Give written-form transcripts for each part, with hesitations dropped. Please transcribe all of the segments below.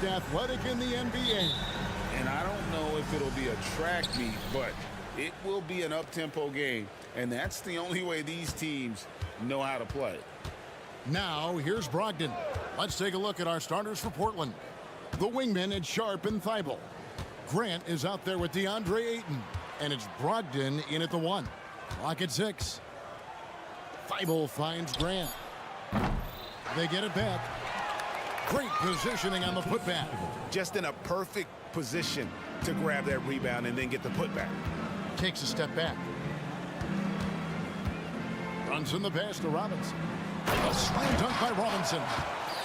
Athletic in the NBA. And I don't know if it'll be a track meet, but it will be an up-tempo game. And that's the only way these teams know how to play. Now, here's Brogdon. Let's take a look at our starters for Portland. The wingmen, it's Sharp and Thibault. Grant is out there with DeAndre Ayton. And it's Brogdon in at the 1. Clock at 6. Thibault finds Grant. They get it back. Great positioning on the putback. Just in a perfect position to grab that rebound and then get the putback. Takes a step back. Runs in the pass to Robinson. A slam dunk by Robinson.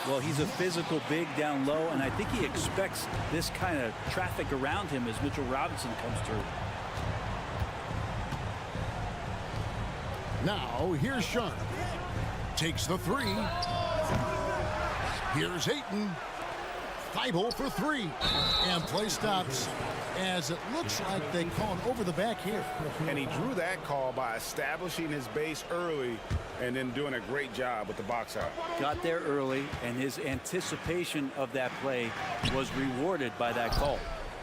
Well, he's a physical big down low, and I think he expects this kind of traffic around him as Mitchell Robinson comes through. Now, here's Sharp. Takes the 3. Here's Ayton. Thibault for 3. And play stops as it looks like they called over the back here. And he drew that call by establishing his base early and then doing a great job with the box out. Got there early, and his anticipation of that play was rewarded by that call.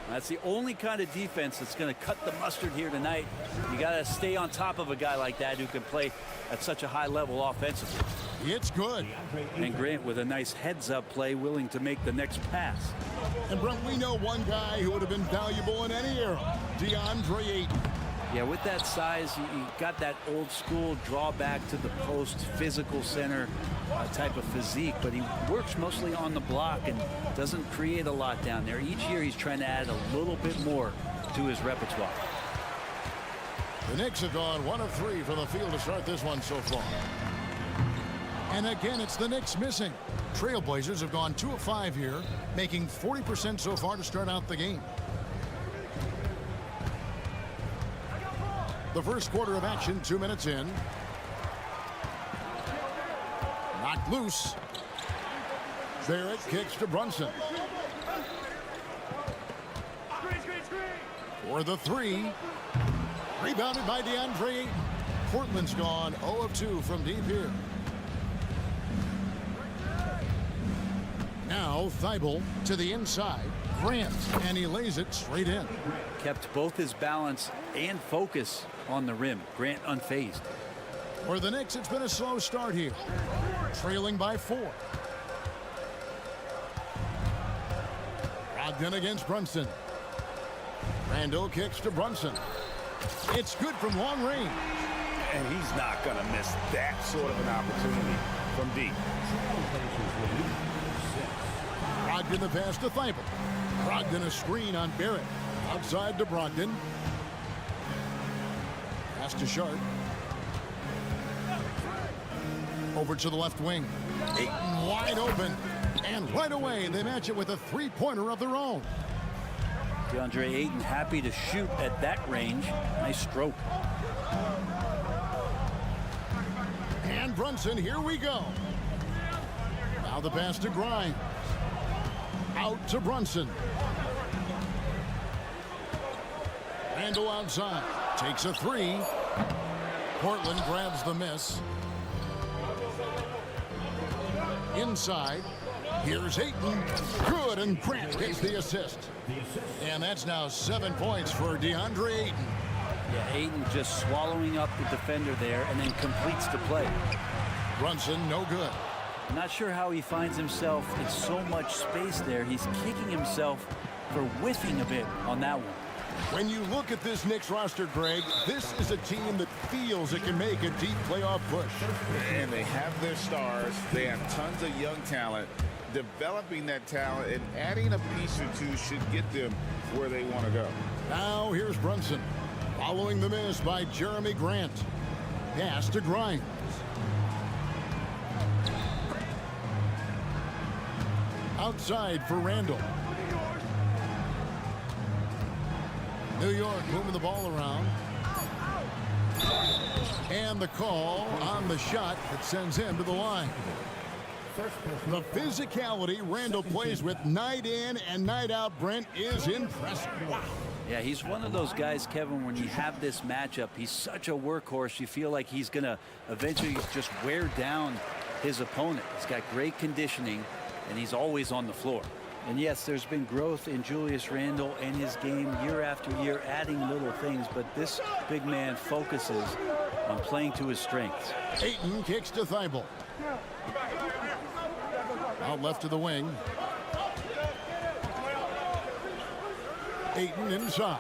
That's the only kind of defense that's going to cut the mustard here tonight. You got to stay on top of a guy like that who can play at such a high level offensively. It's good. And Grant with a nice heads-up play, willing to make the next pass. And Brent, we know one guy who would have been valuable in any era, DeAndre Ayton. Yeah, with that size, you got that old school drawback to the post, physical center type of physique, but he works mostly on the block and doesn't create a lot down there. Each year he's trying to add a little bit more to his repertoire. The Knicks have gone 1 of 3 from the field to start this one so far. And again, it's the Knicks missing. Trail Blazers have gone 2 of 5 here, making 40% so far to start out the game. The first quarter of action, 2 minutes in. Knocked loose. Barrett kicks to Brunson. For the 3. Rebounded by DeAndre Ayton. Portland's gone 0 of 2 from deep here. Now Thibault to the inside. Grant, and he lays it straight in. Kept both his balance and focus on the rim. Grant unfazed. For the Knicks, it's been a slow start here. Trailing by 4. Brogdon against Brunson. Randall kicks to Brunson. It's good from long range. And he's not going to miss that sort of an opportunity from deep. Brogdon the pass to Thibault. Brogdon a screen on Barrett. Outside to Brogdon. Pass to Sharp. Over to the left wing. Ayton wide open. And right away, they match it with a 3-pointer of their own. DeAndre Ayton happy to shoot at that range. Nice stroke. And Brunson, here we go. Now the pass to Grimes. Out to Brunson. Randall outside. Takes a 3. Portland grabs the miss. Inside. Here's Ayton. Good, and Grant gets the assist. And that's now 7 points for DeAndre Ayton. Yeah, Ayton just swallowing up the defender there and then completes the play. Brunson, no good. I'm not sure how he finds himself in so much space there. He's kicking himself for whiffing a bit on that one. When you look at this Knicks roster, Greg, this is a team that feels it can make a deep playoff push. And they have their stars. They have tons of young talent. Developing that talent and adding a piece or two should get them where they want to go. Now here's Brunson. Following the miss by Jeremy Grant. Pass to Grimes. Outside for Randall. New York moving the ball around. And the call on the shot that sends him to the line. The physicality Randall plays with night in and night out, Brent, is impressive. Wow. Yeah, he's one of those guys, Kevin, when you have this matchup, he's such a workhorse. You feel like he's going to eventually just wear down his opponent. He's got great conditioning, and he's always on the floor. And yes, there's been growth in Julius Randle and his game year after year, adding little things, but this big man focuses on playing to his strengths. Ayton kicks to Thibault. Out left to the wing. Ayton inside.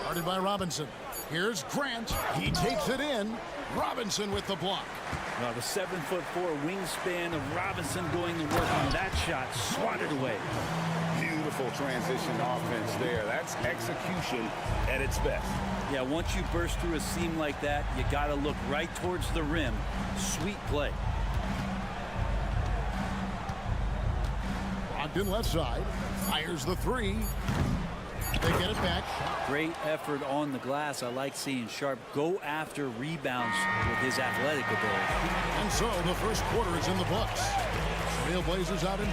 Guarded by Robinson. Here's Grant. He takes it in. Robinson with the block. The 7'4" wingspan of Robinson going to work on that shot. Swatted away. Beautiful transition offense there. That's execution at its best. Yeah, once you burst through a seam like that, you got to look right towards the rim. Sweet play. Brogdon left side. Fires the three. They get it back. Great effort on the glass. I like seeing Sharp go after rebounds with his athletic ability. And so the first quarter is in the books. Trail Blazers out in.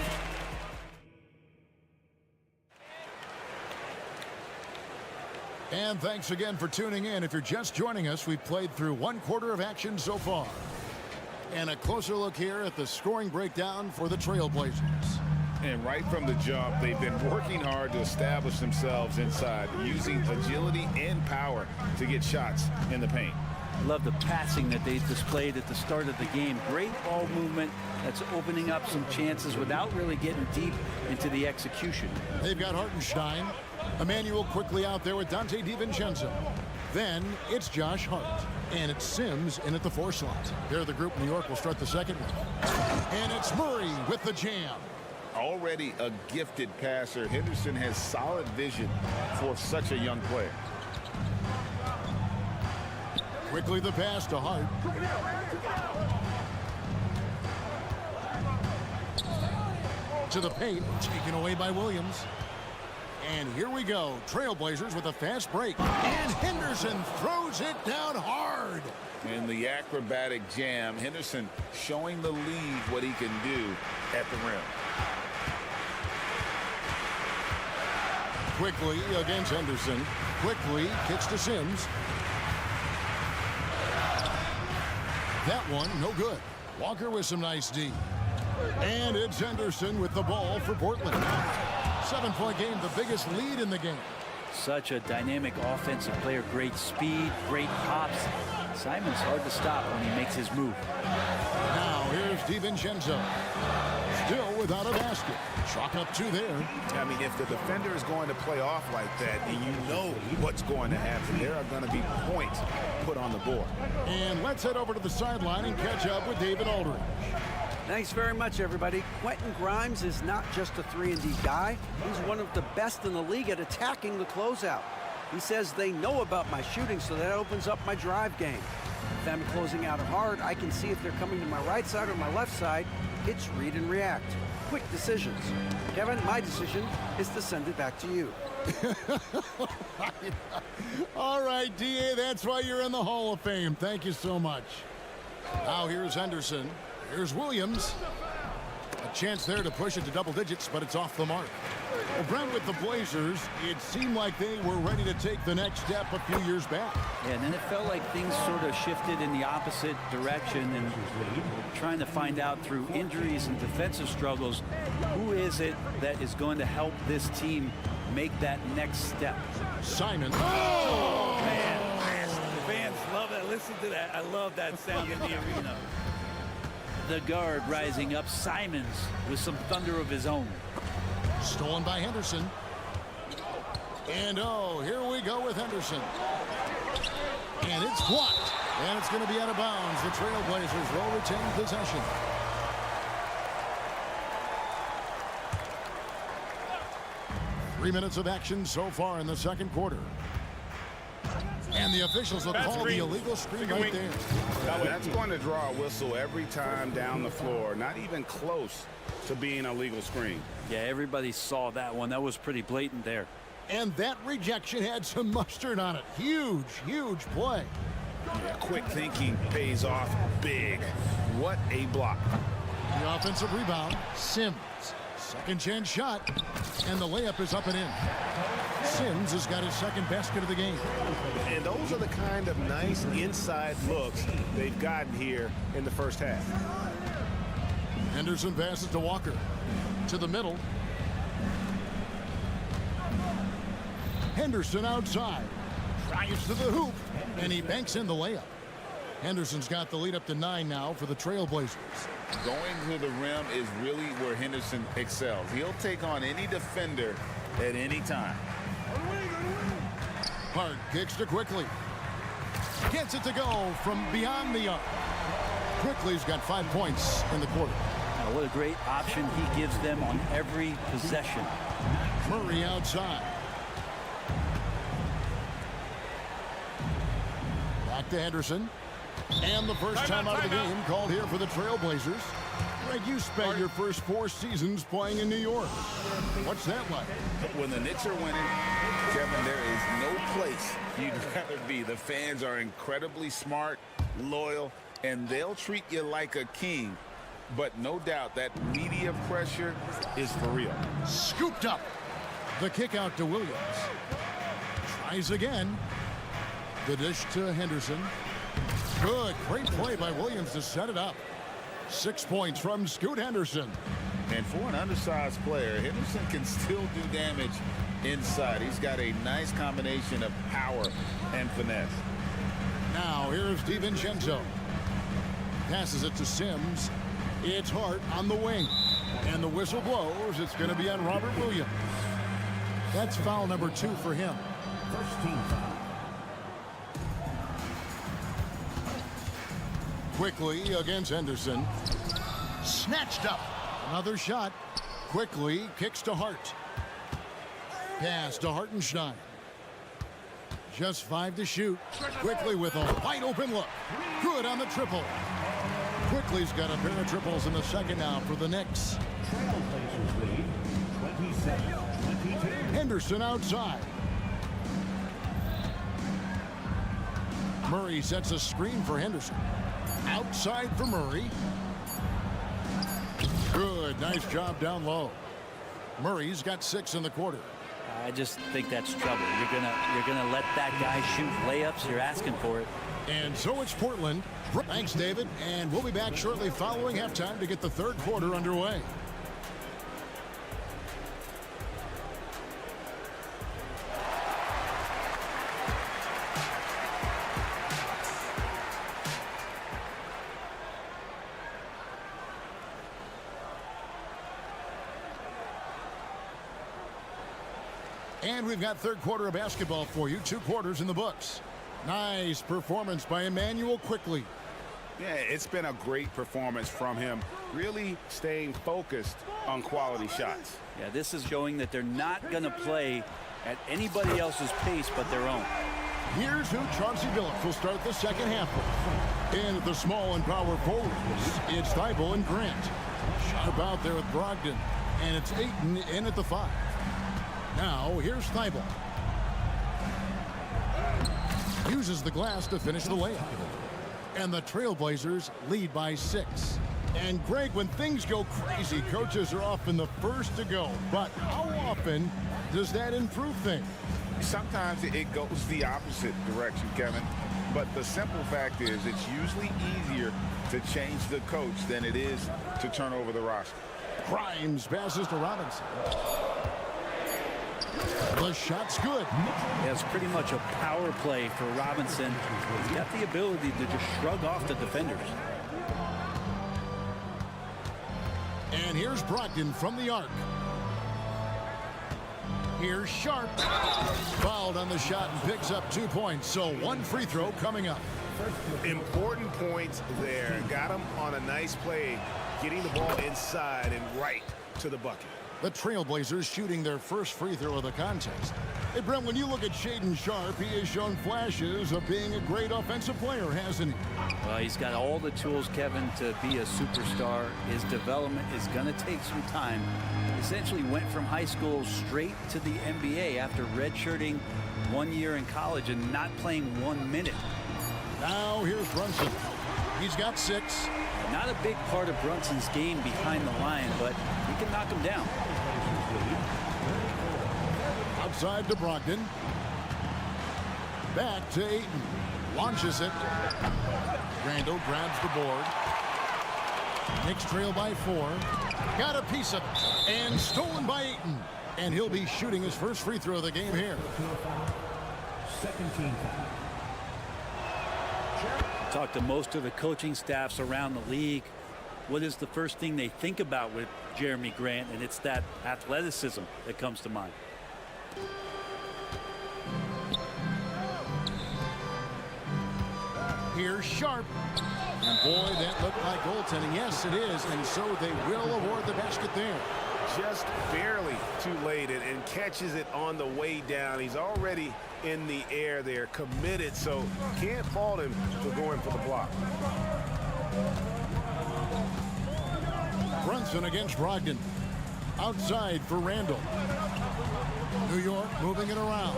And thanks again for tuning in. If you're just joining us, we've played through one quarter of action so far. And a closer look here at the scoring breakdown for the Trail Blazers. And right from the jump, they've been working hard to establish themselves inside, using agility and power to get shots in the paint. Love the passing that they displayed at the start of the game. Great ball movement that's opening up some chances without really getting deep into the execution. They've got Hartenstein. Emmanuel quickly out there with Dante DiVincenzo. Then it's Josh Hart. And it's Sims in at the 4 slot. There the group New York will start the second one. And it's Murray with the jam. Already a gifted passer, Henderson has solid vision for such a young player. Quickly the pass to Hart. To the paint, taken away by Williams. And here we go. Trailblazers with a fast break. And Henderson throws it down hard. In the acrobatic jam, Henderson showing the league what he can do at the rim. Quickly against Henderson. Quickly kicks to Sims. That one, no good. Walker with some nice D. And it's Henderson with the ball for Portland. 7-point game, the biggest lead in the game. Such a dynamic offensive player. Great speed, great pops. Simon's hard to stop when he makes his move. Now here's DiVincenzo. Still without a basket. Chalk up 2 there. I mean, if the defender is going to play off like that, and you know what's going to happen, there are going to be points put on the board. And let's head over to the sideline and catch up with David Aldridge. Thanks very much, everybody. Quentin Grimes is not just a 3-and-D guy. He's one of the best in the league at attacking the closeout. He says they know about my shooting, so that opens up my drive game. If I'm closing out hard, I can see if they're coming to my right side or my left side. It's read and react. Quick decisions. Kevin, my decision is to send it back to you. All right, D.A., that's why you're in the Hall of Fame. Thank you so much. Now here's Henderson. Here's Williams. A chance there to push it to double digits, but it's off the mark. Well, Brent, with the Blazers, it seemed like they were ready to take the next step a few years back. Yeah, and then it felt like things sort of shifted in the opposite direction, and trying to find out through injuries and defensive struggles, who is it that is going to help this team make that next step? Simon. Oh, man. The fans love that. Listen to that. I love that sound in the arena. The guard rising up, Simons with some thunder of his own. Stolen by Henderson. And oh, here we go with Henderson. And it's blocked. And it's going to be out of bounds. The Trailblazers will retain possession. Three minutes of action so far in the second quarter. And the officials will call the illegal screen right there. That's going to draw a whistle every time down the floor. Not even close to being a legal screen. Yeah, everybody saw that one. That was pretty blatant there. And that rejection had some mustard on it. Huge, huge play. Yeah, quick thinking pays off big. What a block. The offensive rebound. Sims. Second chance shot. And the layup is up and in. Sims has got his second basket of the game. And those are the kind of nice inside looks they've gotten here in the first half. Henderson passes to Walker. To the middle. Henderson outside. Drives to the hoop. And he banks in the layup. Henderson's got the lead up to 9 now for the Trail Blazers. Going to the rim is really where Henderson excels. He'll take on any defender at any time. Hart kicks to Quickly. Gets it to go from beyond the arc. Quickly's got 5 points in the quarter. Now, what a great option he gives them on every possession. Murray outside. Back to Henderson. And the first time out of the game called here for the Trail Blazers. Greg, you spent your first 4 seasons playing in New York. What's that like? When the Knicks are winning, Kevin, there is no place you'd rather be. The fans are incredibly smart, loyal, and they'll treat you like a king. But no doubt that media pressure is for real. Scooped up. The kick out to Williams. Tries again. The dish to Henderson. Good. Great play by Williams to set it up. 6 points from Scoot Henderson. And for an undersized player, Henderson can still do damage inside. He's got a nice combination of power and finesse. Now here's DiVincenzo. Passes it to Sims. It's Hart on the wing. And the whistle blows. It's going to be on Robert Williams. That's foul number 2 for him. First team foul. Quickly against Henderson. Snatched up. Another shot. Quickly kicks to Hart. Pass to Hartenstein. Just 5 to shoot. Quickly with a wide open look. Good on the triple. Quickly's got a pair of triples in the second now for the Knicks. Trail Blazers lead 27-22. Henderson outside. Murray sets a screen for Henderson. Outside for Murray. Good. Nice job down low. Murray's got 6 in the quarter. I just think that's trouble. You're gonna let that guy shoot layups. You're asking for it. And so it's Portland. Thanks, David. And we'll be back shortly following halftime to get the third quarter underway. And we've got third quarter of basketball for you. 2 quarters in the books. Nice performance by Emmanuel Quickly. Yeah, it's been a great performance from him. Really staying focused on quality shots. Yeah, this is showing that they're not going to play at anybody else's pace but their own. Here's who Chauncey Billups will start the second half with. In at the small and power forwards, it's Thibault and Grant. Sharp out there with Brogdon. And it's Ayton in at the 5. Now, here's Thibault. Uses the glass to finish the layup. And the Trail Blazers lead by 6. And Greg, when things go crazy, coaches are often the first to go. But how often does that improve things? Sometimes it goes the opposite direction, Kevin. But the simple fact is it's usually easier to change the coach than it is to turn over the roster. Grimes passes to Robinson. The shot's good. Yeah, it's pretty much a power play for Robinson. He's got the ability to just shrug off the defenders. And here's Brogdon from the arc. Here's Sharp. Fouled on the shot and picks up 2 points. So 1 free throw coming up. Important points there. Got him on a nice play, getting the ball inside and right to the bucket. The Trail Blazers shooting their first free throw of the contest. Hey, Brent, when you look at Shaedon Sharp, he has shown flashes of being a great offensive player, hasn't he? Well, he's got all the tools, Kevin, to be a superstar. His development is going to take some time. Essentially went from high school straight to the NBA after redshirting 1 year in college and not playing 1 minute. Now here's Brunson. He's got 6. Not a big part of Brunson's game behind the line, but he can knock him down. Outside to Brogdon. Back to Ayton. Launches it. Randall grabs the board. Knicks trail by 4. Got a piece of it. And stolen by Ayton. And he'll be shooting his first free throw of the game here. Second team foul. Talk to most of the coaching staffs around the league. What is the first thing they think about with Jeremy Grant? And it's that athleticism that comes to mind. Here's Sharp. And boy, that looked like goaltending. Yes, it is. And so they will award the basket there. Just barely too late and catches it on the way down. He's already in the air there, committed, so can't fault him for going for the block. Brunson against Brogdon. Outside for Randall. New York moving it around.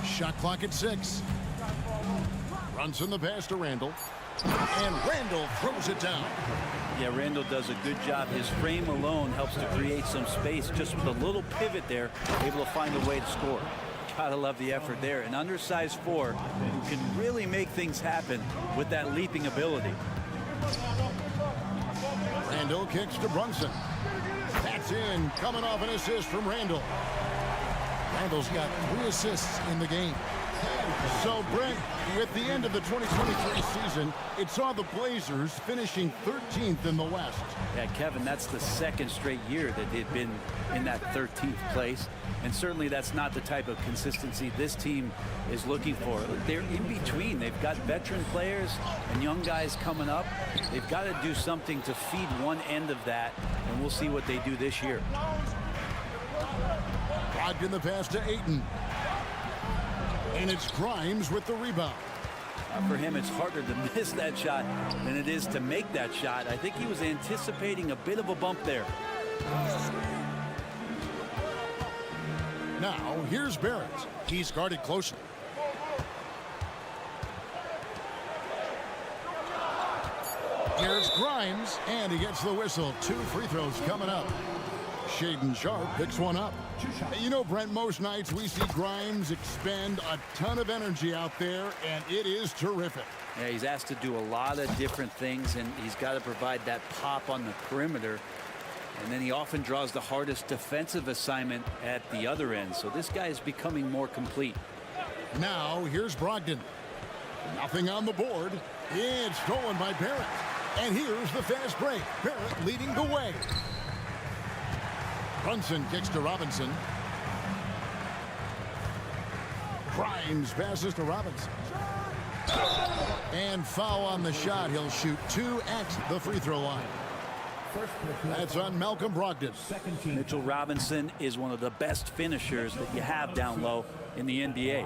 Shot clock at 6. Brunson the pass to Randall. And Randall throws it down. Yeah, Randall does a good job. His frame alone helps to create some space. Just with a little pivot there, able to find a way to score. Gotta love the effort there. An undersized 4 who can really make things happen with that leaping ability. Randall kicks to Brunson. That's in. Coming off an assist from Randall. Randall's got 3 assists in the game. So, Brent, with the end of the 2023 season, it saw the Blazers finishing 13th in the West. Yeah, Kevin, that's the second straight year that they've been in that 13th place. And certainly that's not the type of consistency this team is looking for. They're in between. They've got veteran players and young guys coming up. They've got to do something to feed one end of that, and we'll see what they do this year. Brogdon the pass to Ayton. And it's Grimes with the rebound. For him, it's harder to miss that shot than it is to make that shot. I think he was anticipating a bit of a bump there. Now, here's Barrett. He's guarded closely. Here's Grimes, and he gets the whistle. 2 free throws coming up. Shaedon Sharpe picks one up. You know, Brent, most nights we see Grimes expend a ton of energy out there, and it is terrific. Yeah, he's asked to do a lot of different things, and he's got to provide that pop on the perimeter. And then he often draws the hardest defensive assignment at the other end. So this guy is becoming more complete. Now, here's Brogdon. Nothing on the board. It's stolen by Barrett. And here's the fast break. Barrett leading the way. Brunson kicks to Robinson. Grimes passes to Robinson. And foul on the shot. He'll shoot 2 at the free throw line. That's on Malcolm Brogdon. Mitchell Robinson is one of the best finishers that you have down low in the NBA.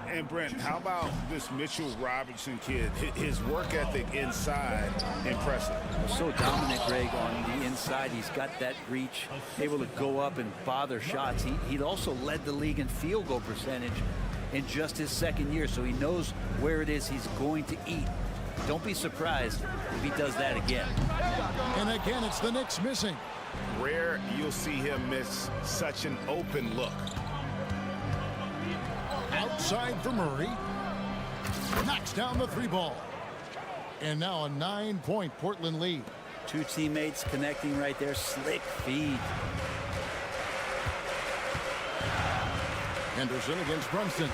And Brent, how about this Mitchell Robinson kid? His work ethic inside, impressive. So dominant, Greg, on the inside. He's got that reach, able to go up and bother shots. He'd also led the league in field goal percentage in just his second year, so he knows where it is he's going to eat. Don't be surprised if he does that again. And again, it's the Knicks missing. Rare you'll see him miss such an open look. Outside for Murray. Knocks down the 3 ball. And now a 9-point Portland lead. 2 teammates connecting right there. Slick feed. Henderson against Brunson.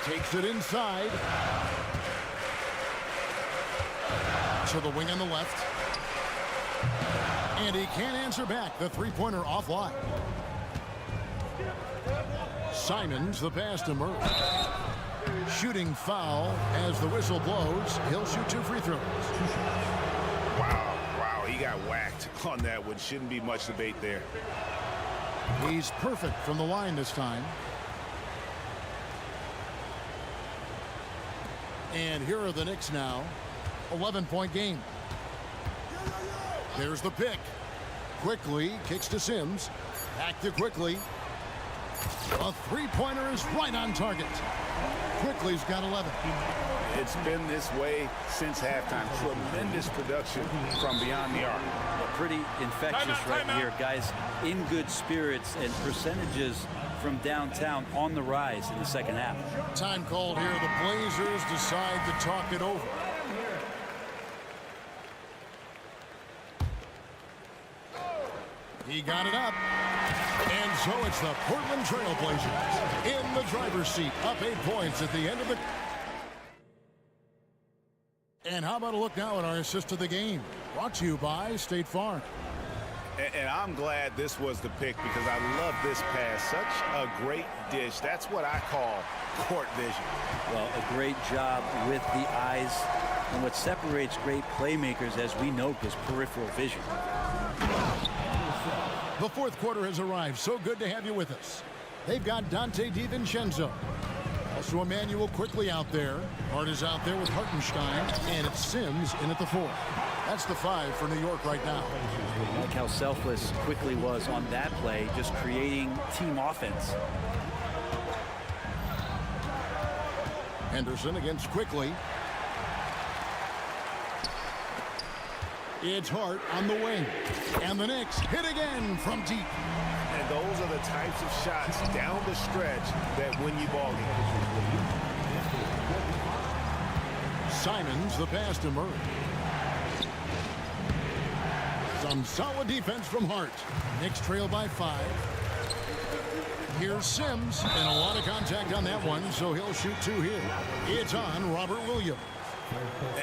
Takes it inside. To the wing on the left. And he can't answer back. The 3-pointer offline. Simons the pass to Murray. Shooting foul as the whistle blows. He'll shoot 2 free throws. Wow, he got whacked on that one. Shouldn't be much debate there. He's perfect from the line this time. And here are the Knicks now. 11-point game. There's the pick. Quickly kicks to Sims. Back to Quickly. A three-pointer is right on target. Quickly's got 11. It's been this way since halftime. Tremendous production from beyond the arc. Well, pretty infectious right here. Guys in good spirits and percentages from downtown on the rise in the second half. Time called here. The Blazers decide to talk it over. He got it up. And so it's the Portland Trail Blazers in the driver's seat, up 8 points at the end of the... And how about a look now at our assist to the game? Brought to you by State Farm. And I'm glad this was the pick because I love this pass. Such a great dish. That's what I call court vision. Well, a great job with the eyes. And what separates great playmakers, as we know, is peripheral vision. The fourth quarter has arrived. So good to have you with us. They've got Dante DiVincenzo. Also Emmanuel quickly out there. Hart is out there with Hartenstein. And it's Sims in at the 4. That's the 5 for New York right now. I like how selfless Quickly was on that play, just creating team offense. Henderson against Quickly. It's Hart on the wing. And the Knicks hit again from deep. And those are the types of shots down the stretch that win you ball games. Simons, the pass to Murray. Some solid defense from Hart. Knicks trail by 5. Here's Sims, and a lot of contact on that one, so he'll shoot 2 here. It's on Robert Williams.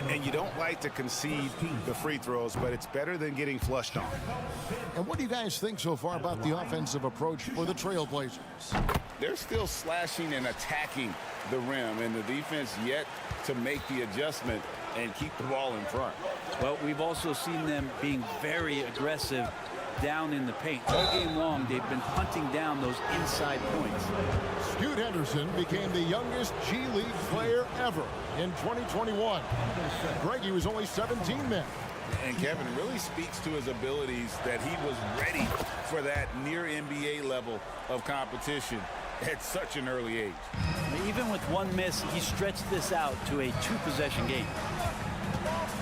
And you don't like to concede the free throws, but it's better than getting flushed on. And what do you guys think so far about the offensive approach for the Trail Blazers? They're still slashing and attacking the rim, and the defense yet to make the adjustment and keep the ball in front. Well, we've also seen them being very aggressive down in the paint. All game long, they've been hunting down those inside points. Scoot Henderson became the youngest G League player ever in 2021. Greg, was only 17 then. And Kevin really speaks to his abilities that he was ready for that near NBA level of competition at such an early age. Even with one miss, he stretched this out to a 2-possession game.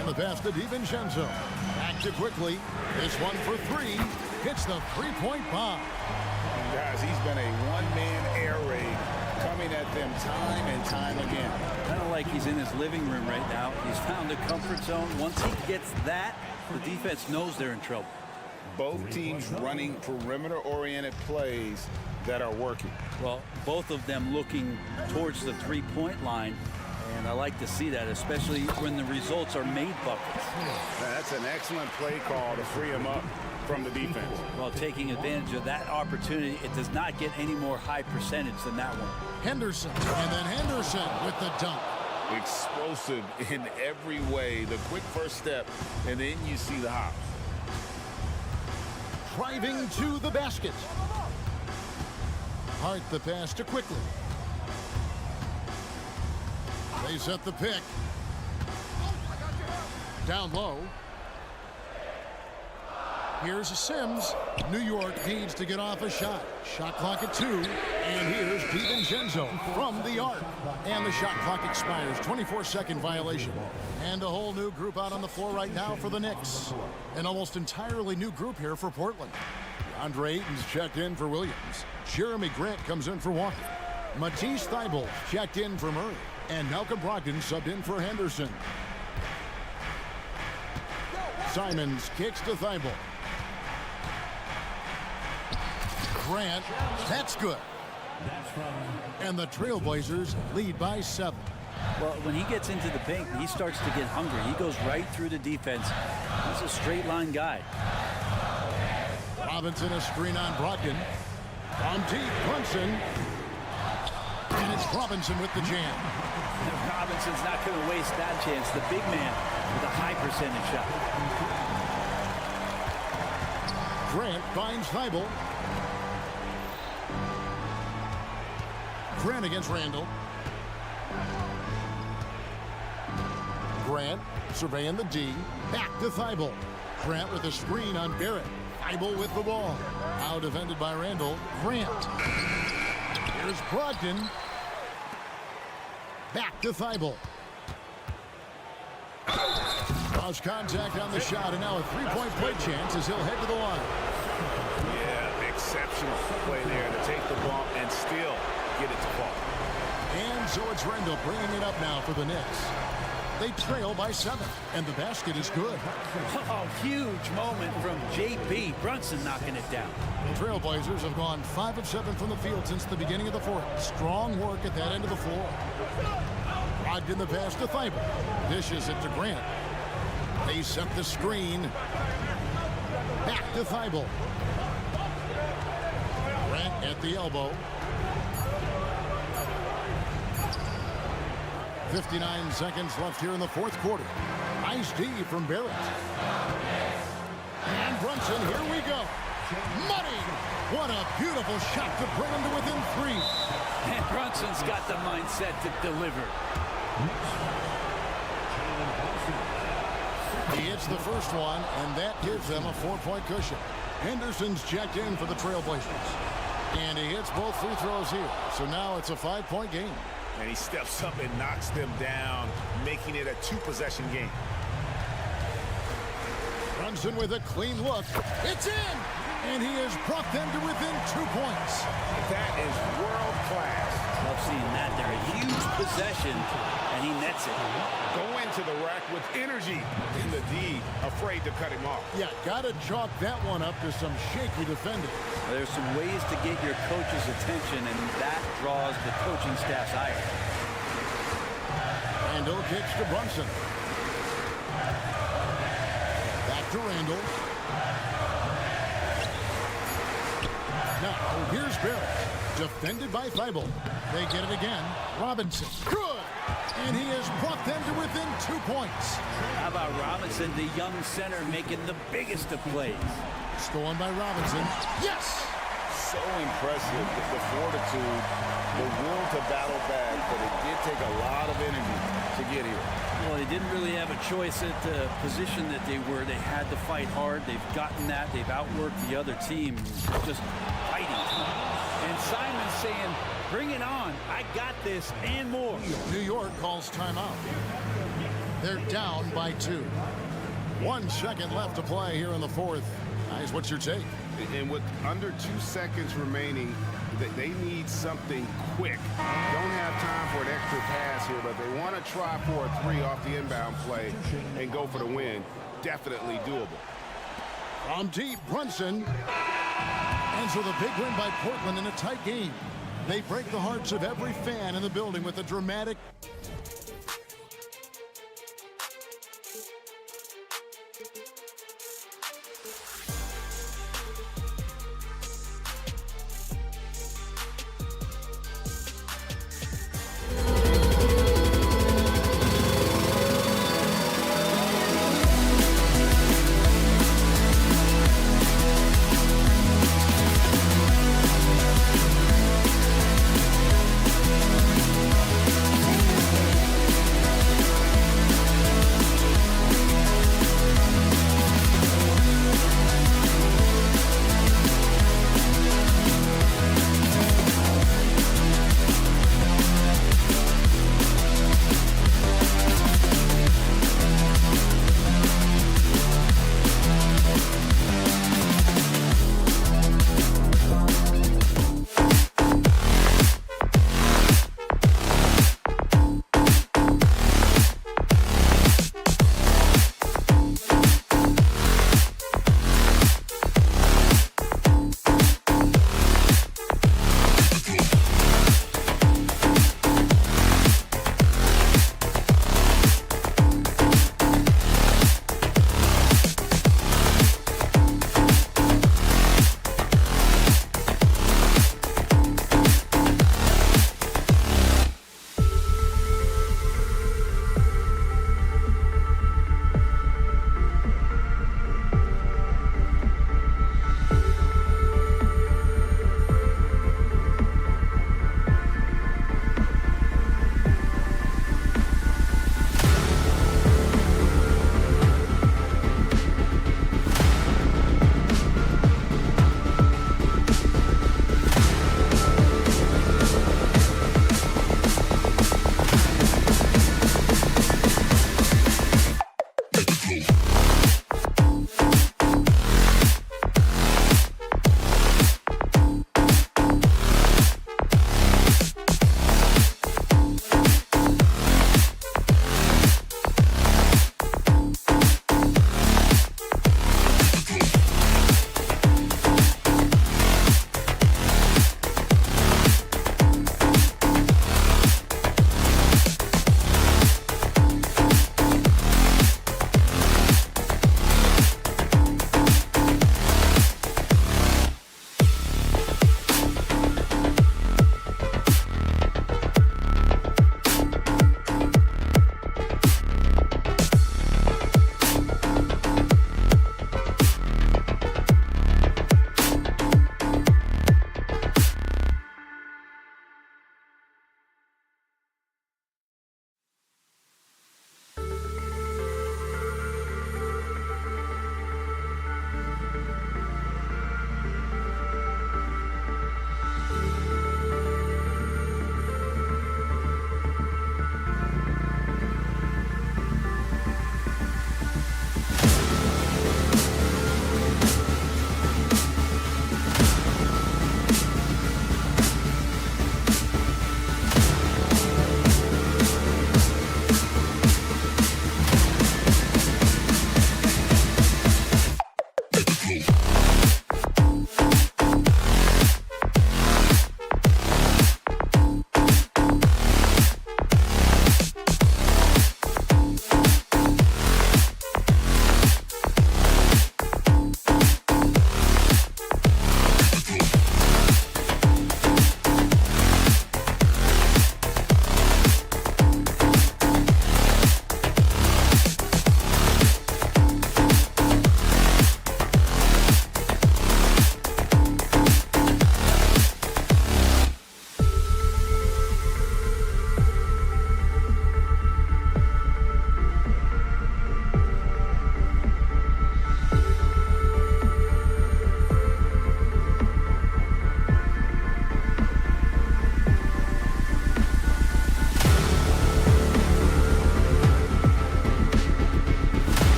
And the pass to DiVincenzo. Back to Quickly. This one for 3. Hits the three-point bomb. Guys, he's been a one-man air raid coming at them time and time again. Kind of like he's in his living room right now. He's found a comfort zone. Once he gets that, the defense knows they're in trouble. Both teams running perimeter-oriented plays that are working. Well, both of them looking towards the three-point line. And I like to see that, especially when the results are made buckets. That's an excellent play call to free him up from the defense. Well, taking advantage of that opportunity, it does not get any more high percentage than that one. Henderson, and then Henderson with the dunk. Explosive in every way. The quick first step, and then you see the hop. Driving to the basket. Hart the pass to Quickly. They set the pick. Down low. Here's Sims. New York needs to get off a shot. Shot clock at 2. And here's DiVincenzo from the arc. And the shot clock expires. 24-second violation. And a whole new group out on the floor right now for the Knicks. An almost entirely new group here for Portland. Andre Ayton's checked in for Williams. Jeremy Grant comes in for Walker. Matisse Thybulle checked in for Murray. And Malcolm Brogdon subbed in for Henderson. Simons kicks to Thybulle. Grant, that's good. And the Trail Blazers lead by 7. Well, when he gets into the paint, he starts to get hungry. He goes right through the defense. He's a straight line guy. Robinson a screen on Brogdon. From deep, Brunson. And it's Robinson with the jam. Robinson's not going to waste that chance. The big man with a high percentage shot. Grant finds Thybulle. Grant against Randall. Grant surveying the D. Back to Thybulle. Grant with a screen on Barrett. Thybulle with the ball. Now defended by Randall. Grant. Here's Brogdon. Back to Thibault. Lost contact on the shot, and now a three-point play chance as he'll head to the line. Yeah, exceptional play there to take the bump and still get it to fall. And so it's Randall bringing it up now for the Knicks. They trail by 7, and the basket is good. Oh, huge moment from J.B. Brunson knocking it down. The Trail Blazers have gone 5 of 7 from the field since the beginning of the fourth. Strong work at that end of the floor. Brogdon the pass to Thibault. Dishes it to Grant. They set the screen. Back to Thibault. Grant at the elbow. 59 seconds left here in the fourth quarter. Nice D from Barrett. And Brunson, here we go. Money! What a beautiful shot to bring him to within 3. And Brunson's got the mindset to deliver. He hits the first one, and that gives them a 4-point cushion. Henderson's checked in for the Trail Blazers. And he hits both free throws here. So now it's a 5-point game. And he steps up and knocks them down, making it a 2-possession game. Brunson with a clean look. It's in! And he has brought them to within 2 points. That is world class. Love seeing that there. A huge possession, and he nets it. Go into the rack with energy. And the D afraid to cut him off. Yeah, got to chalk that one up to some shaky defending. There's some ways to get your coach's attention, and that draws the coaching staff's ire. Randall kicks to Brunson. Back to Randall. Now, here's Barrett. Defended by Thibault. They get it again. Robinson. Good! And he has brought them to within 2 points. How about Robinson, the young center, making the biggest of plays? Stolen by Robinson. Yes! So impressive, the fortitude, the will to battle back, but it did take a lot of energy to get here. Well, they didn't really have a choice at the position that they were. They had to fight hard. They've gotten that. They've outworked the other team. Just fighting. And Simon's saying, bring it on. I got this and more. New York calls timeout. They're down by 2. 1 second left to play here in the fourth. Guys, what's your take? And with under 2 seconds remaining, they need something quick. Don't have time for an extra pass here, but they want to try for a 3 off the inbound play and go for the win. Definitely doable. From deep, Brunson. And so the big win by Portland in a tight game. They break the hearts of every fan in the building with a dramatic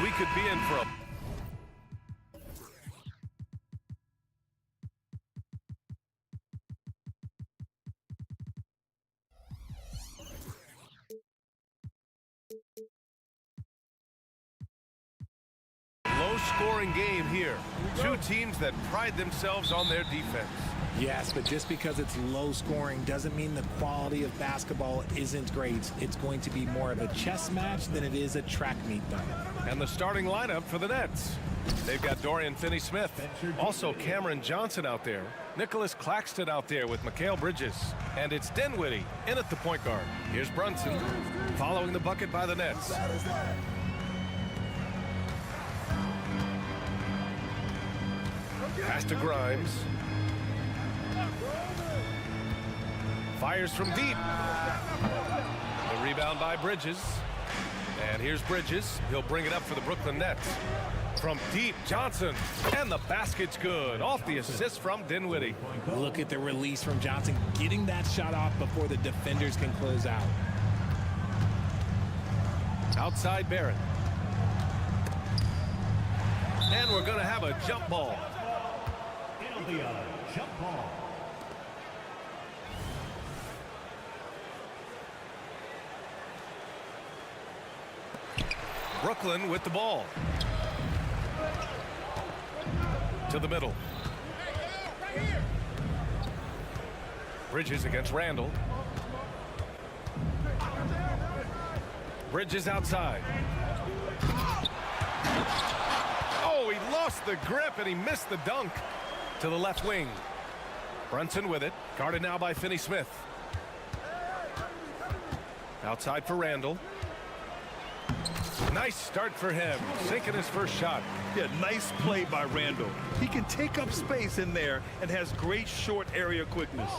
we could be in for a... Low-scoring game here. Two teams that pride themselves on their defense. Yes, but just because it's low scoring doesn't mean the quality of basketball isn't great. It's going to be more of a chess match than it is a track meet, though. And the starting lineup for the Nets. They've got Dorian Finney-Smith. Also Cameron Johnson out there. Nicholas Claxton out there with Mikal Bridges. And it's Dinwiddie in at the point guard. Here's Brunson following the bucket by the Nets. Pass to Grimes. Fires from deep. The rebound by Bridges. And here's Bridges. He'll bring it up for the Brooklyn Nets. From deep, Johnson. And the basket's good. Off the assist from Dinwiddie. Look at the release from Johnson, getting that shot off before the defenders can close out. Outside Barrett. And we're going to have a jump ball. It'll be a jump ball. Brooklyn with the ball. To the middle. Bridges against Randall. Bridges outside. Oh, he lost the grip and he missed the dunk. To the left wing. Brunson with it. Guarded now by Finney-Smith. Outside for Randall. Nice start for him, sinking his first shot. Yeah, nice play by Randall. He can take up space in there and has great short area quickness.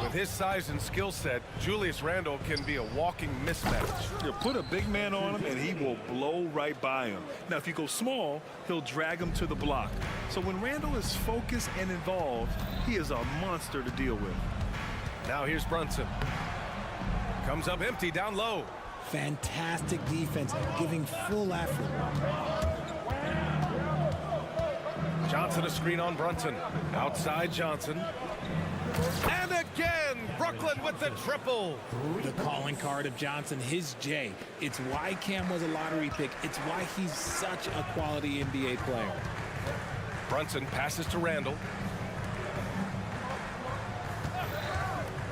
With his size and skill set, Julius Randle can be a walking mismatch. You put a big man on him and he will blow right by him. Now, if you go small, he'll drag him to the block. So when Randall is focused and involved, he is a monster to deal with. Now here's Brunson. Comes up empty down low. Fantastic defense, giving full effort. Johnson a screen on Brunson. Outside Johnson. And again, Brooklyn with the triple. The calling card of Johnson, his J. It's why Cam was a lottery pick. It's why he's such a quality NBA player. Brunson passes to Randall.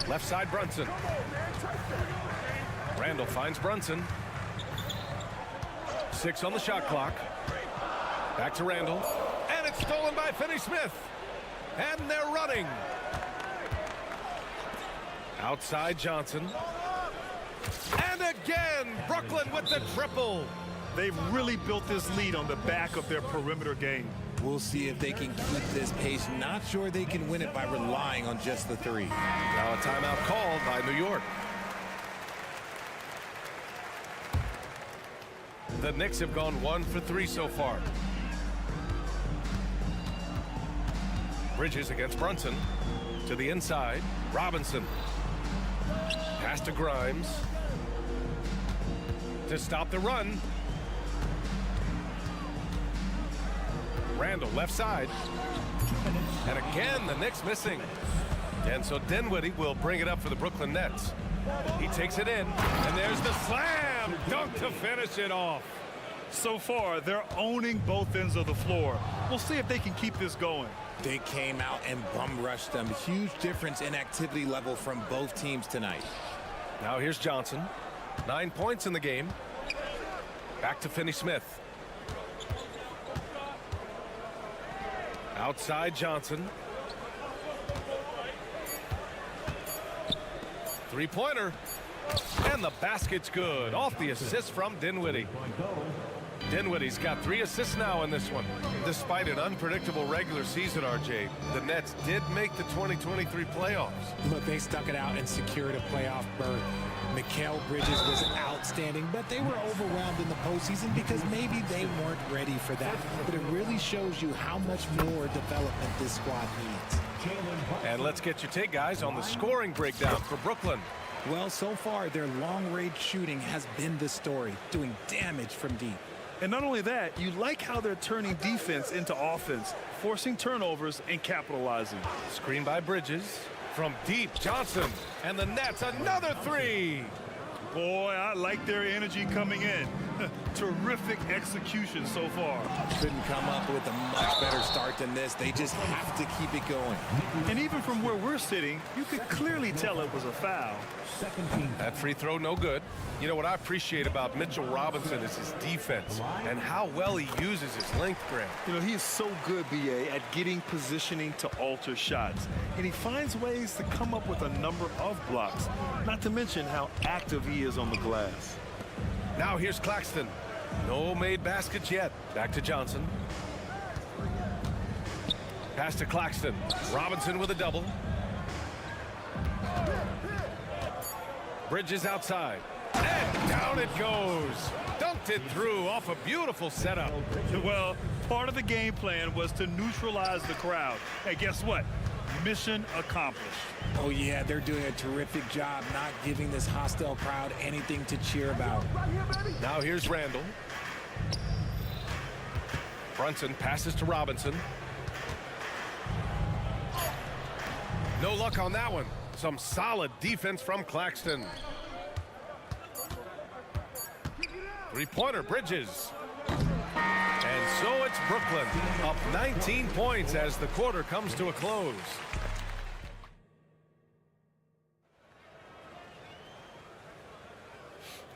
Left side Brunson. Randall finds Brunson. 6 on the shot clock. Back to Randall. And it's stolen by Finney-Smith. And they're running. Outside Johnson. And again, Brooklyn with the triple. They've really built this lead on the back of their perimeter game. We'll see if they can keep this pace. Not sure they can win it by relying on just the three. Now a timeout called by New York. The Knicks have gone 1 for 3 so far. Bridges against Brunson. To the inside. Robinson. Pass to Grimes. To stop the run. Randall left side. And again, the Knicks missing. And so Dinwiddie will bring it up for the Brooklyn Nets. He takes it in. And there's the slam dunk to finish it off. So far, they're owning both ends of the floor. We'll see if they can keep this going. They came out and bum rushed them. Huge difference in activity level from both teams tonight. Now here's Johnson. 9 points in the game. Back to Finney-Smith. Outside Johnson. Three-pointer. And the basket's good. Off the assist from Dinwiddie. Dinwiddie's got 3 assists now in this one. Despite an unpredictable regular season, RJ, the Nets did make the 2023 playoffs. But they stuck it out and secured a playoff berth. Mikal Bridges was outstanding, but they were overwhelmed in the postseason because maybe they weren't ready for that. But it really shows you how much more development this squad needs. And let's get your take, guys, on the scoring breakdown for Brooklyn. Well, so far, their long-range shooting has been the story, doing damage from deep. And not only that, you like how they're turning defense into offense, forcing turnovers and capitalizing. Screen by Bridges. From deep, Johnson. And the Nets, another three. Boy, I like their energy coming in. Terrific execution so far. Couldn't come up with a much better start than this. They just have to keep it going. And even from where we're sitting, you could clearly tell it was a foul. That free throw, no good. You know what I appreciate about Mitchell Robinson is his defense and how well he uses his length, Grant. You know, he is so good, B.A., at getting positioning to alter shots. And he finds ways to come up with a number of blocks, not to mention how active he is on the glass. Now here's Claxton. No made baskets yet. Back to Johnson. Pass to Claxton. Robinson with a double. Bridges outside. And down it goes. Dunked it through off a beautiful setup. Well, part of the game plan was to neutralize the crowd. And guess what? Mission accomplished. Oh, yeah, they're doing a terrific job not giving this hostile crowd anything to cheer about. Now here's Randall. Brunson passes to Robinson. No luck on that one. Some solid defense from Claxton. Three-pointer, Bridges. And so it's Brooklyn, up 19 points as the quarter comes to a close.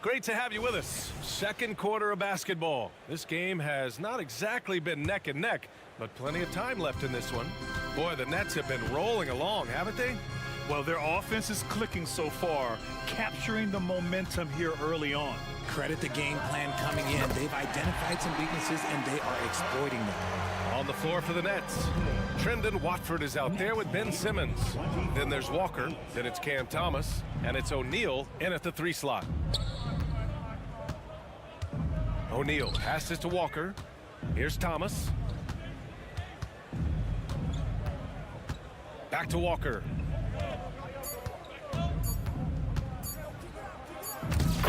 Great to have you with us. Second quarter of basketball. This game has not exactly been neck and neck, but plenty of time left in this one. Boy, the Nets have been rolling along, haven't they? Well, their offense is clicking so far, capturing the momentum here early on. Credit the game plan coming in. They've identified some weaknesses, and they are exploiting them. On the floor for the Nets, Trendon Watford is out there with Ben Simmons. Then there's Walker, then it's Cam Thomas, and it's O'Neal in at the 3 slot. O'Neal passes to Walker. Here's Thomas. Back to Walker.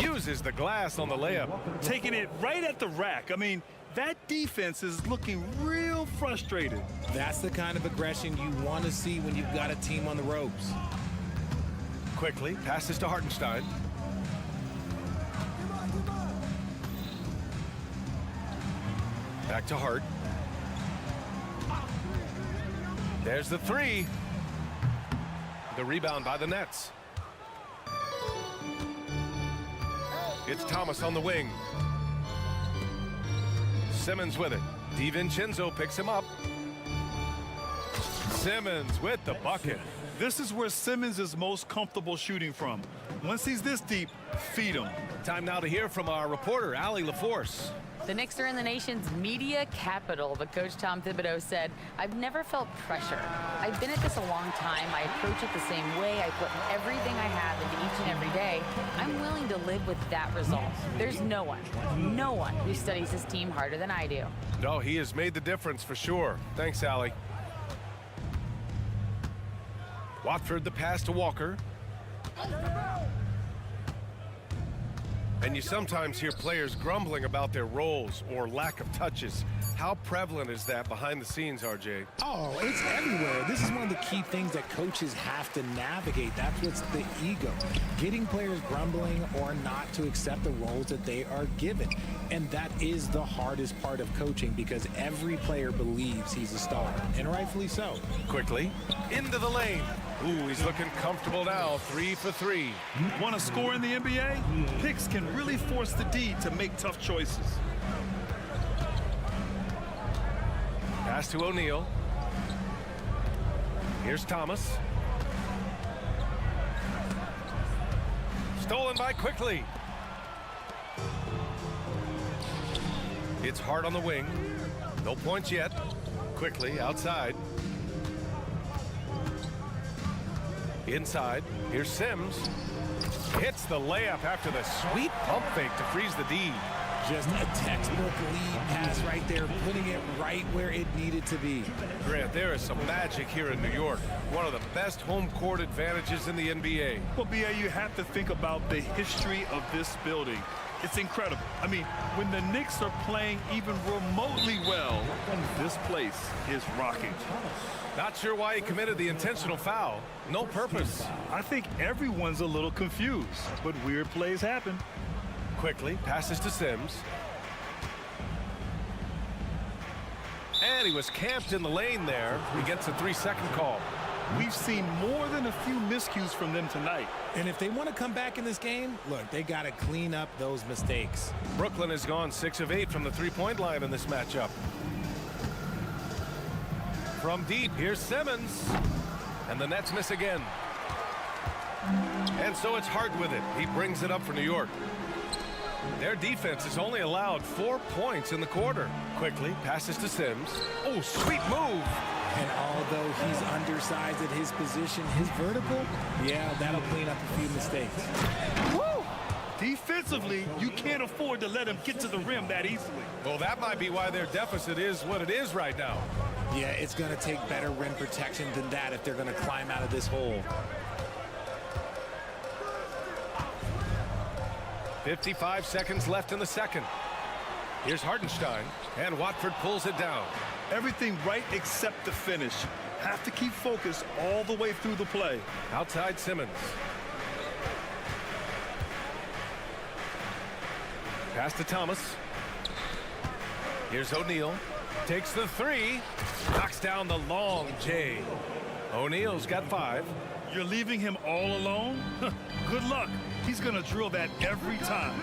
Uses the glass on the layup. Taking it right at the rack. I mean, that defense is looking real frustrated. That's the kind of aggression you want to see when you've got a team on the ropes. Quickly passes to Hartenstein. Back to Hart. There's the 3. The rebound by the Nets. It's Thomas on the wing. Simmons with it. DiVincenzo picks him up. Simmons with the bucket. This is where Simmons is most comfortable shooting from. Once he's this deep, feed him. Time now to hear from our reporter, Allie LaForce. The Knicks are in the nation's media capital, but Coach Tom Thibodeau said, "I've never felt pressure. I've been at this a long time. I approach it the same way. I put everything I have into each and every day. I'm willing to live with that result. There's no one who studies this team harder than I do." No, he has made the difference for sure. Thanks, Allie. Watford the pass to Walker. And you sometimes hear players grumbling about their roles or lack of touches. How prevalent is that behind the scenes, RJ? Oh, it's everywhere. This is one of the key things that coaches have to navigate. That's what's the ego. Getting players grumbling or not to accept the roles that they are given. And that is the hardest part of coaching because every player believes he's a star, and rightfully so. Quickly, into the lane. Ooh, he's looking comfortable now, 3 for 3. Want to score in the NBA? Picks can really force the D to make tough choices. Pass to O'Neal. Here's Thomas. Stolen by Quickly. It's Hart on the wing. No points yet. Quickly outside. Inside. Here's Sims. Hits the layup after the sweet pump fake to freeze the D. Just a textbook lead pass right there, putting it right where it needed to be. Grant, there is some magic here in New York. One of the best home court advantages in the NBA. Well, B.A., you have to think about the history of this building. It's incredible. I mean, when the Knicks are playing even remotely well, this place is rocking. Not sure why he committed the intentional foul. No purpose. I think everyone's a little confused, but weird plays happen. Quickly passes to Sims. And he was camped in the lane there. He gets a 3-second call. We've seen more than a few miscues from them tonight. And if they want to come back in this game, look, they got to clean up those mistakes. Brooklyn has gone 6 of 8 from the three-point line in this matchup. From deep, here's Simmons. And the Nets miss again. And so it's Hart with it. He brings it up for New York. Their defense has only allowed 4 points in the quarter. Quickly passes to Sims. Oh, sweet move. And although he's undersized at his position, his vertical, yeah, that'll clean up a few mistakes. Woo! Defensively, you can't afford to let him get to the rim that easily. Well, that might be why their deficit is what it is right now. Yeah, it's going to take better rim protection than that if they're going to climb out of this hole. 55 seconds left in the second. Here's Hartenstein, and Watford pulls it down. Everything right except the finish. Have to keep focused all the way through the play. Outside Simmons. Pass to Thomas. Here's O'Neal. Takes the 3. Knocks down the long J. O'Neal's got 5. You're leaving him all alone? Good luck. He's going to drill that every time.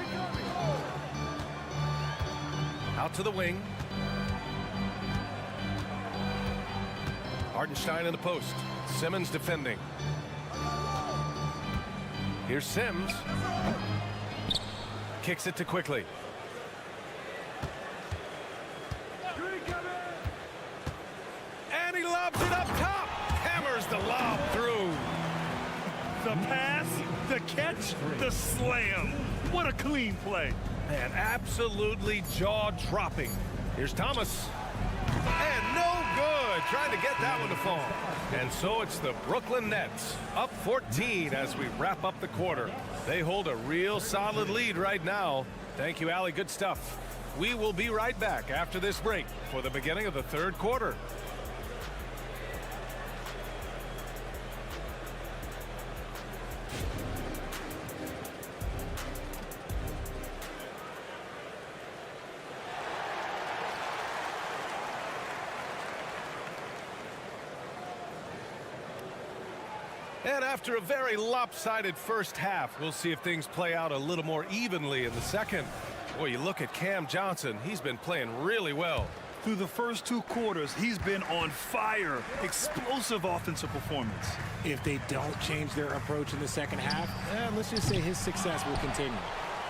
Out to the wing. Hartenstein in the post. Simmons defending. Here's Sims. Kicks it to Quickly. And he lobs it up top. Hammers the lob through. The pass, the catch, the slam. What a clean play. Man, absolutely jaw-dropping. Here's Thomas. And no good. Trying to get that one to fall. And so it's the Brooklyn Nets up 14 as we wrap up the quarter. They hold a real solid lead right now. Thank you, Allie. Good stuff. We will be right back after this break for the beginning of the third quarter. And after a very lopsided first half, we'll see if things play out a little more evenly in the second. Boy, you look at Cam Johnson. He's been playing really well. Through the first 2 quarters, he's been on fire. Explosive offensive performance. If they don't change their approach in the second half, let's just say his success will continue.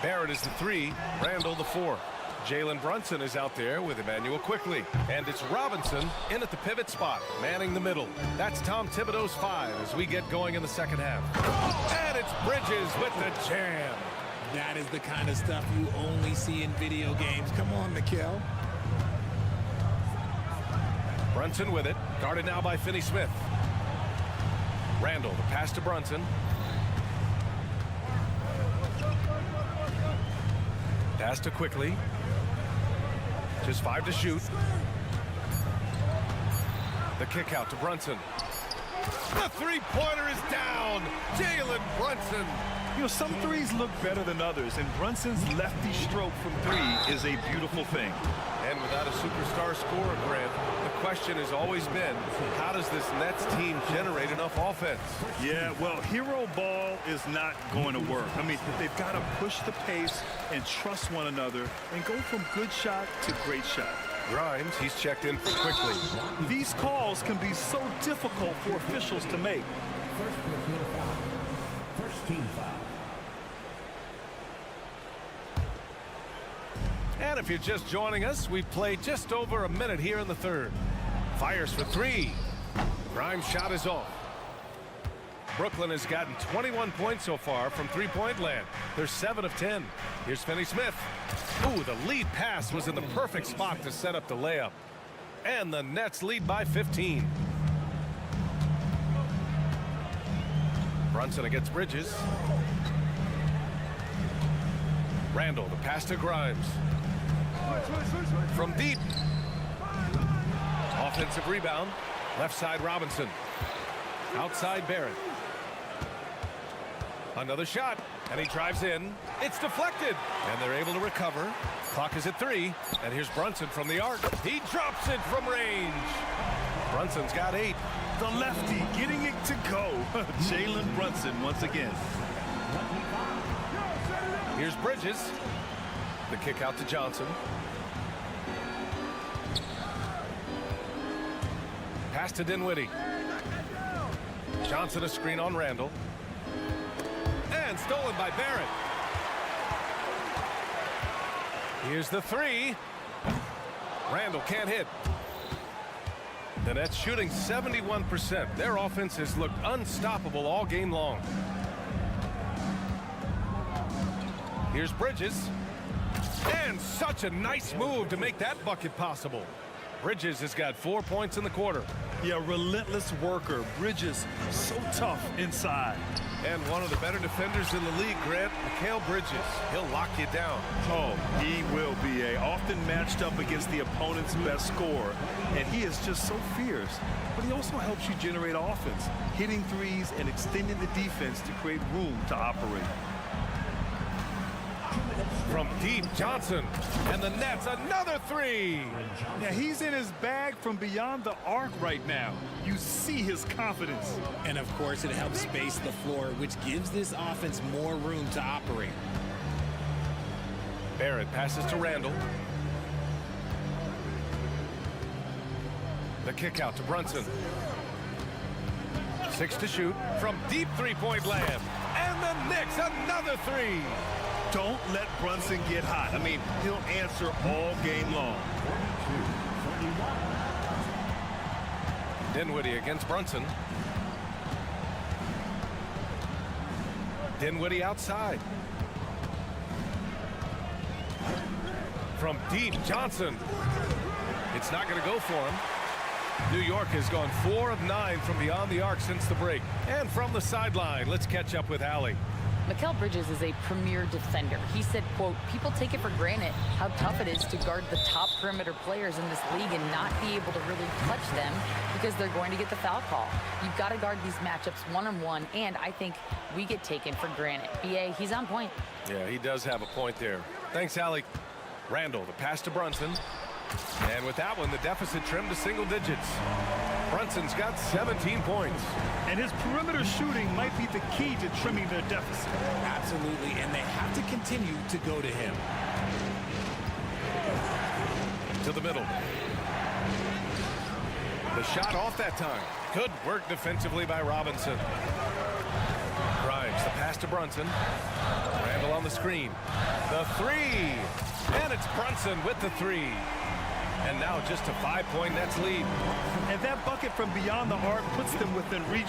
Barrett is the 3, Randall the 4. Jalen Brunson is out there with Emmanuel Quickly. And it's Robinson in at the pivot spot, manning the middle. That's Tom Thibodeau's 5 as we get going in the second half. And it's Bridges with the jam. That is the kind of stuff you only see in video games. Come on, Mikal. Brunson with it, guarded now by Finney-Smith. Randall, the pass to Brunson. Pass to Quickly. Just 5 to shoot. The kick out to Brunson. The three-pointer is down. Jalen Brunson. You know, some threes look better than others, and Brunson's lefty stroke from 3 is a beautiful thing. And without a superstar scorer, Grant, the question has always been, how does this Nets team generate enough offense? Yeah, well, hero ball is not going to work. I mean, they've got to push the pace and trust one another and go from good shot to great shot. Grimes, he's checked in for Quickly. These calls can be so difficult for officials to make. First team foul. And if you're just joining us, we've played just over a minute here in the third. Fires for 3. Grimes' shot is off. Brooklyn has gotten 21 points so far from three-point land. They're 7 of 10. Here's Finney-Smith. Ooh, the lead pass was in the perfect spot to set up the layup. And the Nets lead by 15. Brunson against Bridges. Randall, the pass to Grimes. From deep. Offensive rebound. Left side Robinson. Outside Barrett. Another shot, and he drives in. It's deflected, and they're able to recover. Clock is at 3, and here's Brunson from the arc. He drops it from range. Brunson's got 8. The lefty getting it to go. Jalen Brunson once again. Here's Bridges. The kick out to Johnson. Pass to Dinwiddie. Johnson a screen on Randall. And stolen by Barrett. Here's the 3. Randall can't hit. The Nets shooting 71%. Their offense has looked unstoppable all game long. Here's Bridges. And such a nice move to make that bucket possible. Bridges has got 4 points in the quarter. Yeah, relentless worker. Bridges, so tough inside. And one of the better defenders in the league, Grant, Mikal Bridges. He'll lock you down. Oh, he will be often matched up against the opponent's best scorer. And he is just so fierce. But he also helps you generate offense, hitting threes and extending the defense to create room to operate. From deep, Johnson. And the Nets, another 3. Yeah, he's in his bag from beyond the arc right now. You see his confidence. And of course, it helps space the floor, which gives this offense more room to operate. Barrett passes to Randall. The kick out to Brunson. 6 to shoot from deep 3-point land. And the Knicks, another 3. Don't let Brunson get hot. I mean, he'll answer all game long. Dinwiddie against Brunson. Dinwiddie outside. From deep, Johnson. It's not going to go for him. New York has gone 4 of 9 from beyond the arc since the break. And from the sideline, let's catch up with Allie. Mikal Bridges is a premier defender. He said, quote, people take it for granted how tough it is to guard the top perimeter players in this league and not be able to really touch them because they're going to get the foul call. You've got to guard these matchups one-on-one, and I think we get taken for granted. BA, he's on point. Yeah, he does have a point there. Thanks, Allie. Randall, the pass to Brunson. And with that one, the deficit trimmed to single digits. Brunson's got 17 points. And his perimeter shooting might be the key to trimming their deficit. Absolutely, and they have to continue to go to him. To the middle. The shot off that time. Good work defensively by Robinson. Grimes, the pass to Brunson. Randall on the screen. The 3. And it's Brunson with the 3. And now just a 5-point Nets lead. And that bucket from beyond the arc puts them within reach.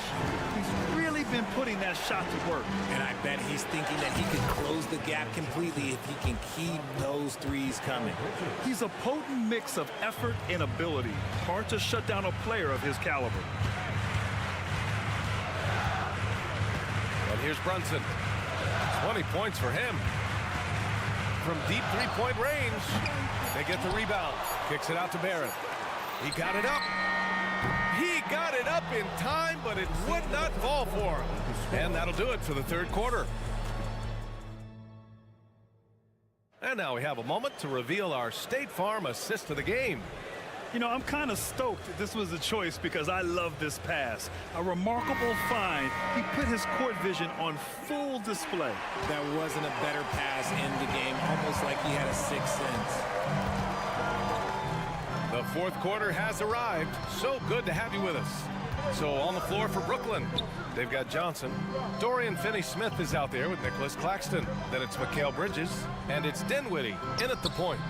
He's really been putting that shot to work. And I bet he's thinking that he can close the gap completely if he can keep those threes coming. He's a potent mix of effort and ability. Hard to shut down a player of his caliber. And here's Brunson. 20 points for him. From deep 3-point range. They get the rebound. Kicks it out to Barrett. He got it up. He got it up in time, but it would not fall for him. And that'll do it for the third quarter. And now we have a moment to reveal our State Farm assist of the game. You know, I'm kind of stoked this was a choice because I love this pass. A remarkable find. He put his court vision on full display. That wasn't a better pass in the game, almost like he had a sixth sense. The fourth quarter has arrived. So good to have you with us. So on the floor for Brooklyn, they've got Johnson. Dorian Finney-Smith is out there with Nicholas Claxton. Then it's Mikal Bridges, and it's Dinwiddie in at the point.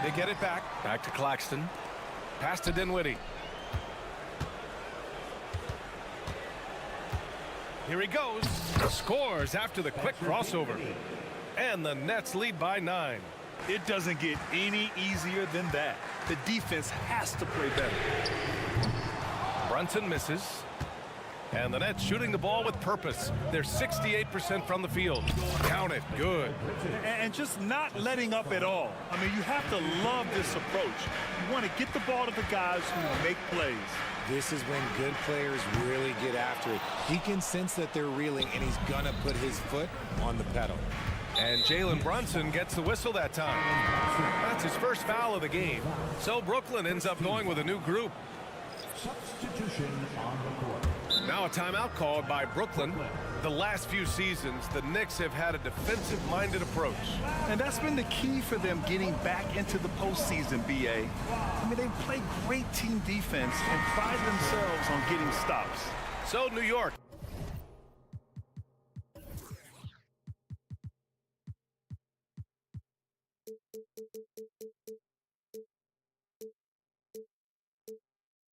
They get it back. Back to Claxton. Pass to Dinwiddie. Here he goes. Scores after the quick crossover. And the Nets lead by 9. It doesn't get any easier than that. The defense has to play better. Brunson misses. And the Nets shooting the ball with purpose. They're 68% from the field. Count it. Good. And just not letting up at all. I mean, you have to love this approach. You want to get the ball to the guys who make plays. This is when good players really get after it. He can sense that they're reeling, and he's going to put his foot on the pedal. And Jalen Brunson gets the whistle that time. That's his first foul of the game. So Brooklyn ends up going with a new group. Substitution on the court. Now a timeout called by Brooklyn. The last few seasons, the Knicks have had a defensive-minded approach. And that's been the key for them getting back into the postseason, B.A. I mean, they play great team defense and pride themselves on getting stops. So New York.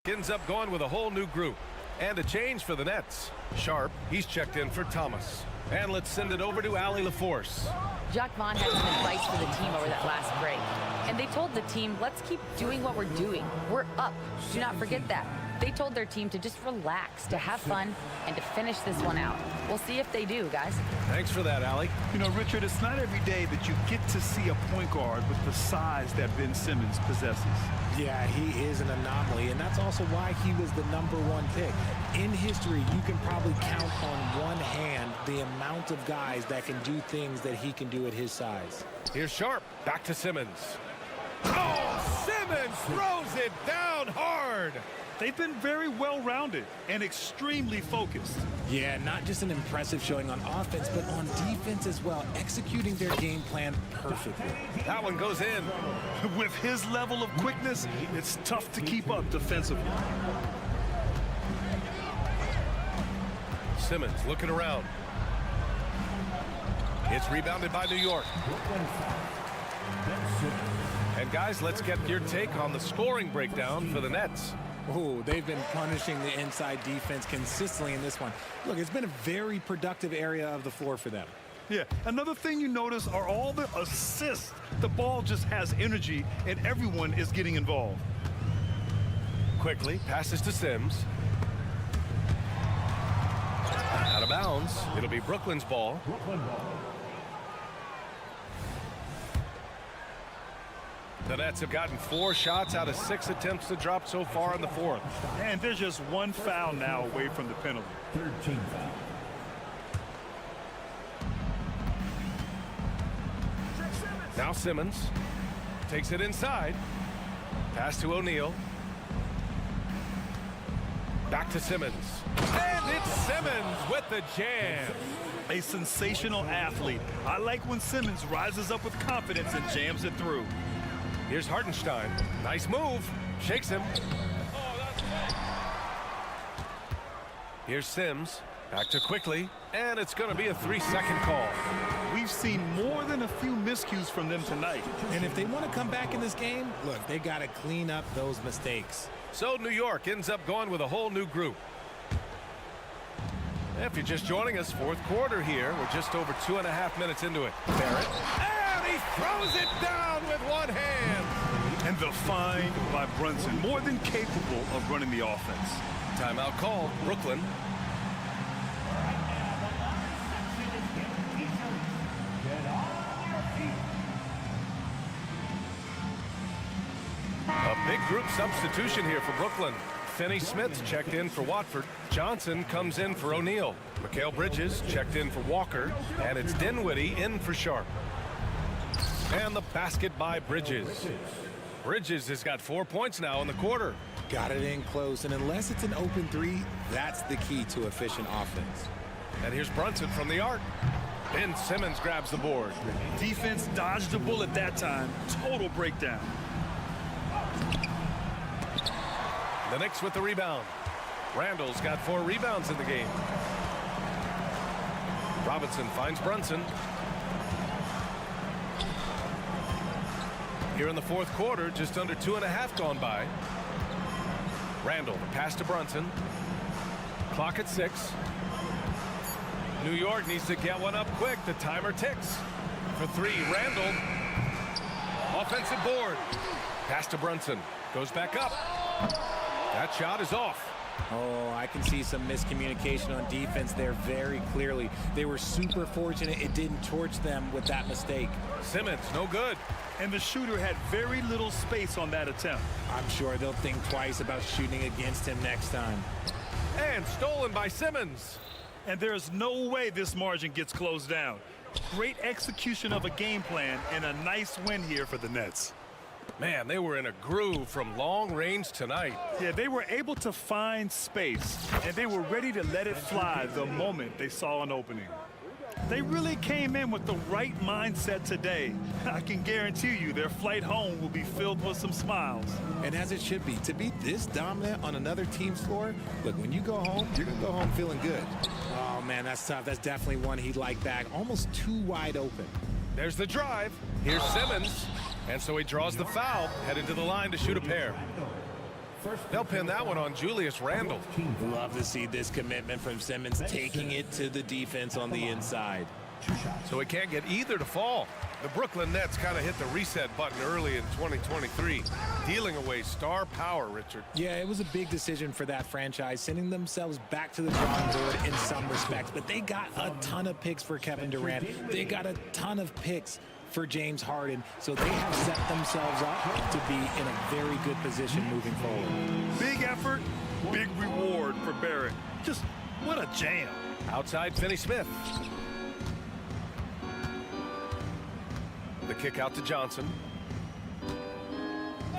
Ends up going with a whole new group. And a change for the Nets. Sharp, he's checked in for Thomas. And let's send it over to Allie LaForce. Jacques Vaughn had some advice for the team over that last break. And they told the team, let's keep doing what we're doing. We're up. Do not forget that. They told their team to just relax, to have fun, and to finish this one out. We'll see if they do, guys. Thanks for that, Allie. You know, Richard, it's not every day that you get to see a point guard with the size that Ben Simmons possesses. Yeah, he is an anomaly, and that's also why he was the #1 pick. In history, you can probably count on one hand the amount of guys that can do things that he can do at his size. Here's Sharp. Back to Simmons. Oh, Simmons throws it down hard. They've been very well-rounded and extremely focused. Yeah, not just an impressive showing on offense, but on defense as well, executing their game plan perfectly. That one goes in. With his level of quickness, it's tough to keep up defensively. Simmons looking around. It's rebounded by New York. And guys, let's get your take on the scoring breakdown for the Nets. Oh, they've been punishing the inside defense consistently in this one. Look, it's been a very productive area of the floor for them. Yeah, another thing you notice are all the assists. The ball just has energy, and everyone is getting involved. Quickly, passes to Sims. Out of bounds. It'll be Brooklyn's ball. The Nets have gotten 4 shots out of 6 attempts to drop so far in the fourth. And there's just one foul now away from the penalty. 13 foul. Now Simmons takes it inside. Pass to O'Neal. Back to Simmons. And it's Simmons with the jam. A sensational athlete. I like when Simmons rises up with confidence and jams it through. Here's Hartenstein. Nice move. Shakes him. Here's Sims. Back to Quickly. And it's going to be a 3-second call. We've seen more than a few miscues from them tonight. And if they want to come back in this game, look, they got to clean up those mistakes. So New York ends up going with a whole new group. If you're just joining us, fourth quarter here. We're just over 2.5 minutes into it. Barrett. And he throws it down with one hand. And the find by Brunson, more than capable of running the offense. Timeout called. Brooklyn. A big group substitution here for Brooklyn. Finney Smith checked in for Watford. Johnson comes in for O'Neal. Mikal Bridges checked in for Walker. And it's Dinwiddie in for Sharp. And the basket by Bridges. Bridges has got 4 points now in the quarter. Got it in close, and unless it's an open three, that's the key to efficient offense. And here's Brunson from the arc. Ben Simmons grabs the board. Defense dodged the bullet that time. Total breakdown. The Knicks with the rebound. Randall's got 4 rebounds in the game. Robinson finds Brunson. Here in the fourth quarter, just under 2.5 gone by. Randall, pass to Brunson. Clock at 6. New York needs to get one up quick. The timer ticks. For 3, Randall. Offensive board. Pass to Brunson. Goes back up. That shot is off. Oh, I can see some miscommunication on defense there very clearly. They were super fortunate it didn't torch them with that mistake. Simmons, no good. And the shooter had very little space on that attempt. I'm sure they'll think twice about shooting against him next time. And stolen by Simmons. And there's no way this margin gets closed down. Great execution of a game plan and a nice win here for the Nets. Man, they were in a groove from long range tonight. Yeah, they were able to find space, and they were ready to let it fly the moment they saw an opening. They really came in with the right mindset today. I can guarantee you their flight home will be filled with some smiles. And as it should be, to be this dominant on another team's floor, look, when you go home, you're going to go home feeling good. Oh, man, that's tough. That's definitely one he'd like back. Almost too wide open. There's the drive. Here's Simmons. And so he draws the foul, headed to the line to shoot a pair. They'll pin that one on Julius Randle. Love to see this commitment from Simmons, taking it to the defense on the inside. So he can't get either to fall. The Brooklyn Nets kind of hit the reset button early in 2023, dealing away star power, Richard. Yeah, it was a big decision for that franchise, sending themselves back to the drawing board in some respects. But they got a ton of picks for Kevin Durant. They got a ton of picks for James Harden, so they have set themselves up to be in a very good position moving forward. Big effort, big reward for Barrett. Just what a jam. Outside Finney-Smith. The kick out to Johnson.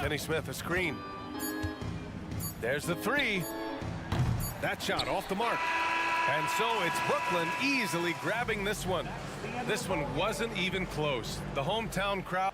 Finney-Smith, a screen. There's the three. That shot off the mark. And so it's Brooklyn easily grabbing this one. This one wasn't even close. The hometown crowd.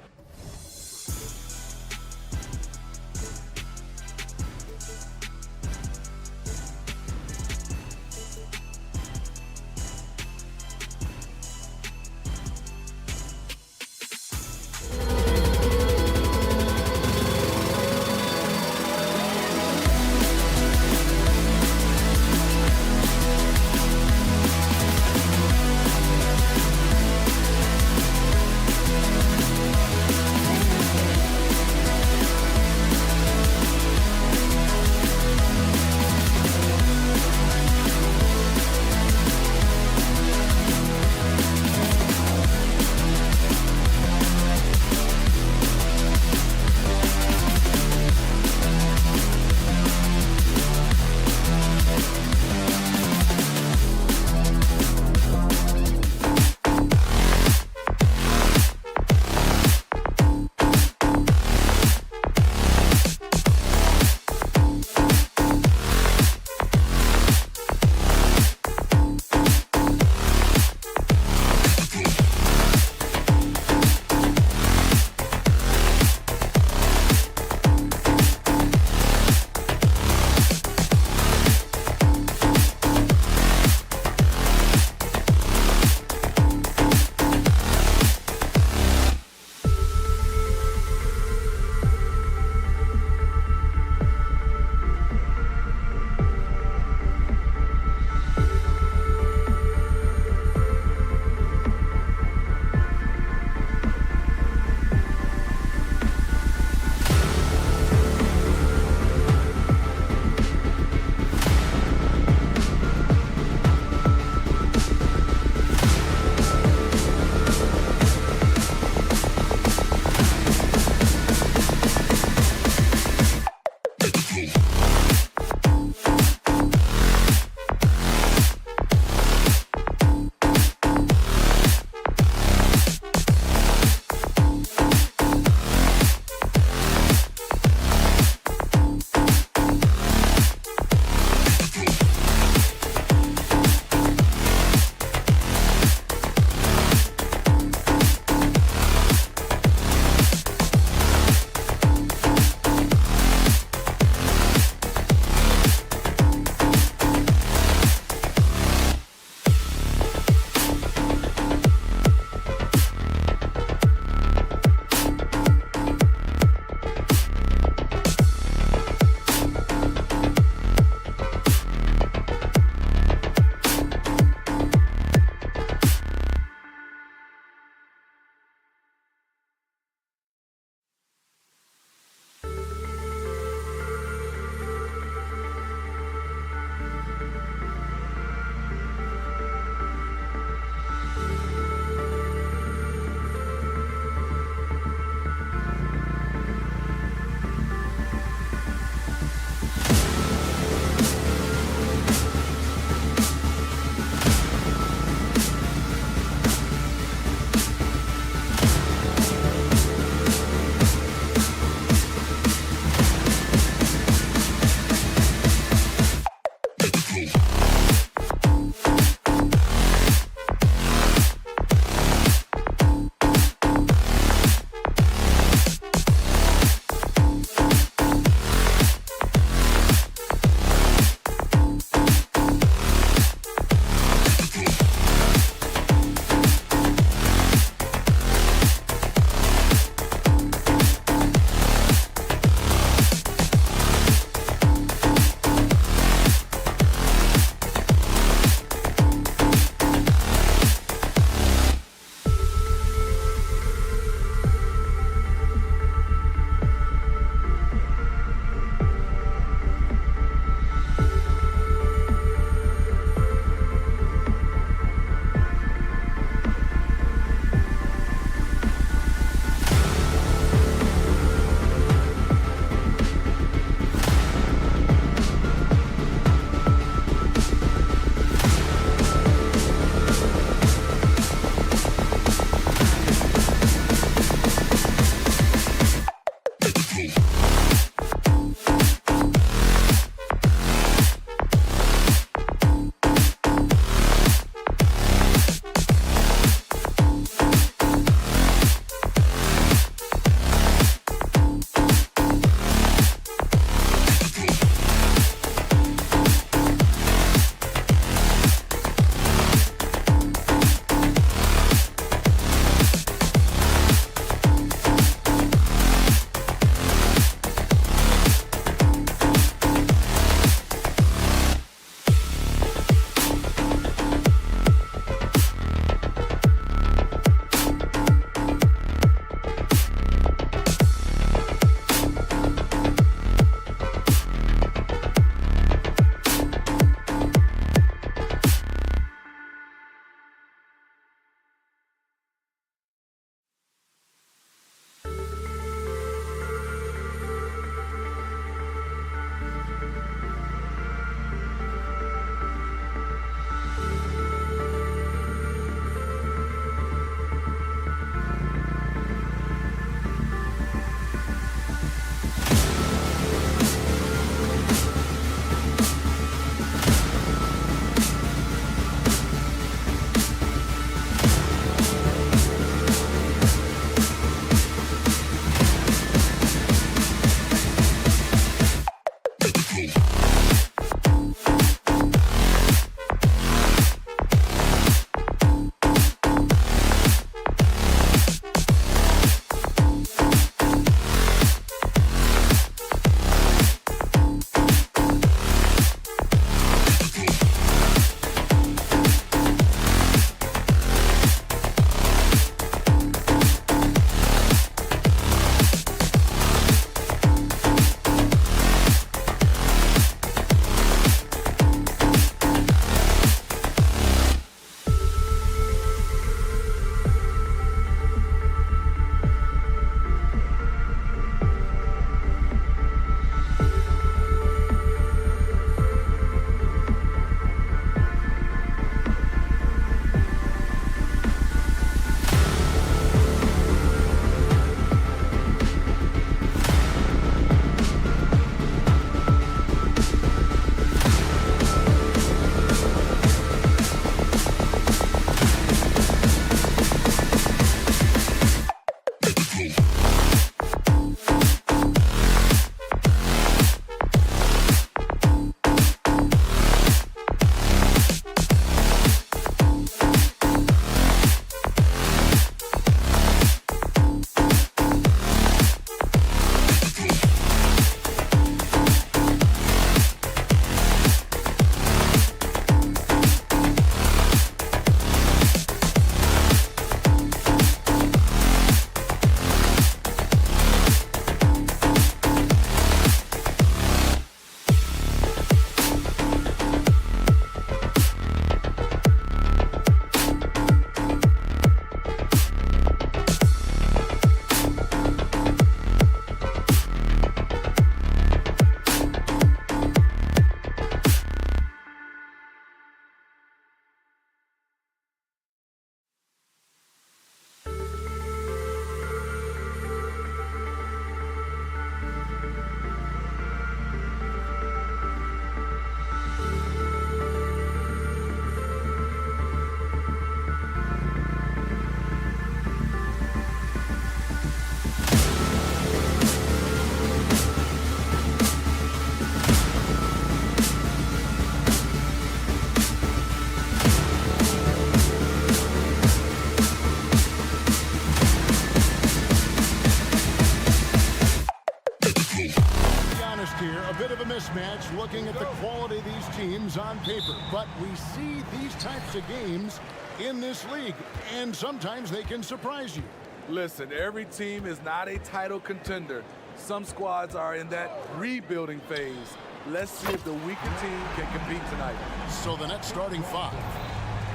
Mismatch looking at the quality of these teams on paper, but we see these types of games in this league, and sometimes they can surprise you. Listen, every team is not a title contender. Some squads are in that rebuilding phase. Let's see if the weaker team can compete tonight. So the Nets starting five.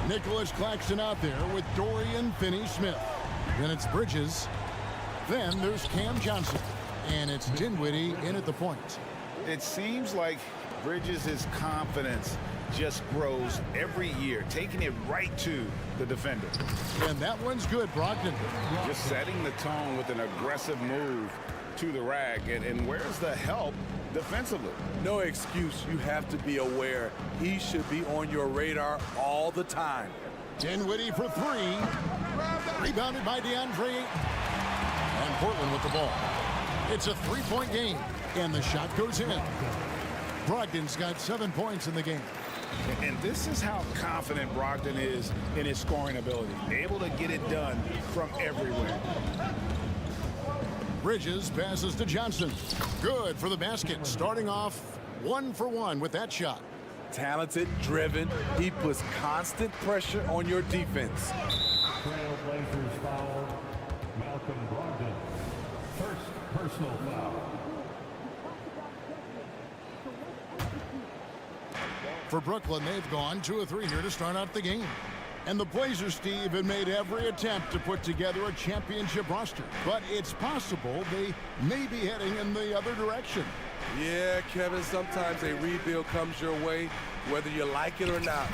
Nicholas Claxton out there with Dorian Finney-Smith. Then it's Bridges. Then there's Cam Johnson. And it's Dinwiddie in at the point. It seems like Bridges' confidence just grows every year, taking it right to the defender. And that one's good, Brogdon. Just setting the tone with an aggressive move to the rack. And where's the help defensively? No excuse. You have to be aware. He should be on your radar all the time. Dinwiddie for three. Rebounded by DeAndre Ayton. And Portland with the ball. It's a three-point game. And the shot goes in. Brogdon's got 7 points in the game. And this is how confident Brogdon is in his scoring ability. Able to get it done from everywhere. Bridges passes to Johnson. Good for the basket. Starting off 1 for 1 with that shot. Talented, driven. He puts constant pressure on your defense. Trail Blazers foul. Malcolm Brogdon. First personal foul. For Brooklyn, they've gone 2 of 3 here to start out the game. And the Blazers, Steve, have made every attempt to put together a championship roster. But it's possible they may be heading in the other direction. Yeah, Kevin, sometimes a rebuild comes your way, whether you like it or not.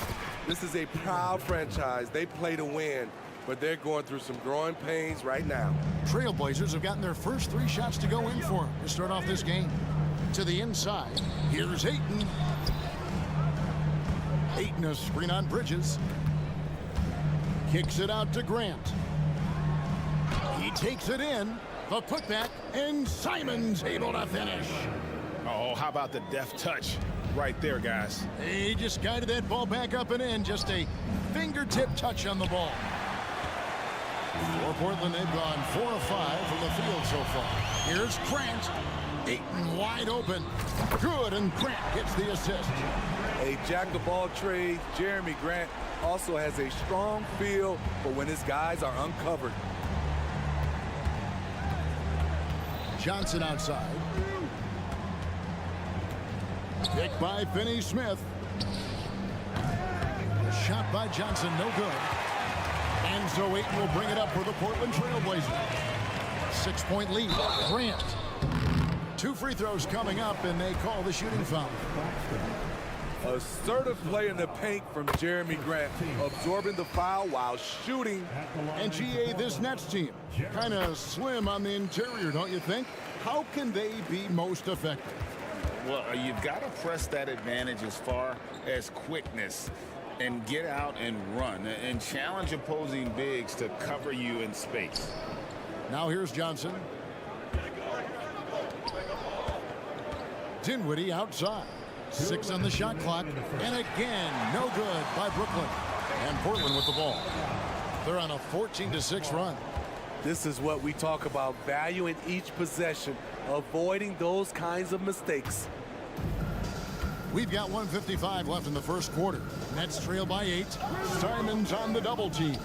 This is a proud franchise. They play to win, but they're going through some growing pains right now. Trail Blazers have gotten their first 3 shots to go in for them to start off this game. To the inside, here's Ayton. Ayton a screen on Bridges. Kicks it out to Grant. He takes it in. The putback, and Simon's able to finish. Oh, how about the deft touch right there, guys? He just guided that ball back up and in. Just a fingertip touch on the ball. For Portland, they've gone 4 of 5 from the field so far. Here's Grant. Ayton wide open. Good, and Grant gets the assist. A jack-of-all-trades, Jeremy Grant also has a strong feel for when his guys are uncovered. Johnson outside. Picked by Finney-Smith. A shot by Johnson, no good. And so Ayton will bring it up for the Portland Trail Blazers. 6-point lead. Grant. 2 free throws coming up, and they call the shooting foul. Assertive play in the paint from Jeremy Grant, absorbing the foul while shooting. And GA, this Nets team, kind of slim on the interior, don't you think? How can they be most effective? Well, you've got to press that advantage as far as quickness and get out and run and challenge opposing bigs to cover you in space. Now here's Johnson. Dinwiddie outside. 6 on the shot clock. And again, no good by Brooklyn. And Portland with the ball. They're on a 14-6 run. This is what we talk about, value in each possession, avoiding those kinds of mistakes. We've got 1:55 left in the first quarter. Nets trail by 8. Simons on the double team.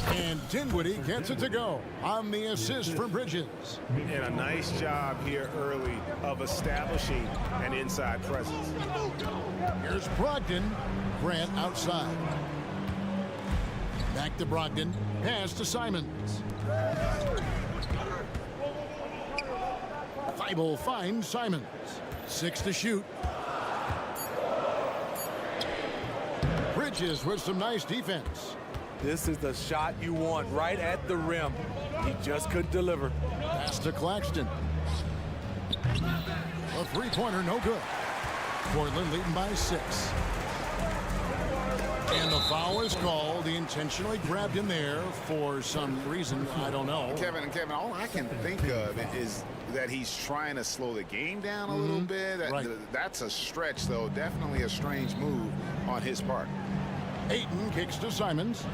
And Dinwiddie gets it to go on the assist from Bridges. And a nice job here early of establishing an inside presence. Here's Brogdon. Grant outside. Back to Brogdon. Pass to Simons. Thibault finds Simons. 6 to shoot. Bridges with some nice defense. This is the shot you want right at the rim. He just couldn't deliver. Pass to Claxton. A three-pointer, no good. Portland leading by 6. And the foul is called. He intentionally grabbed him there for some reason. I don't know. Kevin, all I can think of is that he's trying to slow the game down a little bit. That's a stretch, though. Definitely a strange move on his part. Ayton kicks to Simons.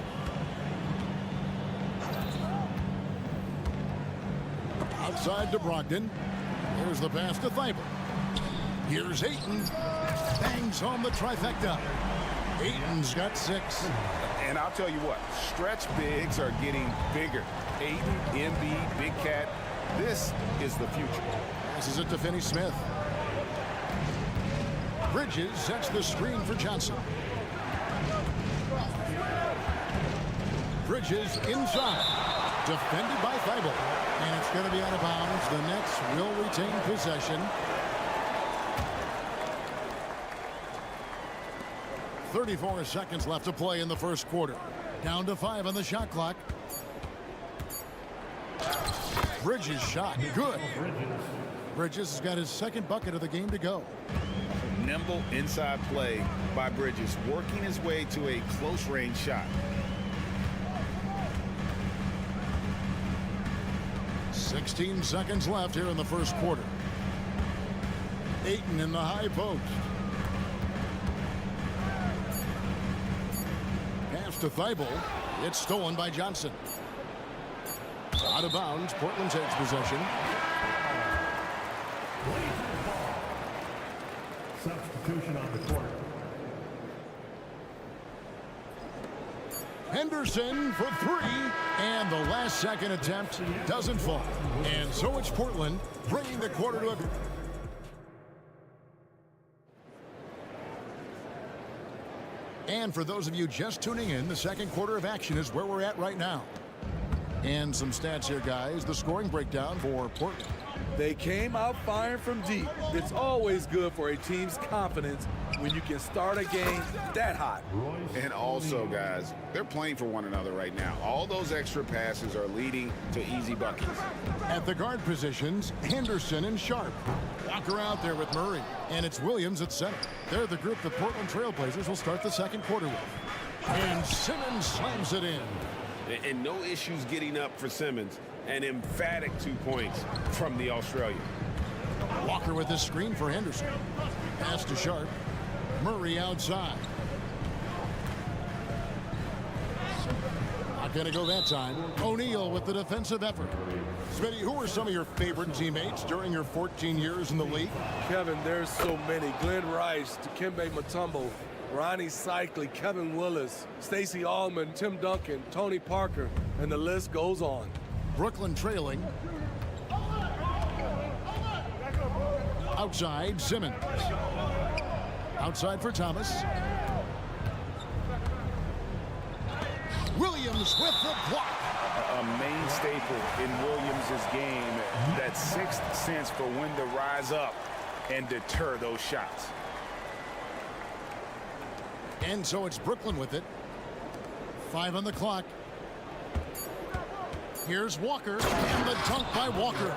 Outside to Brogdon. Here's the pass to Thibault. Here's Ayton. Bangs home the trifecta. Ayton's got 6. And I'll tell you what, stretch bigs are getting bigger. Ayton, Embiid, Big Cat. This is the future. Passes it to Finney-Smith. Bridges sets the screen for Johnson. Bridges inside. Defended by Thibault. And it's going to be out of bounds. The Nets will retain possession. 34 seconds left to play in the first quarter. Down to 5 on the shot clock. Bridges shot. Good. Bridges has got his second bucket of the game to go. Nimble inside play by Bridges, working his way to a close-range shot. 16 seconds left here in the first quarter. Ayton in the high post. Pass to Thibault. It's stolen by Johnson. Out of bounds. Portland takes possession. Substitution on the court. Henderson for 3, and the last second attempt doesn't fall. And so it's Portland bringing the quarter to a... And for those of you just tuning in, the second quarter of action is where we're at right now. And some stats here, guys. The scoring breakdown for Portland. They came out firing from deep. It's always good for a team's confidence when you can start a game that hot. And also, guys, they're playing for one another right now. All those extra passes are leading to easy buckets. At the guard positions, Henderson and Sharp. Walker out there with Murray. And it's Williams at center. They're the group the Portland Trail Blazers will start the second quarter with. And Simmons slams it in. And no issues getting up for Simmons. An emphatic 2 points from the Australian. Walker with the screen for Henderson. Pass to Sharp. Murray outside. Not going to go that time. O'Neal with the defensive effort. Smitty, who are some of your favorite teammates during your 14 years in the league? Kevin, there's so many. Glenn Rice, Dikembe Mutombo, Ronnie Cycli, Kevin Willis, Stacey Allman, Tim Duncan, Tony Parker, and the list goes on. Brooklyn trailing. Outside, Simmons. Outside for Thomas. Williams with the block. A main staple in Williams' game, that sixth sense for when to rise up and deter those shots. And so it's Brooklyn with it. 5 on the clock. Here's Walker, and the dunk by Walker.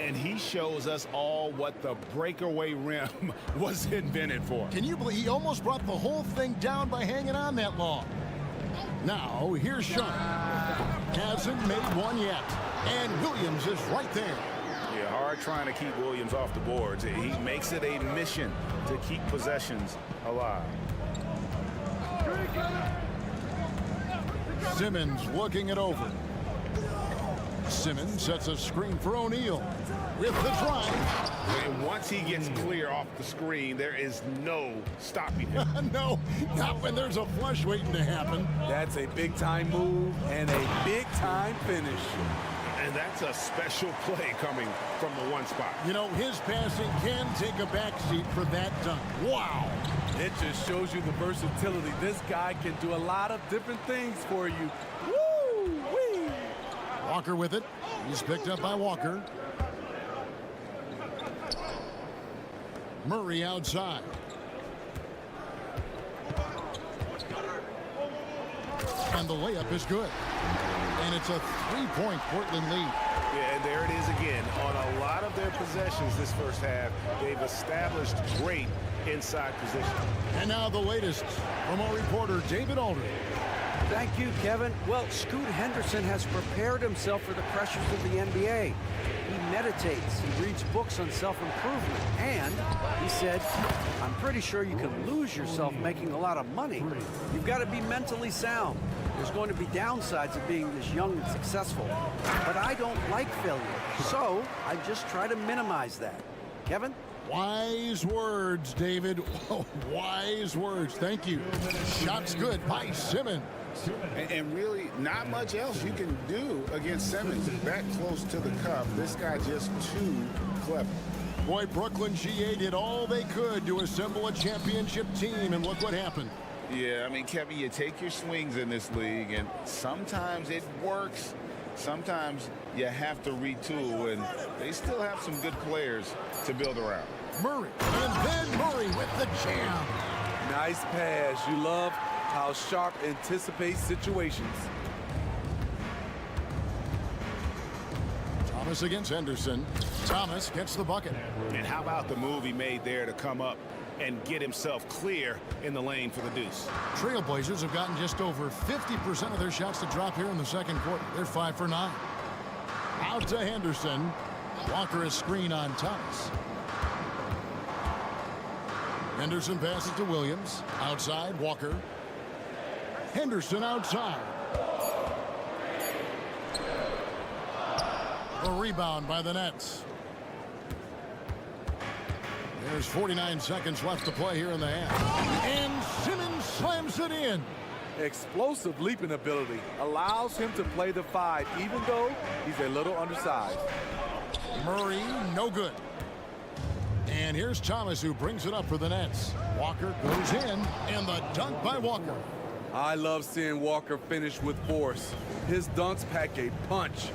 And he shows us all what the breakaway rim was invented for. Can you believe he almost brought the whole thing down by hanging on that long? Now, here's Sharp. Hasn't made one yet. And Williams is right there. Yeah, hard trying to keep Williams off the boards. He makes it a mission to keep possessions alive. Simmons looking it over. Simmons sets a screen for O'Neal with the drive. And once he gets clear off the screen, there is no stopping him. No, not when there's a flush waiting to happen. That's a big-time move and a big-time finish. And that's a special play coming from the one spot. You know, his passing can take a backseat for that dunk. Wow. It just shows you the versatility. This guy can do a lot of different things for you. Woo-wee! Walker with it. He's picked up by Walker. Murray outside. And the layup is good. And it's a 3-point Portland lead. Yeah, and there it is again. On a lot of their possessions this first half, they've established great inside position. And now the latest from our reporter, David Aldridge. Thank you, Kevin. Well, Scoot Henderson has prepared himself for the pressures of the NBA. He meditates, he reads books on self-improvement, and he said, I'm pretty sure you can lose yourself making a lot of money. You've got to be mentally sound. There's going to be downsides of being this young and successful. But I don't like failure, so I just try to minimize that. Kevin? Wise words, David. Oh, wise words. Thank you. Shots good by Simmons. And really, not much else you can do against Simmons. That close to the cup, this guy just too clever. Boy, Brooklyn GA did all they could to assemble a championship team, and look what happened. Yeah, I mean, Kevin, you take your swings in this league, and sometimes it works. Sometimes you have to retool, and they still have some good players to build around. Murray, and then Murray with the jam. Nice pass. You love how Sharp anticipates situations. Thomas against Henderson. Thomas gets the bucket. And how about the move he made there to come up and get himself clear in the lane for the deuce? Trail Blazers have gotten just over 50% of their shots to drop here in the second quarter. They're 5 for 9. Out to Henderson. Walker a screen on Thomas. Henderson passes to Williams. Outside, Walker. Henderson outside. A rebound by the Nets. There's 49 seconds left to play here in the half. And Simmons slams it in. Explosive leaping ability allows him to play the 5, even though he's a little undersized. Murray, no good. And here's Thomas, who brings it up for the Nets. Walker goes in, and the dunk by Walker. I love seeing Walker finish with force. His dunks pack a punch.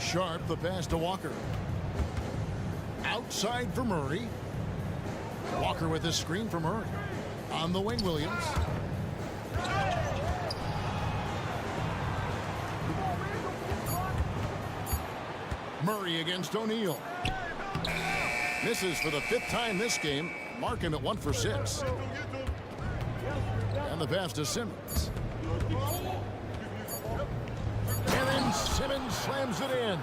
Sharp, the pass to Walker. Outside for Murray. Walker with the screen for Murray. On the wing, Williams. Murray against O'Neal. Misses for the 5th time this game. Mark him at 1 for 6. And the pass to Simmons. And then Simmons slams it in.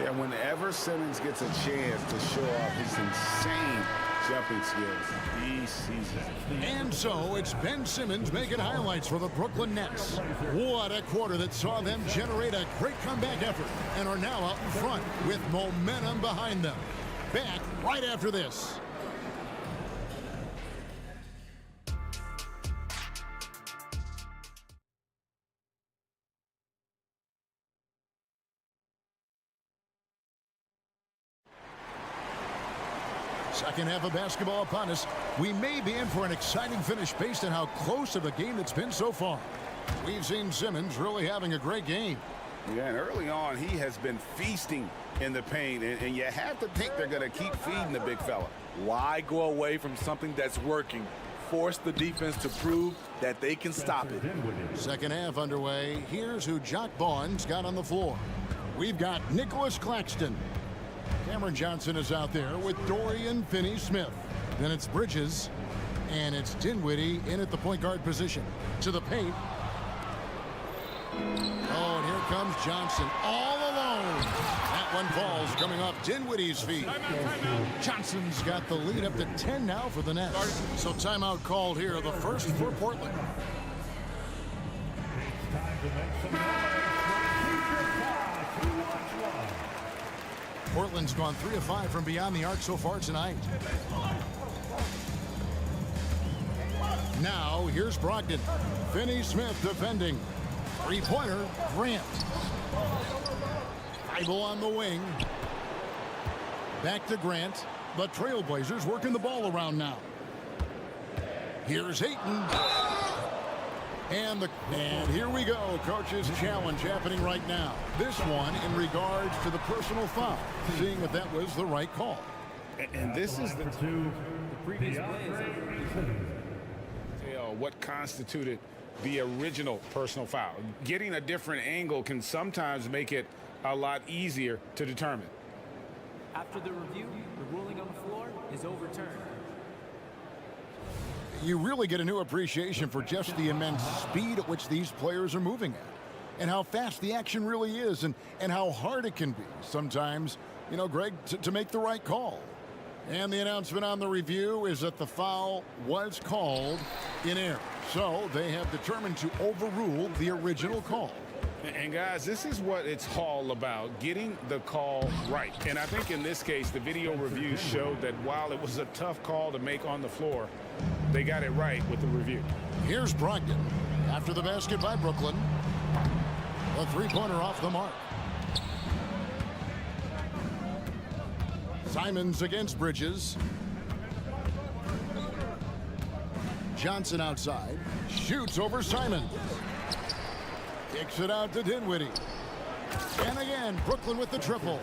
Yeah, whenever Simmons gets a chance to show off his insane jumping skills, he sees it. And so it's Ben Simmons making highlights for the Brooklyn Nets. What a quarter that saw them generate a great comeback effort and are now out in front with momentum behind them. Back right after this. Second half of basketball upon us. We may be in for an exciting finish based on how close of a game it's been so far. We've seen Simmons really having a great game. Yeah, and early on, he has been feasting in the paint, and you have to think they're going to keep feeding the big fella. Why go away from something that's working? Force the defense to prove that they can stop it. Second half underway. Here's who Jock Vaughn's got on the floor. We've got Nicholas Claxton. Cameron Johnson is out there with Dorian Finney-Smith. Then it's Bridges, and it's Dinwiddie in at the point guard position. To the paint. Oh, and here comes Johnson all alone. That one falls coming off Dinwiddie's feet. Johnson's got the lead up to 10 now for the Nets. So timeout called here, the first for Portland. Portland's gone 3 of 5 from beyond the arc so far tonight. Now here's Brogdon. Finney-Smith defending. Three-pointer, Grant. Thibault on the wing. Back to Grant. The Trail Blazers working the ball around now. Here's Ayton. And here we go. Coach's challenge happening right now. This one in regards to the personal foul. Seeing that that was the right call. And this is the previous what constituted the original personal foul. Getting a different angle can sometimes make it a lot easier to determine. After the review, the ruling on the floor is overturned. You really get a new appreciation for just the immense speed at which these players are moving at, and how fast the action really is, and how hard it can be sometimes, you know, Greg, to make the right call. And the announcement on the review is that the foul was called in error. So they have determined to overrule the original call. And guys, this is what it's all about, getting the call right. And I think in this case, the video review showed that while it was a tough call to make on the floor, they got it right with the review. Here's Brogdon after the basket by Brooklyn. A three-pointer off the mark. Simons against Bridges. Johnson outside. Shoots over Simons. Kicks it out to Dinwiddie. And again, Brooklyn with the triple.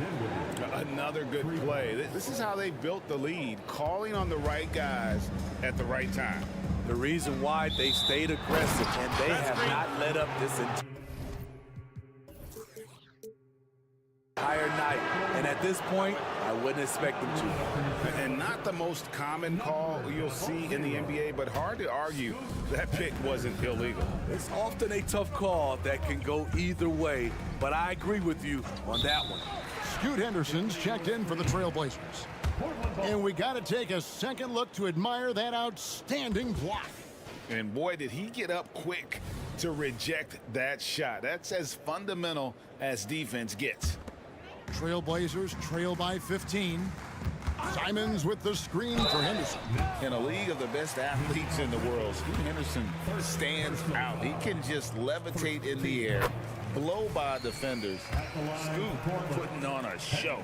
Another good play. This is how they built the lead, calling on the right guys at the right time. The reason why they stayed aggressive, and they have not let up this entire night. And at this point, I wouldn't expect them to. And not the most common call you'll see in the NBA, but hard to argue that pick wasn't illegal. It's often a tough call that can go either way, but I agree with you on that one. Scoot Henderson's checked in for the Trail Blazers. And we got to take a second look to admire that outstanding block. And boy, did he get up quick to reject that shot. That's as fundamental as defense gets. Trail Blazers trail by 15. Simons with the screen for Henderson. In a league of the best athletes in the world, Scoot Henderson stands out. He can just levitate in the air, blow by defenders. Scoot putting on a show.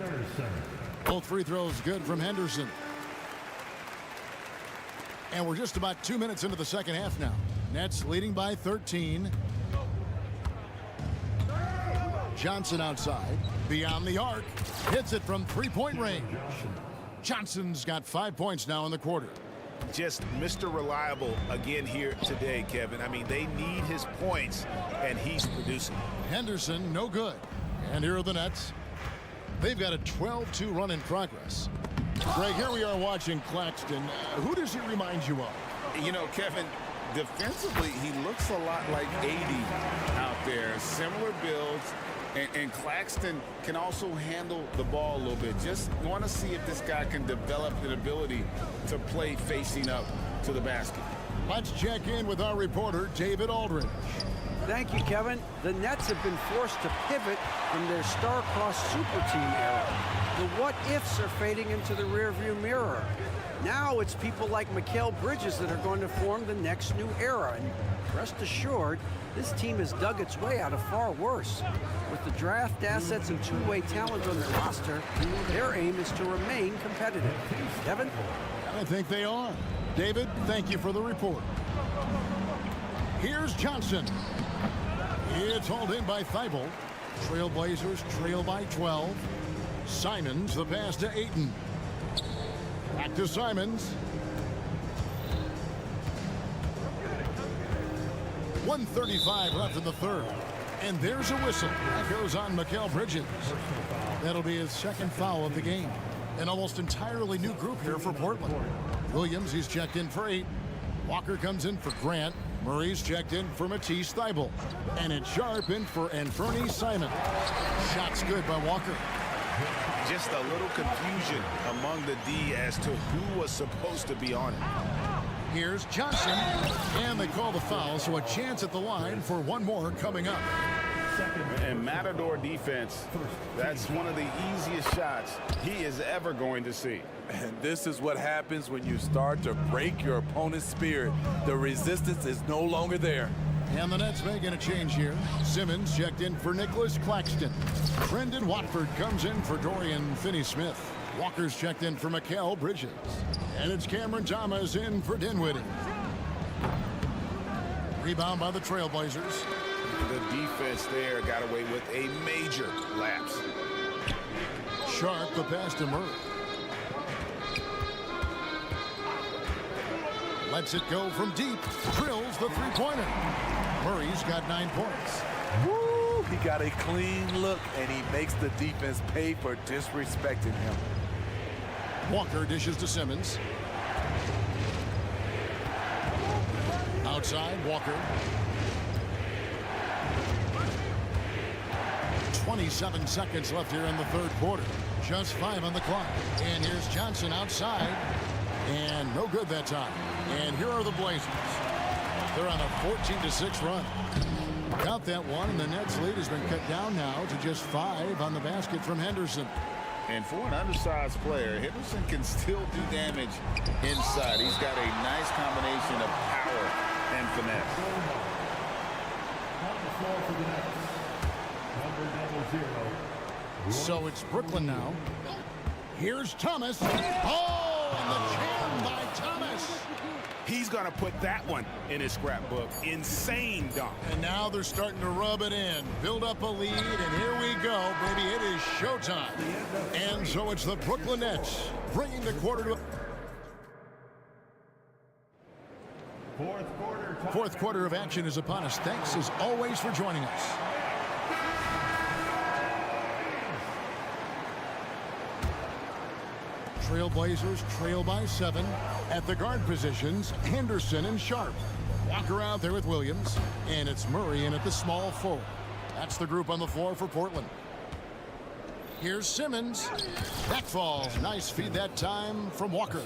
Both free throws good from Henderson. And we're just about 2 minutes into the second half now. Nets leading by 13. Johnson outside, beyond the arc, hits it from three-point range. Johnson's got 5 points now in the quarter. Just Mr. Reliable again here today, Kevin. I mean, they need his points, and he's producing. Henderson, no good. And here are the Nets. They've got a 12-2 run in progress. Greg, here we are watching Claxton. Who does he remind you of? You know, Kevin, defensively, he looks a lot like 80 out there. Similar builds, And Claxton can also handle the ball a little bit. Just want to see if this guy can develop an ability to play facing up to the basket. Let's check in with our reporter, David Aldridge. Thank you, Kevin. The Nets have been forced to pivot from their star-crossed super team era. The what-ifs are fading into the rearview mirror. Now it's people like Mikal Bridges that are going to form the next new era. And rest assured, this team has dug its way out of far worse. With the draft assets and two-way talent on their roster, their aim is to remain competitive. Kevin? I think they are. David, thank you for the report. Here's Johnson. It's hauled in by Thibault. Trail Blazers trail by 12. Simons, the pass to Ayton. Back to Simons. 1:35 left in the third. And there's a whistle. That goes on Mikal Bridges. That'll be his second foul of the game. An almost entirely new group here for Portland. Williams, he's checked in for 8. Walker comes in for Grant. Murray's checked in for Matisse Thybulle. And it's Sharp in for Anthony Simon. Shot's good by Walker. Just a little confusion among the D as to who was supposed to be on it. Here's Johnson. And they call the foul, so a chance at the line for one more coming up. And Matador defense, that's one of the easiest shots he is ever going to see. And this is what happens when you start to break your opponent's spirit. The resistance is no longer there. And the Nets making a change here. Simmons checked in for Nicholas Claxton. Brendan Watford comes in for Dorian Finney-Smith. Walker's checked in for Mikal Bridges. And it's Cameron Thomas in for Dinwiddie. Rebound by the Trail Blazers. The defense there got away with a major lapse. Sharp, the pass to Murray. Lets it go from deep. Drills the three-pointer. Murray's got 9 points. Woo! He got a clean look, and he makes the defense pay for disrespecting him. Walker dishes to Simmons. Outside, Walker. 27 seconds left here in the third quarter. Just 5 on the clock. And here's Johnson outside. And no good that time. And here are the Blazers. They're on a 14-6 run. Got that one, and the Nets lead has been cut down now to just 5 on the basket from Henderson. And for an undersized player, Henderson can still do damage inside. He's got a nice combination of power and finesse. So it's Brooklyn now. Here's Thomas. Oh, and the jam by Thomas. He's going to put that one in his scrapbook. Insane dunk. And now they're starting to rub it in. Build up a lead, and here we go, baby. It is showtime. And so it's the Brooklyn Nets bringing the quarter to... Fourth quarter of action is upon us. Thanks, as always, for joining us. Trail Blazers trail by 7. At the guard positions, Henderson and Sharp. Walker out there with Williams. And it's Murray in at the small forward. That's the group on the floor for Portland. Here's Simmons. That falls. Nice feed that time from Walker.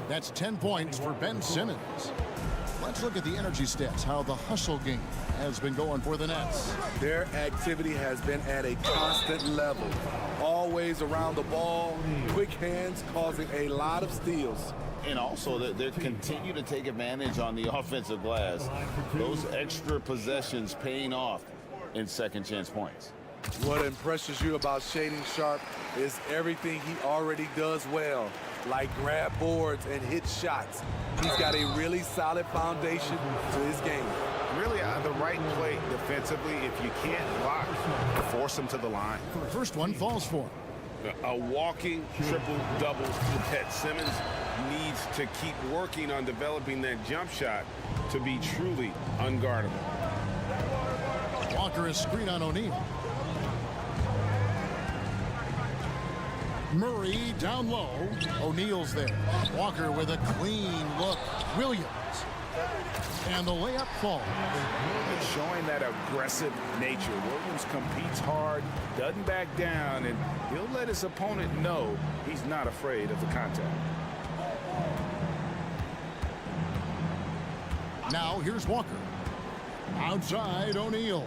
That's 10 points for Ben Simmons. Let's look at the energy stats, how the hustle game has been going for the Nets. Their activity has been at a constant level. Always around the ball, quick hands causing a lot of steals. And also, they continue to take advantage on the offensive glass. Those extra possessions paying off in second chance points. What impresses you about Shaedon Sharp is everything he already does well, like grab boards and hit shots. He's got a really solid foundation to his game. Really, the right play defensively. If you can't block, force him to the line. First one falls for him. A walking triple-double that Simmons needs to keep working on developing that jump shot to be truly unguardable. Walker is screen on O'Neal. Murray down low. O'Neal's there. Walker with a clean look. Williams. And the layup falls. Showing that aggressive nature. Williams competes hard, doesn't back down, and he'll let his opponent know he's not afraid of the contact. Now here's Walker. Outside, O'Neal.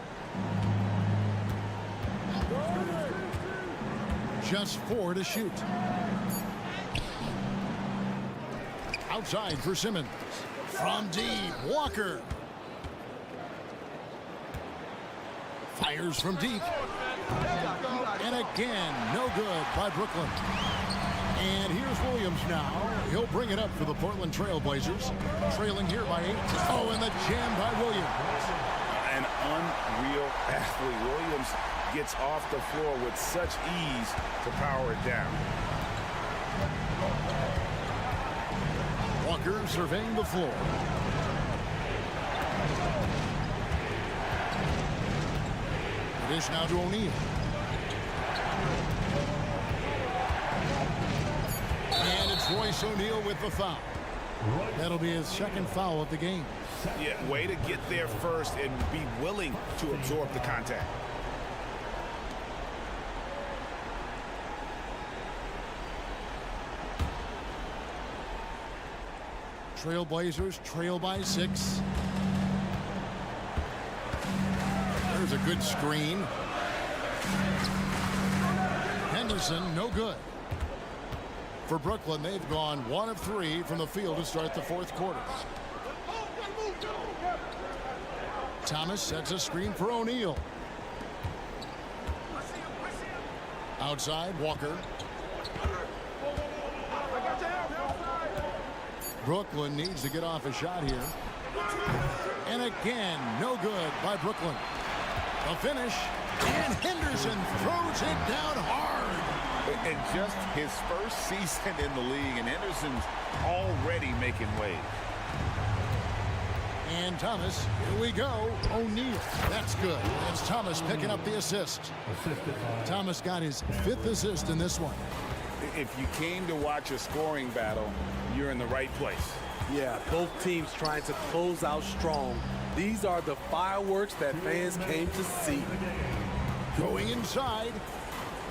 Just 4 to shoot. Outside for Simmons. From deep, Walker. Fires from deep. And again, no good by Brooklyn. And here's Williams now. He'll bring it up for the Portland Trail Blazers. Trailing here by 8. Oh, and the jam by Williams. An unreal athlete. Williams gets off the floor with such ease to power it down. Walker surveying the floor. It is now to O'Neal. And it's Royce O'Neal with the foul. That'll be his second foul of the game. Yeah, way to get there first and be willing to absorb the contact. Trail Blazers trail by 6. There's a good screen. Henderson, no good. For Brooklyn, they've gone 1 of 3 from the field to start the 4th quarter. Thomas sets a screen for O'Neal. Outside, Walker. Brooklyn needs to get off a shot here. And again, no good by Brooklyn. The finish, and Henderson throws it down hard. And just his first season in the league, and Henderson's already making waves. And Thomas, here we go. O'Neal, that's good. That's Thomas picking up the assist. Thomas got his 5th assist in this one. If you came to watch a scoring battle, you're in the right place. Yeah, both teams trying to close out strong. These are the fireworks that fans came to see. Going inside,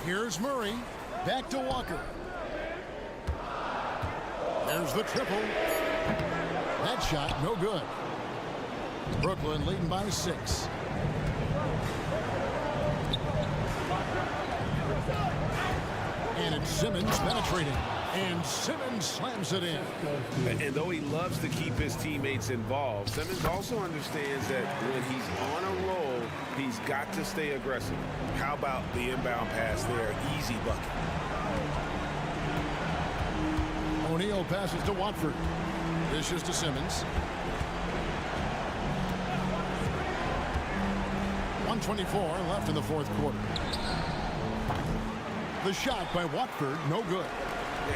here's Murray. Back to Walker. There's the triple. That shot, no good. Brooklyn leading by 6. And it's Simmons penetrating. And Simmons slams it in. And though he loves to keep his teammates involved, Simmons also understands that when he's on a roll, he's got to stay aggressive. How about the inbound pass there? Easy bucket. O'Neal passes to Watford. Dishes to Simmons. 1:24 left in the 4th quarter. The shot by Watford, no good.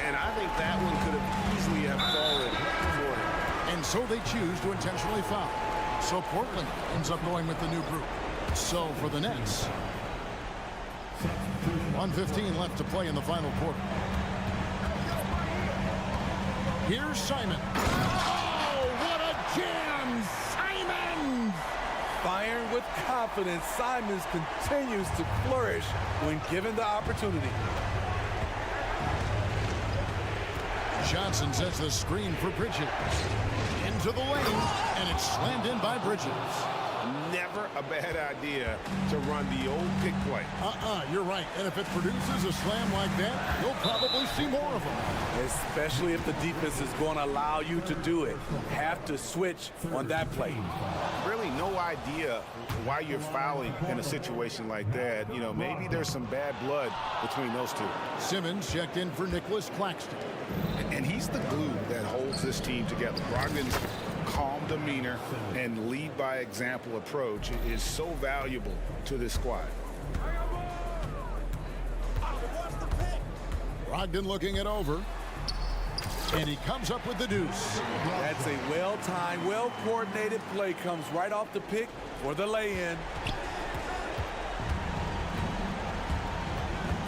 And I think that one could have easily have fallen for him. And so they choose to intentionally foul. So Portland ends up going with the new group. So for the Nets, 1:15 left to play in the final quarter. Here's Simon. Oh, what a jam! Simon! Firing with confidence, Simons continues to flourish when given the opportunity. Johnson sets the screen for Bridges. Into the lane, and it's slammed in by Bridges. Never a bad idea to run the old pick play. You're right. And if it produces a slam like that, you'll probably see more of them. Especially if the defense is going to allow you to do it. Have to switch on that play. Really no idea why you're fouling in a situation like that. You know, maybe there's some bad blood between those two. Simmons checked in for Nicholas Claxton. And he's the glue that holds this team together. Brogdon's calm demeanor and lead by example approach is so valuable to this squad. Brogdon looking it over. And he comes up with the deuce. That's a well-timed, well-coordinated play. Comes right off the pick for the lay-in.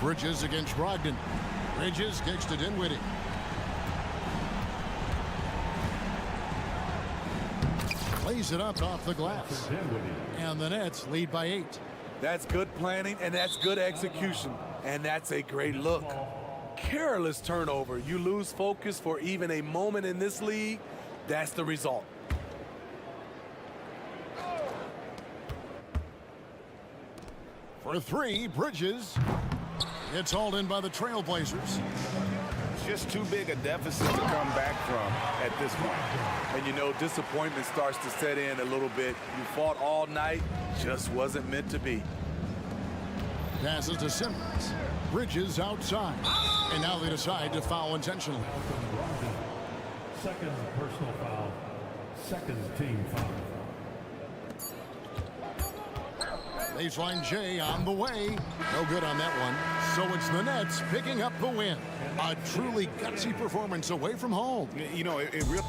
Bridges against Brogdon. Bridges kicks to Dinwiddie. lays it up off the glass. And the Nets lead by 8. That's good planning, and that's good execution. And that's a great look. Careless turnover. You lose focus for even a moment in this league. That's the result. For 3, Bridges. It's hauled in by the Trail Blazers. Just too big a deficit to come back from at this point. And you know, disappointment starts to set in a little bit. You fought all night, just wasn't meant to be. Passes to Simmons. Bridges outside. And now they decide to foul intentionally. Second personal foul. Second team foul. Baseline J on the way. No good on that one. So it's the Nets picking up the win. A truly gutsy performance away from home. You know, it really...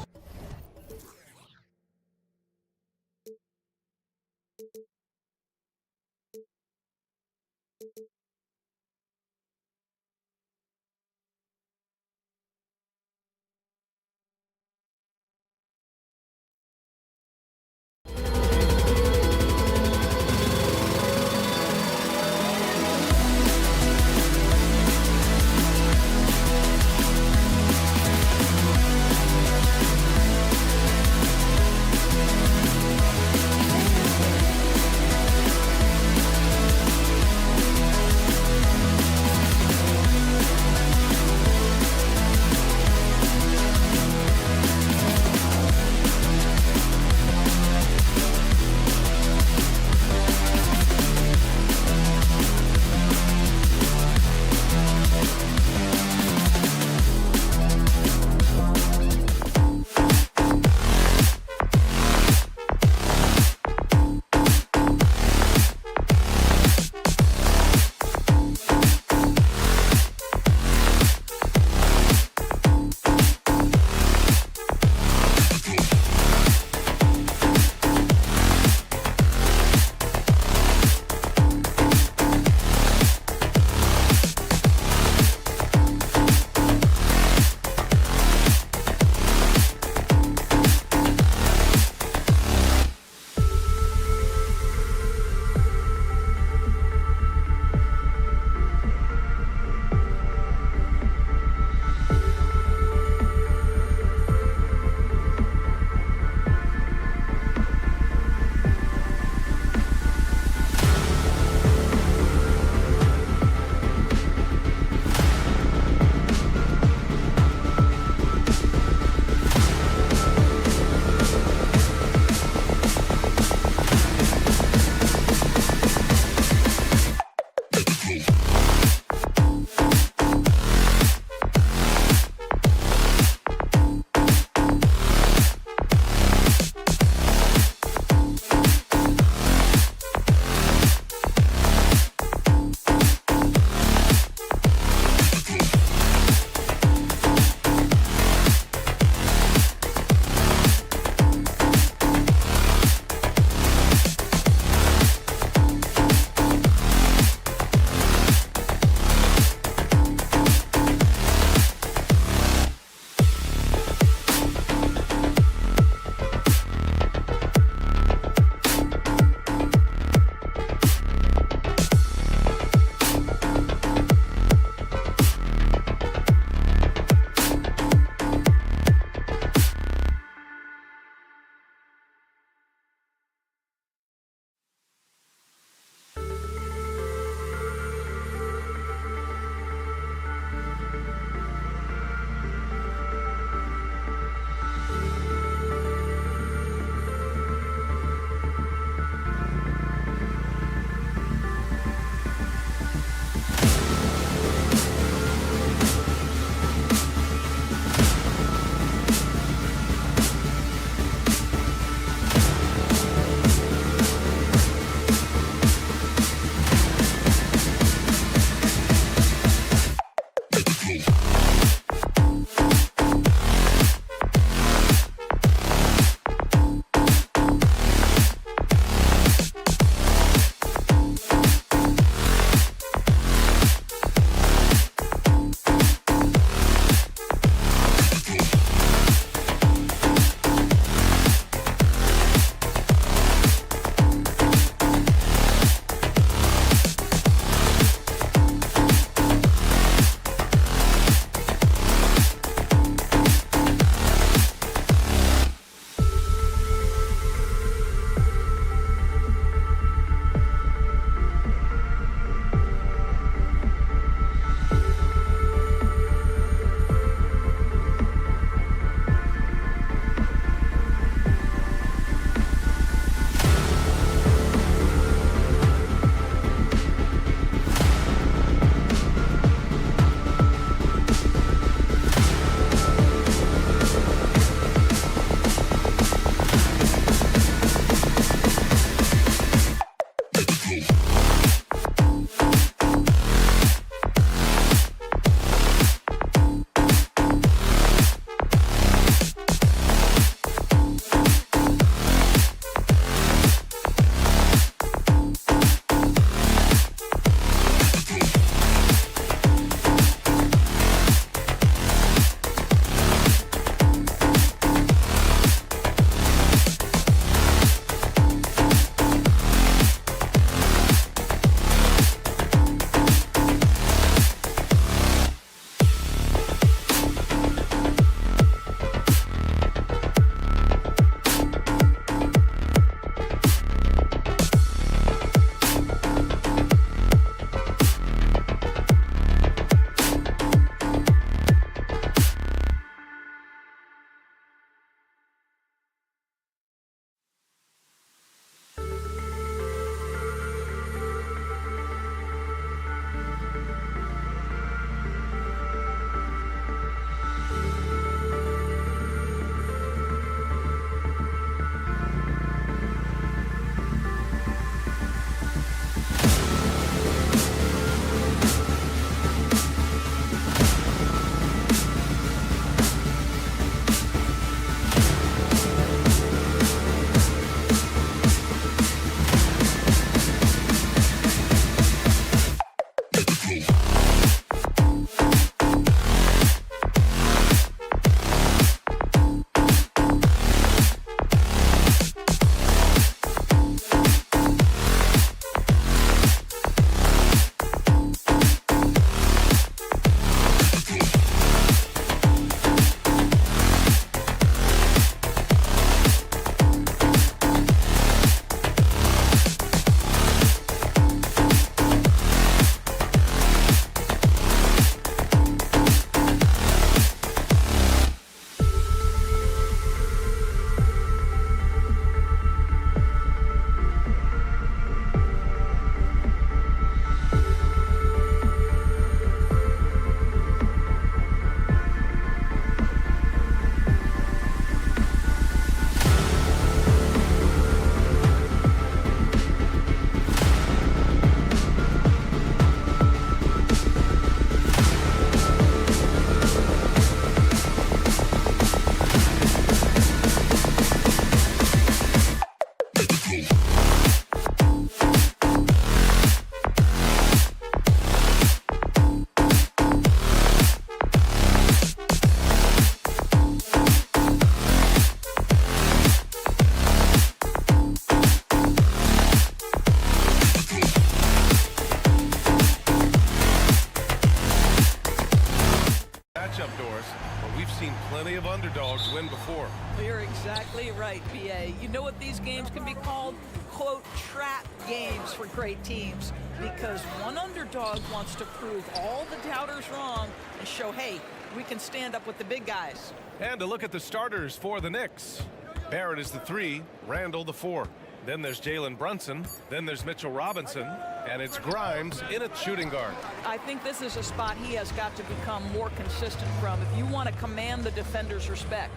we've seen plenty of underdogs win before. You're exactly right, BA. You know what these games can be called? Quote, trap games for great teams, because one underdog wants to prove all the doubters wrong and show, hey, we can stand up with the big guys. And to look at the starters for the Knicks. Barrett is the 3, Randall the 4. Then there's Jalen Brunson. Then there's Mitchell Robinson. And it's Grimes in at shooting guard. I think this is a spot he has got to become more consistent from if you want to command the defender's respect.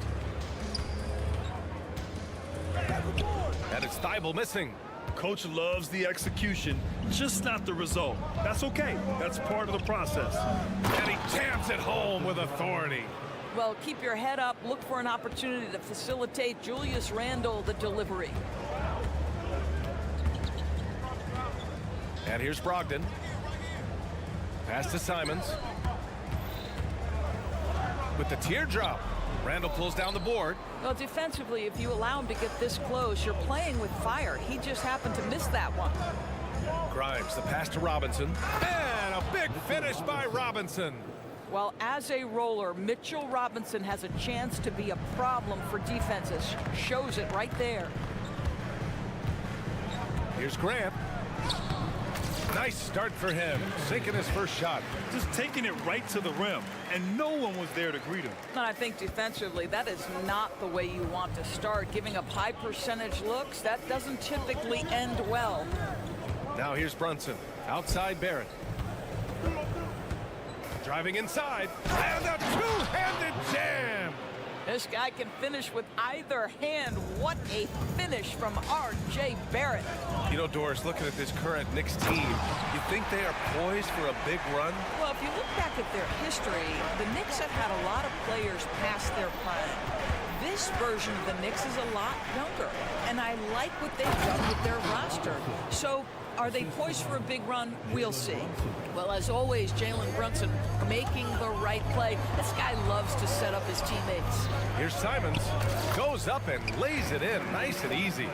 And it's Thibault missing. Coach loves the execution, just not the result. That's okay. That's part of the process. And he jams it home with authority. Well, keep your head up. Look for an opportunity to facilitate Julius Randle the delivery. And here's Brogdon. Pass to Simons. With the teardrop. Randall pulls down the board. Well, defensively, if you allow him to get this close, you're playing with fire. He just happened to miss that one. Grimes, the pass to Robinson. And a big finish by Robinson. Well, as a roller, Mitchell Robinson has a chance to be a problem for defenses. Shows it right there. Here's Grant. Nice start for him, sinking his first shot. Just taking it right to the rim, and no one was there to greet him. And I think defensively, that is not the way you want to start. Giving up high percentage looks, that doesn't typically end well. Now here's Brunson, outside Barrett. Driving inside, and a two-handed jam. This guy can finish with either hand. What a finish from R.J. Barrett. You know, Doris, looking at this current Knicks team, you think they are poised for a big run? Well, if you look back at their history, the Knicks have had a lot of players past their prime. This version of the Knicks is a lot younger, and I like what they've done with their roster. So, are they poised for a big run? We'll see. Well, as always, Jalen Brunson making the right play. This guy loves to set up his teammates. Here's Simons. Goes up and lays it in nice and easy.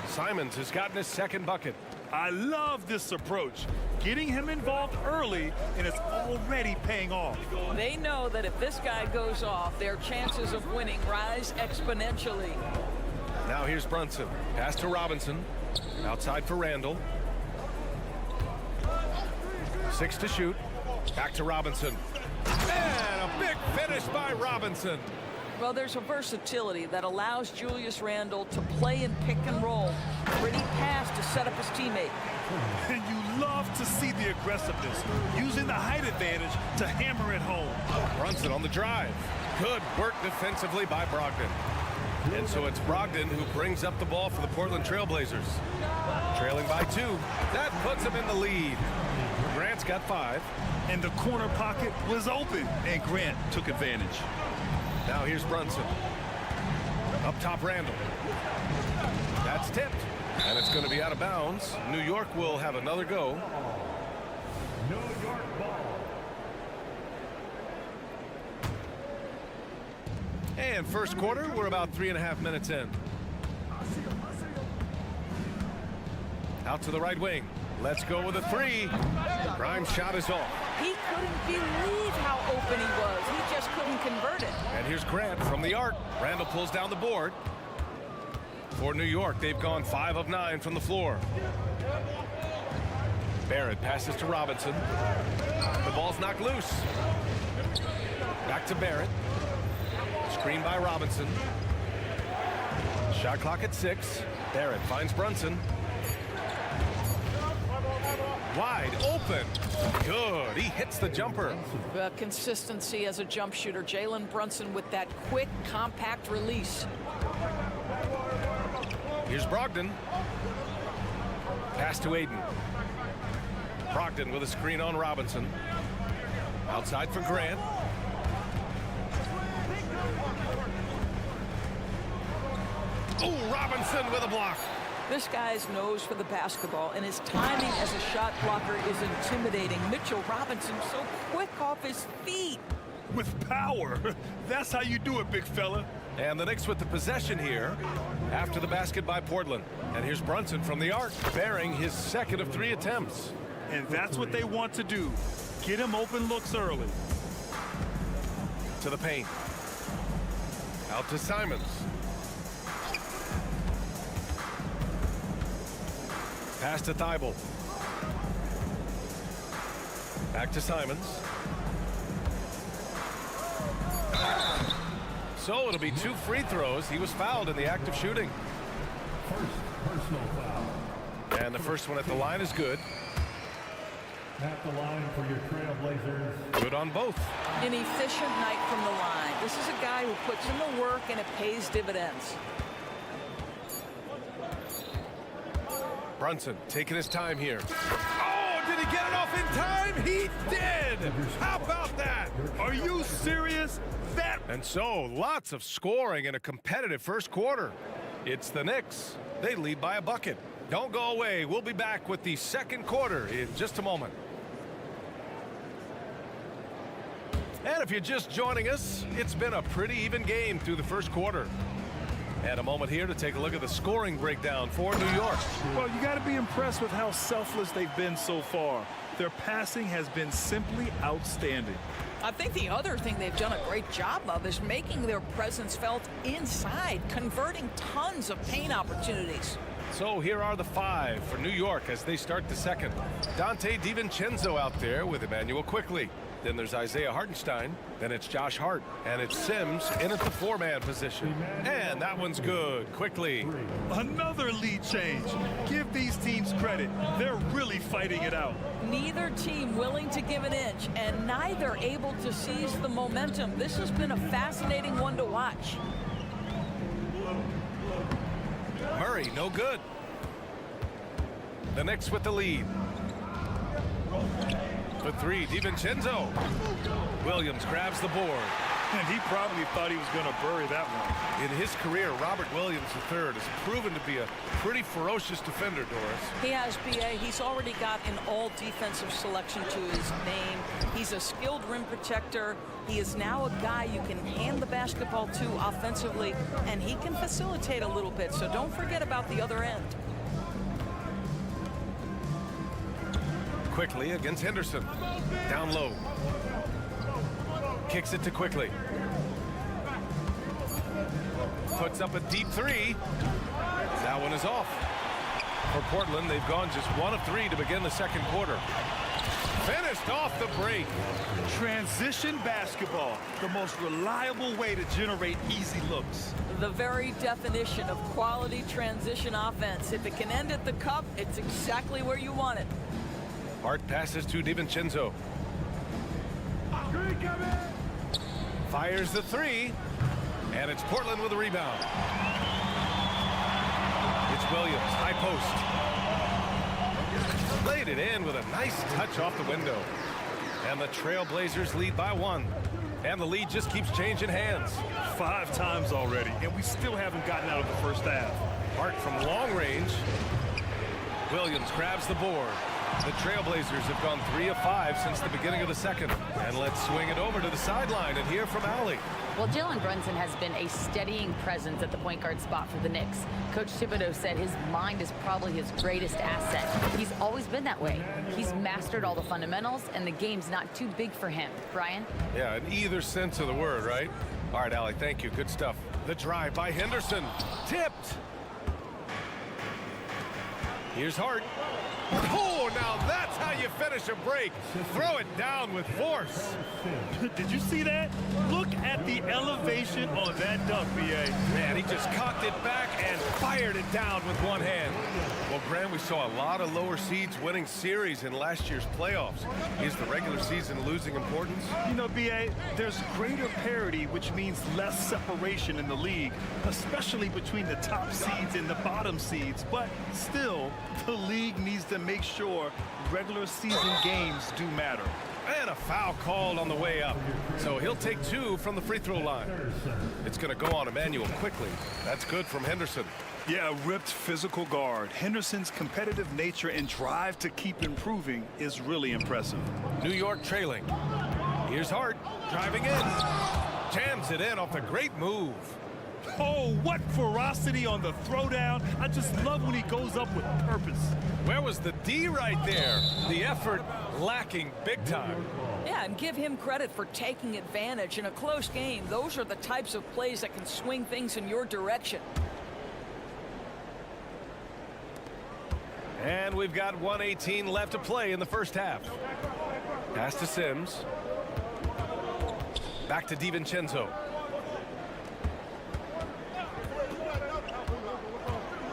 Simons has gotten his second bucket. I love this approach. Getting him involved early, and it's already paying off. They know that if this guy goes off, their chances of winning rise exponentially. Now here's Brunson. Pass to Robinson. Outside for Randall. 6 to shoot. Back to Robinson. And a big finish by Robinson. Well, there's a versatility that allows Julius Randle to play in pick and roll. Pretty pass to set up his teammate. And you love to see the aggressiveness, using the height advantage to hammer it home. Brunson on the drive. Good work defensively by Brogdon. And so it's Brogdon who brings up the ball for the Portland Trail Blazers. Trailing by 2. That puts him in the lead. Grant's got 5. And the corner pocket was open, and Grant took advantage. Now here's Brunson. Up top, Randall. That's tipped. And it's going to be out of bounds. New York will have another go. New York ball. And first quarter, we're about 3.5 minutes in. Out to the right wing. Let's go with a 3. Grimes' shot is off. He couldn't believe how open he was. He just couldn't convert it. And here's Grant from the arc. Randall pulls down the board. For New York, they've gone 5 of 9 from the floor. Barrett passes to Robinson. The ball's knocked loose. Back to Barrett. Screen by Robinson. Shot clock at 6. Barrett finds Brunson. Wide open. Good. He hits the jumper. Consistency as a jump shooter. Jalen Brunson with that quick, compact release. Here's Brogdon. Pass to Aiden. Brogdon with a screen on Robinson. Outside for Grant. Oh, Robinson with a block. This guy's nose for the basketball, and his timing as a shot blocker is intimidating. Mitchell Robinson so quick off his feet. With power. That's how you do it, big fella. And the Knicks with the possession here after the basket by Portland. And here's Brunson from the arc, bearing his second of 3 attempts. And that's what they want to do. Get him open looks early. To the paint. Out to Simons. Pass to Thibault. Back to Simons. So it'll be 2 free throws. He was fouled in the act of shooting. First personal foul. And the first one at the line is good. At the line for your Trail Blazers. Good on both. An efficient night from the line. This is a guy who puts in the work and it pays dividends. Brunson taking his time here. Oh, did he get it off in time? He did! How about that? Are you serious? That... And so, lots of scoring in a competitive first quarter. It's the Knicks. They lead by a bucket. Don't go away. We'll be back with the second quarter in just a moment. And if you're just joining us, it's been a pretty even game through the first quarter. And a moment here to take a look at the scoring breakdown for New York. Well, you got to be impressed with how selfless they've been so far. Their passing has been simply outstanding. I think the other thing they've done a great job of is making their presence felt inside, converting tons of paint opportunities. So here are the 5 for New York as they start the second. Dante DiVincenzo out there with Emmanuel Quickley. Then there's Isaiah Hartenstein. Then it's Josh Hart. And it's Sims in at the 4-man position. And that one's good. Quickly. Another lead change. Give these teams credit. They're really fighting it out. Neither team willing to give an inch, and neither able to seize the momentum. This has been a fascinating one to watch. Murray, no good. The Knicks with the lead. For 3, DiVincenzo. Williams grabs the board. And he probably thought he was going to bury that one. In his career, Robert Williams III has proven to be a pretty ferocious defender, Doris. He has, B.A. He's already got an all-defensive selection to his name. He's a skilled rim protector. He is now a guy you can hand the basketball to offensively, and he can facilitate a little bit, so don't forget about the other end. Quickly against Henderson. Down low. Kicks it to Quickly. Puts up a deep 3. That one is off. For Portland, they've gone just 1 of 3 to begin the second quarter. Finished off the break. Transition basketball, the most reliable way to generate easy looks. The very definition of quality transition offense. If it can end at the cup, it's exactly where you want it. Hart passes to DiVincenzo. Fires the 3. And it's Portland with a rebound. It's Williams, high post. Laid it in with a nice touch off the window. And the Trail Blazers lead by 1. And the lead just keeps changing hands. 5 times already, and we still haven't gotten out of the first half. Hart from long range. Williams grabs the board. The Trail Blazers have gone 3 of 5 since the beginning of the second. And let's swing it over to the sideline and hear from Allie. Well, Jalen Brunson has been a steadying presence at the point guard spot for the Knicks. Coach Thibodeau said his mind is probably his greatest asset. He's always been that way. He's mastered all the fundamentals, and the game's not too big for him. Brian? Yeah, in either sense of the word, right? All right, Allie, thank you. Good stuff. The drive by Henderson. Tipped. Here's Hart. Oh, now that's how you finish a break. Throw it down with force. Did you see that? Look at the elevation on that dunk, B.A. Man, he just cocked it back and fired it down with one hand. Well, Graham, we saw a lot of lower seeds winning series in last year's playoffs. Is the regular season losing importance? You know, B.A., there's greater parity, which means less separation in the league, especially between the top seeds and the bottom seeds. But still, the league needs to make sure regular season games do matter. And a foul called on the way up. So he'll take 2 from the free throw line. It's going to go on Emmanuel Quickley. That's good from Henderson. Yeah, a ripped physical guard. Henderson's competitive nature and drive to keep improving is really impressive. New York trailing. Here's Hart driving in. Jams it in off a great move. Oh, what ferocity on the throwdown. I just love when he goes up with purpose. Where was the D right there? The effort lacking big time. Yeah, and give him credit for taking advantage in a close game. Those are the types of plays that can swing things in your direction. And we've got 1:18 left to play in the first half. Pass to Sims. Back to DiVincenzo.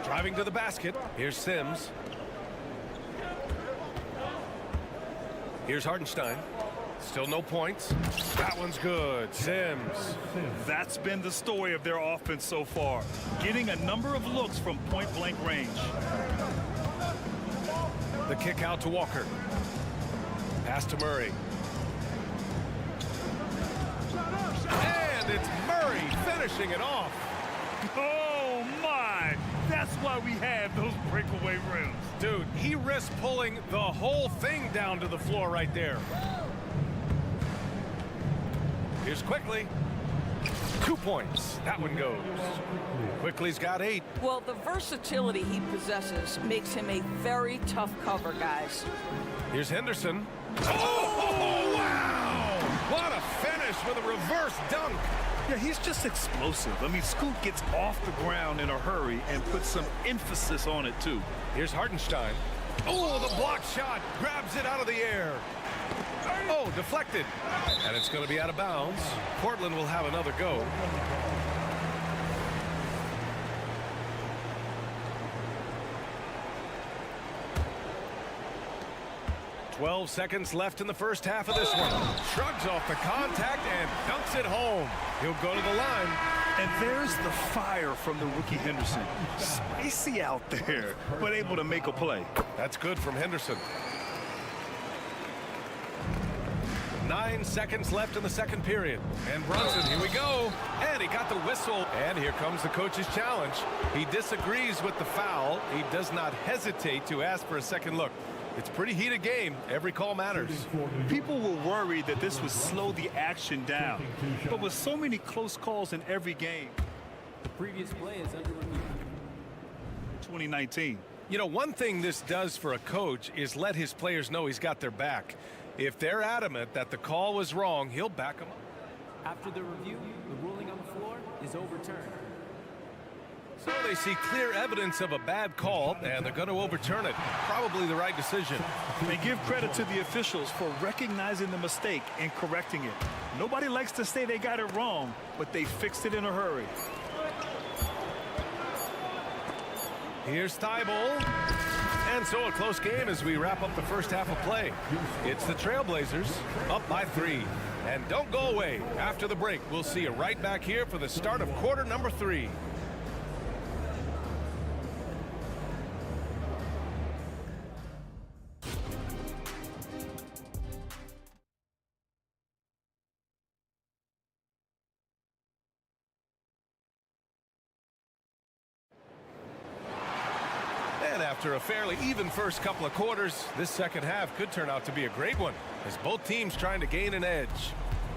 Driving to the basket. Here's Sims. Here's Hartenstein. Still no points. That one's good. Sims. That's been the story of their offense so far. Getting a number of looks from point-blank range. The kick out to Walker. Pass to Murray. And it's Murray finishing it off. Oh, my. That's why we have those breakaway rims. Dude, he risked pulling the whole thing down to the floor right there. Here's Quickly. 2 points. That one goes. Quickly's got 8. Well, the versatility he possesses makes him a very tough cover, guys. Here's Henderson. Oh, wow! What a finish with a reverse dunk. Yeah, he's just explosive. I mean, Scoot gets off the ground in a hurry and puts some emphasis on it, too. Here's Hartenstein. Oh, the block shot. Grabs it out of the air. Oh, deflected. And it's going to be out of bounds. Portland will have another go. "12 seconds left in the first half of this one. Shrugs off the contact and dunks it home. He'll go to the line. And there's the fire from the rookie Henderson. Spicy out there, but able to make a play. That's good from Henderson. 9 seconds left in the second period. And Brunson, here we go. And he got the whistle. And here comes the coach's challenge. He disagrees with the foul. He does not hesitate to ask for a second look. It's a pretty heated game. Every call matters. People were worried that this would slow the action down. But with so many close calls in every game. The previous play is under review. 2019. You know, one thing this does for a coach is let his players know he's got their back. If they're adamant that the call was wrong, he'll back them up. After the review, the ruling on the floor is overturned. So they see clear evidence of a bad call, and they're going to overturn it. Probably the right decision. They give credit to the officials for recognizing the mistake and correcting it. Nobody likes to say they got it wrong, but they fixed it in a hurry. Here's Thibault. And so a close game as we wrap up the first half of play. It's the Trail Blazers up by 3. And don't go away. After the break, we'll see you right back here for the start of quarter number 3. After a fairly even first couple of quarters, this second half could turn out to be a great one as both teams trying to gain an edge.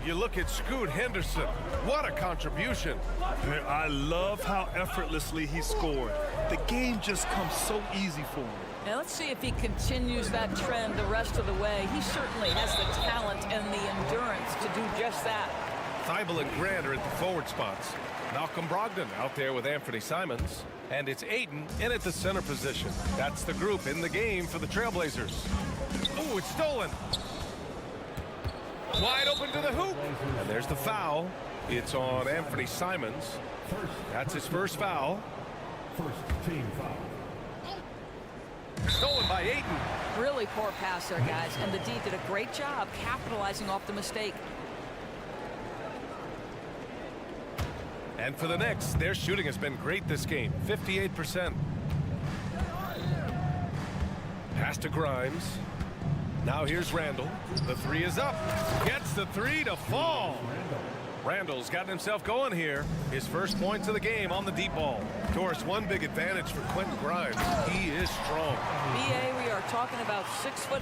You look at Scoot Henderson. What a contribution. I love how effortlessly he scored. The game just comes so easy for him. Now let's see if he continues that trend the rest of the way. He certainly has the talent and the endurance to do just that. Thibault and Grant are at the forward spots. Malcolm Brogdon out there with Anthony Simons. And it's Ayton in at the center position. That's the group in the game for the Trail Blazers. Oh, it's stolen. Wide open to the hoop. And there's the foul. It's on Anthony Simons. That's his first foul. First team foul. Stolen by Ayton. Really poor pass there, guys. And the D did a great job capitalizing off the mistake. And for the Knicks, their shooting has been great this game, 58%. Pass to Grimes. Now here's Randall. The 3 is up. Gets the 3 to fall. Randall's gotten himself going here. His first points of the game on the deep ball. Of course, one big advantage for Quentin Grimes. He is strong. BA, we are talking about 6'5",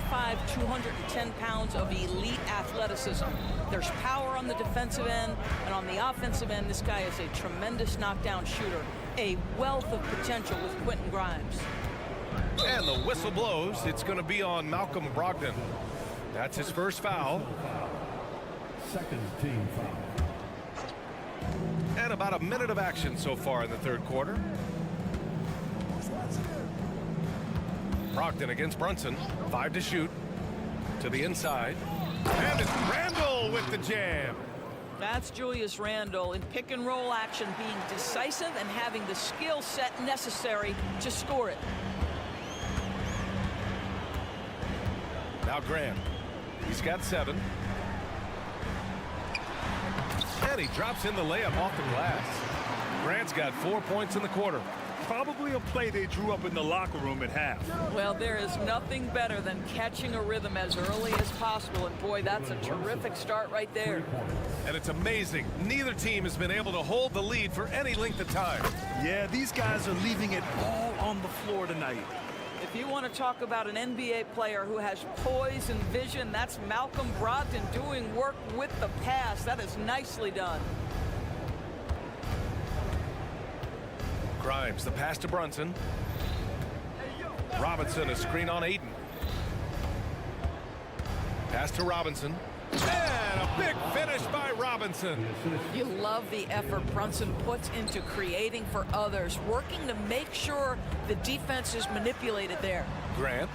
210 pounds of elite athleticism. There's power on the defensive end, and on the offensive end, this guy is a tremendous knockdown shooter. A wealth of potential with Quentin Grimes. And the whistle blows. It's going to be on Malcolm Brogdon. That's his first foul. Second team foul. And about a minute of action so far in the third quarter. Brogdon against Brunson. 5 to shoot. To the inside. And it's Randall with the jam. That's Julius Randle in pick and roll action, being decisive and having the skill set necessary to score it. Now Grant. He's got 7. And he drops in the layup off the glass. Grant's got 4 points in the quarter. Probably a play they drew up in the locker room at half. Well, there is nothing better than catching a rhythm as early as possible, and boy, that's a terrific start right there. And it's amazing. Neither team has been able to hold the lead for any length of time. Yeah, these guys are leaving it all on the floor tonight. If you want to talk about an NBA player who has poise and vision, that's Malcolm Brogdon doing work with the pass. That is nicely done. Grimes, the pass to Brunson. Robinson, a screen on Ayton. Pass to Robinson. And a big finish by Robinson. You love the effort Brunson puts into creating for others, working to make sure the defense is manipulated there. Grant.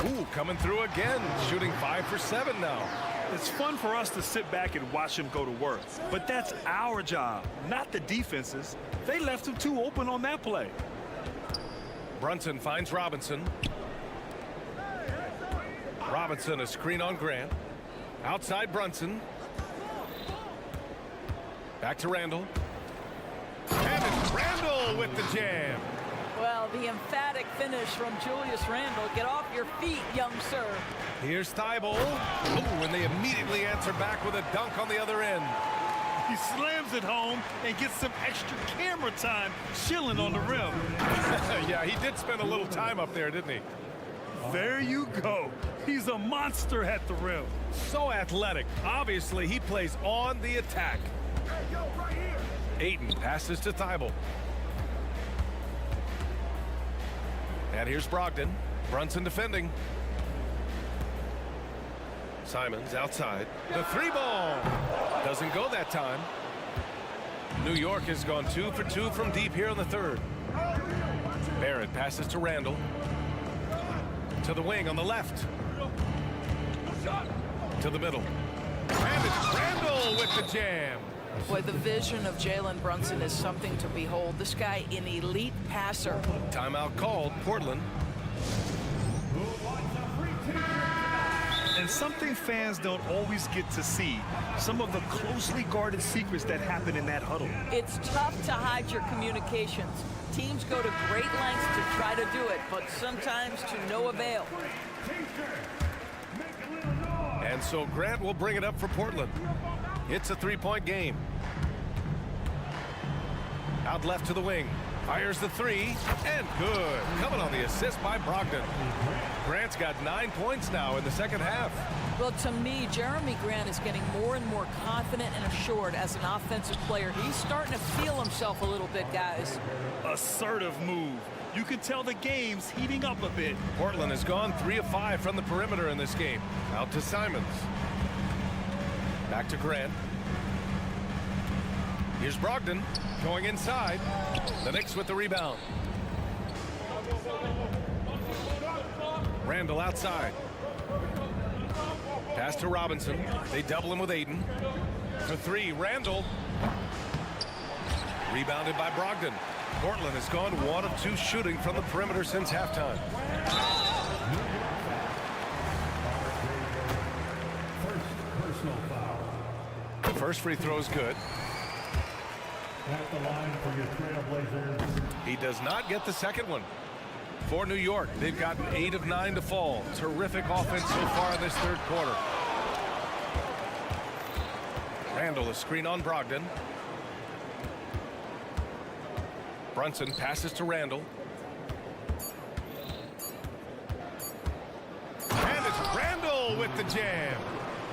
Ooh, coming through again, shooting 5 for 7 now. It's fun for us to sit back and watch him go to work, but that's our job, not the defense's. They left him too open on that play. Brunson finds Robinson. Robinson, a screen on Grant. Outside Brunson. Back to Randall. And it's Randall with the jam. Well, the emphatic finish from Julius Randle. Get off your feet, young sir. Here's Thibault. Ooh, and they immediately answer back with a dunk on the other end. He slams it home and gets some extra camera time chilling on the rim. Yeah, he did spend a little time up there, didn't he? There you go. He's a monster at the rim. So athletic. Obviously, he plays on the attack. Ayton passes to Thibault. And here's Brogdon. Brunson defending. Simons outside. The 3-ball. Doesn't go that time. New York has gone 2 for 2 from deep here in the third. Barrett passes to Randall. To the wing on the left. To the middle. And it's Randall with the jam. Boy, the vision of Jalen Brunson is something to behold. This guy, an elite passer. Timeout called, Portland. And something fans don't always get to see, some of the closely guarded secrets that happen in that huddle. It's tough to hide your communications. Teams go to great lengths to try to do it, but sometimes to no avail. And so Grant will bring it up for Portland. It's a 3-point game. Out left to the wing. Fires the 3, and good. Coming on the assist by Brogdon. Grant's got 9 points now in the second half. Well, to me, Jeremy Grant is getting more and more confident and assured as an offensive player. He's starting to feel himself a little bit, guys. Assertive move. You can tell the game's heating up a bit. Portland has gone 3 of 5 from the perimeter in this game. Out to Simons. Back to Grant. Here's Brogdon going inside. The Knicks with the rebound. Randall outside. Pass to Robinson. They double him with Ayton. For 3, Randall. Rebounded by Brogdon. Portland has gone 1 of 2 shooting from the perimeter since halftime. Personal foul. The first free throw is good. At the line for your Trail Blazers. He does not get the second one. For New York, they've gotten 8 of 9 to fall. Terrific offense so far in this third quarter. Randall, a screen on Brogdon. Brunson passes to Randall. And it's Randall with the jam.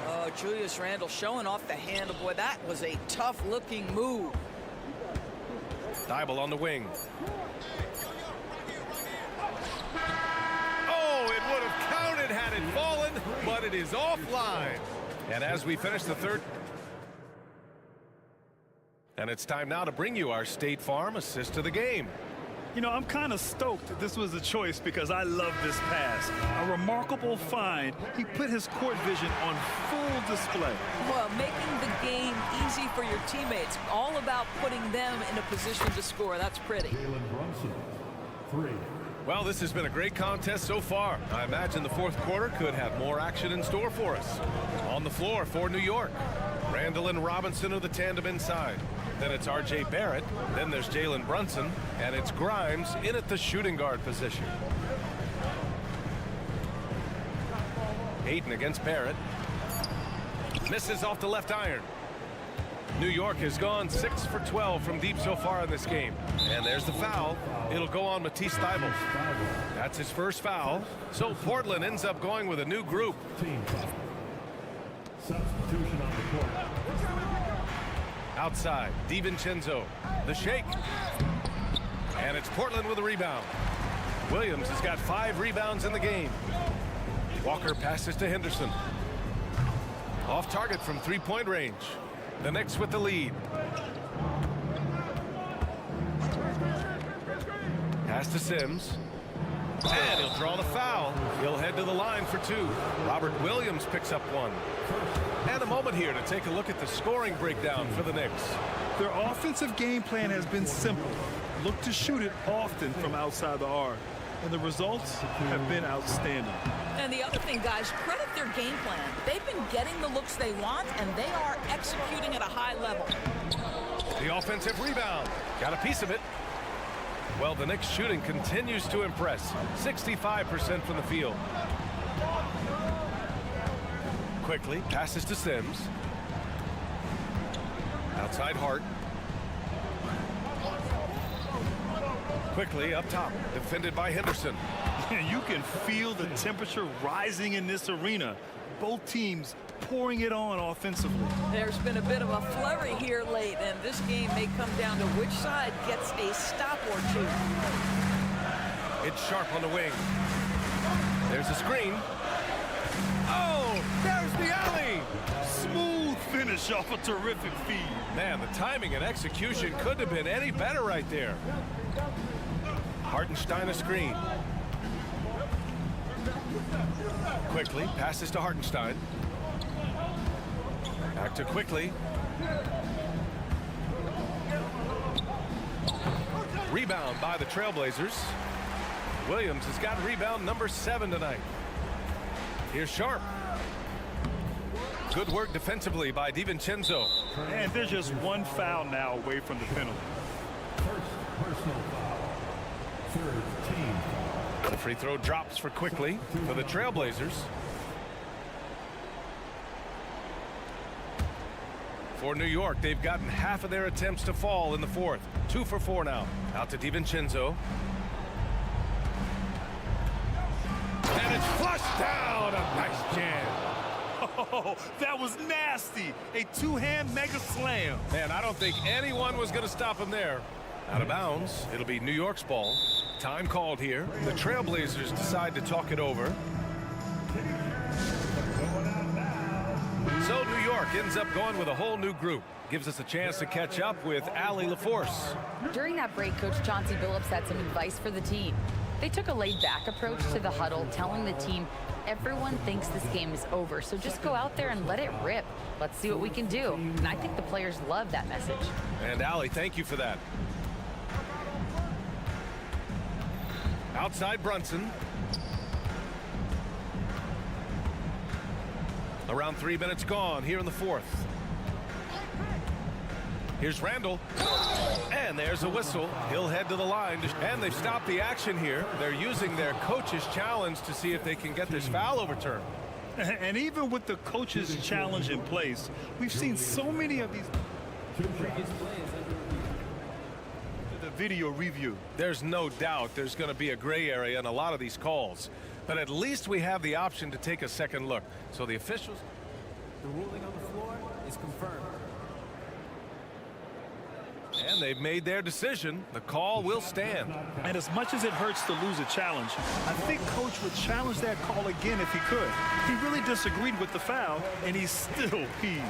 Oh, Julius Randle showing off the handle. Boy, that was a tough-looking move. Thibault on the wing. Oh, it would have counted had it fallen, but it is offline. And as we finish the third, and it's time now to bring you our State Farm assist of the game. You know, I'm kind of stoked that this was a choice because I love this pass. A remarkable find. He put his court vision on full display. Well, making the game easy for your teammates. All about putting them in a position to score. That's pretty. Brunson, 3. Well, this has been a great contest so far. I imagine the fourth quarter could have more action in store for us. On the floor for New York, Randall and Robinson are the tandem inside. Then it's R.J. Barrett. Then there's Jalen Brunson. And it's Grimes in at the shooting guard position. Hayden against Barrett. Misses off the left iron. New York has gone 6 for 12 from deep so far in this game. And there's the foul. It'll go on Matisse Thybulle. That's his first foul. So Portland ends up going with a new group. Substitution on the court. Outside, DiVincenzo, the shake. And it's Portland with a rebound. Williams has got 5 rebounds in the game. Walker passes to Henderson. Off target from three-point range. The Knicks with the lead. Pass to Sims. And he'll draw the foul. He'll head to the line for 2. Robert Williams picks up 1. And a moment here to take a look at the scoring breakdown for the Knicks. Their offensive game plan has been simple. Look to shoot it often from outside the arc. And the results have been outstanding. And the other thing, guys, credit their game plan. They've been getting the looks they want, and they are executing at a high level. The offensive rebound. Got a piece of it. Well, the Knicks shooting continues to impress. 65% from the field. Quickly passes to Sims. Outside Hart. Quickly up top, defended by Henderson. You can feel the temperature rising in this arena. Both teams pouring it on offensively. There's been a bit of a flurry here late, and this game may come down to which side gets a stop or 2. It's Sharp on the wing. There's a screen. Oh, there's the alley. Smooth finish off a terrific feed. Man, the timing and execution couldn't have been any better right there. Hartenstein a screen. Quickly passes to Hartenstein. Back to Quickly. Rebound by the Trail Blazers. Williams has got rebound number 7 tonight. Here's Sharp. Good work defensively by DiVincenzo. And there's just one foul now away from the penalty. First personal foul. Third team foul. The free throw drops for Quickly for the Trail Blazers. For New York, they've gotten half of their attempts to fall in the fourth. 2 for 4 now. Out to DiVincenzo. And it's flushed down. A nice jam. Oh, that was nasty. A two-hand mega slam. Man, I don't think anyone was going to stop him there. Out of bounds. It'll be New York's ball. Time called here. The Trail Blazers decide to talk it over. So New York ends up going with a whole new group. Gives us a chance to catch up with Allie LaForce. During that break, Coach Chauncey Billups had some advice for the team. They took a laid-back approach to the huddle, telling the team, everyone thinks this game is over, so just go out there and let it rip. Let's see what we can do. And I think the players love that message. And Allie, thank you for that. Outside Brunson. Around 3 minutes gone here in the fourth. Here's Randall. And there's a whistle. He'll head to the line. And they've stopped the action here. They're using their coach's challenge to see if they can get this foul overturned. And even with the coach's challenge in place, we've seen so many of these. The video review. There's no doubt there's going to be a gray area in a lot of these calls. But at least we have the option to take a second look. So the officials... The ruling on the floor is confirmed. And they've made their decision. The call will stand. And as much as it hurts to lose a challenge, I think Coach would challenge that call again if he could. He really disagreed with the foul, and he's still peeved.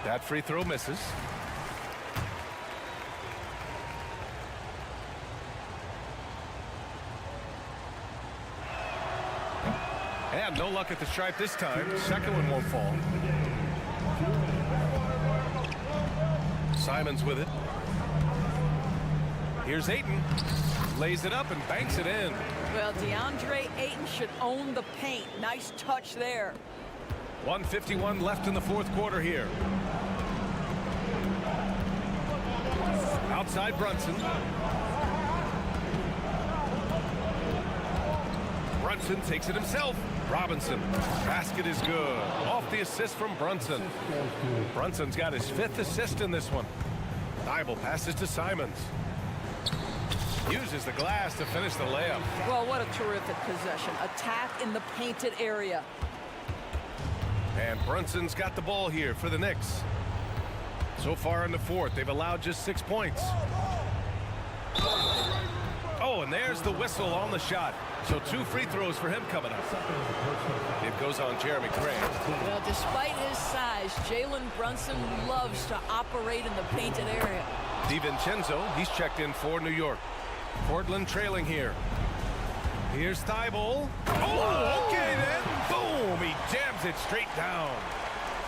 That free throw misses. And no luck at the stripe this time. Second one won't fall. Simons with it. Here's Ayton. Lays it up and banks it in. Well, DeAndre Ayton should own the paint. Nice touch there. 1:51 left in the fourth quarter here. Outside Brunson. Brunson takes it himself. Robinson. Basket is good. Off the assist from Brunson. Brunson's got his 5th assist in this one. Thibault passes to Simons. Uses the glass to finish the layup. Well, what a terrific possession. Attack in the painted area. And Brunson's got the ball here for the Knicks. So far in the fourth, they've allowed just 6 points. Oh, and there's the whistle on the shot. So 2 free throws for him coming up. It goes on Jeremy Grant. Well, despite his size, Jalen Brunson loves to operate in the painted area. DiVincenzo, he's checked in for New York. Portland trailing here. Here's Thibault. Oh, okay then. Boom, he jams it straight down.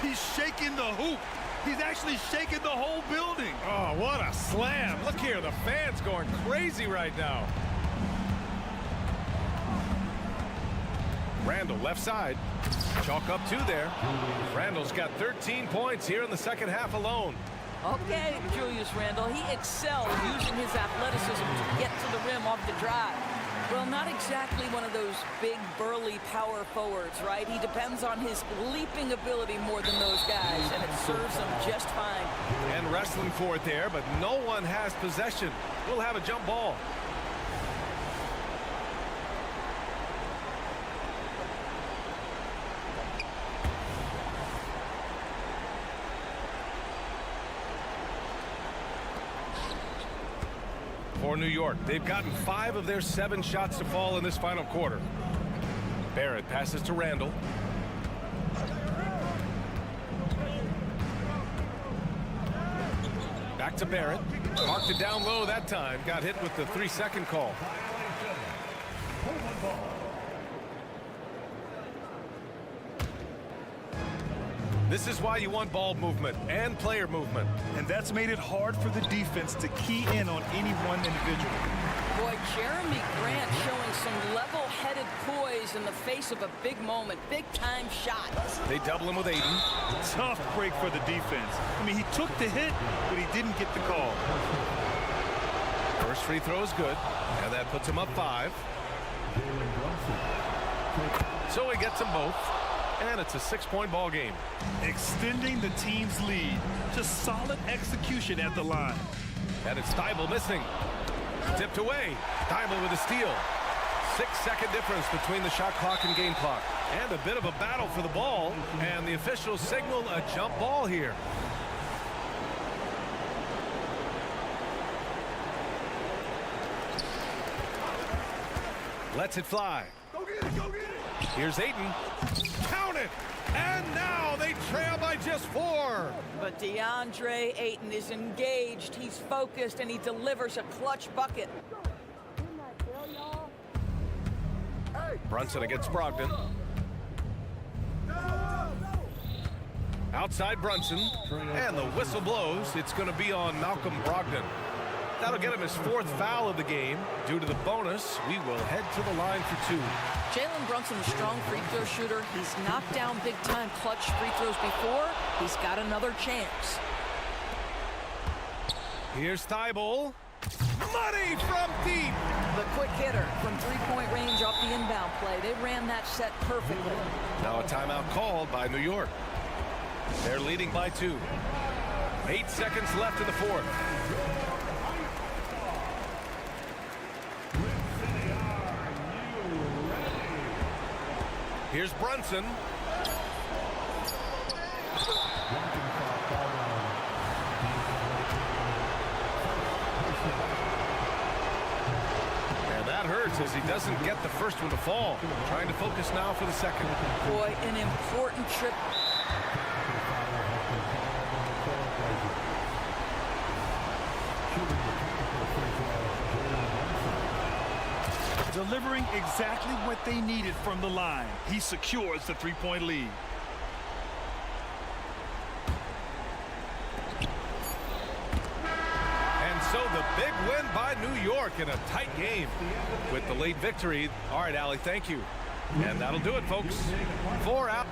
He's shaking the hoop. He's actually shaking the whole building. Oh, what a slam. Look here, the fans going crazy right now. Randall left side. Chalk up 2 there. Randall's got 13 points here in the second half alone. Okay, Julius Randle, he excelled using his athleticism to get to the rim off the drive. Well, not exactly one of those big, burly power forwards, right? He depends on his leaping ability more than those guys, and it serves him just fine. And wrestling for it there, but no one has possession. We'll have a jump ball. For New York, they've gotten 5 of their 7 shots to fall in this final quarter. Barrett passes to Randall. Back to Barrett. Marked it down low that time. Got hit with the 3-second call. This is why you want ball movement and player movement. And that's made it hard for the defense to key in on any one individual. Boy, Jeremy Grant showing some level-headed poise in the face of a big moment, big-time shot. They double him with Ayton. Tough break for the defense. I mean, he took the hit, but he didn't get the call. First free throw is good, and that puts him up 5. So he gets them both. And it's a 6-point ball game. Extending the team's lead. Just solid execution at the line. And it's Thibault missing. Tipped away. Thibault with a steal. 6-second difference between the shot clock and game clock. And a bit of a battle for the ball. And the officials signal a jump ball here. Lets it fly. Go get it, go get it. Here's Ayton. Count it! And now they trail by just 4. But DeAndre Ayton is engaged. He's focused, and he delivers a clutch bucket. Brunson against Brogdon. Outside Brunson. And the whistle blows. It's going to be on Malcolm Brogdon. That'll get him his 4th foul of the game. Due to the bonus, we will head to the line for 2. Jalen Brunson, a strong free throw shooter. He's knocked down big-time clutch free throws before. He's got another chance. Here's Thibault. Money from deep. The quick hitter from three-point range off the inbound play. They ran that set perfectly. Now a timeout called by New York. They're leading by 2. 8 seconds left in the fourth. Here's Brunson. And that hurts as he doesn't get the first one to fall. Trying to focus now for the second. Boy, an important trip. Delivering exactly what they needed from the line. He secures the three-point lead. And so the big win by New York in a tight game with the late victory. All right, Allie, thank you. And that'll do it, folks. 4 out.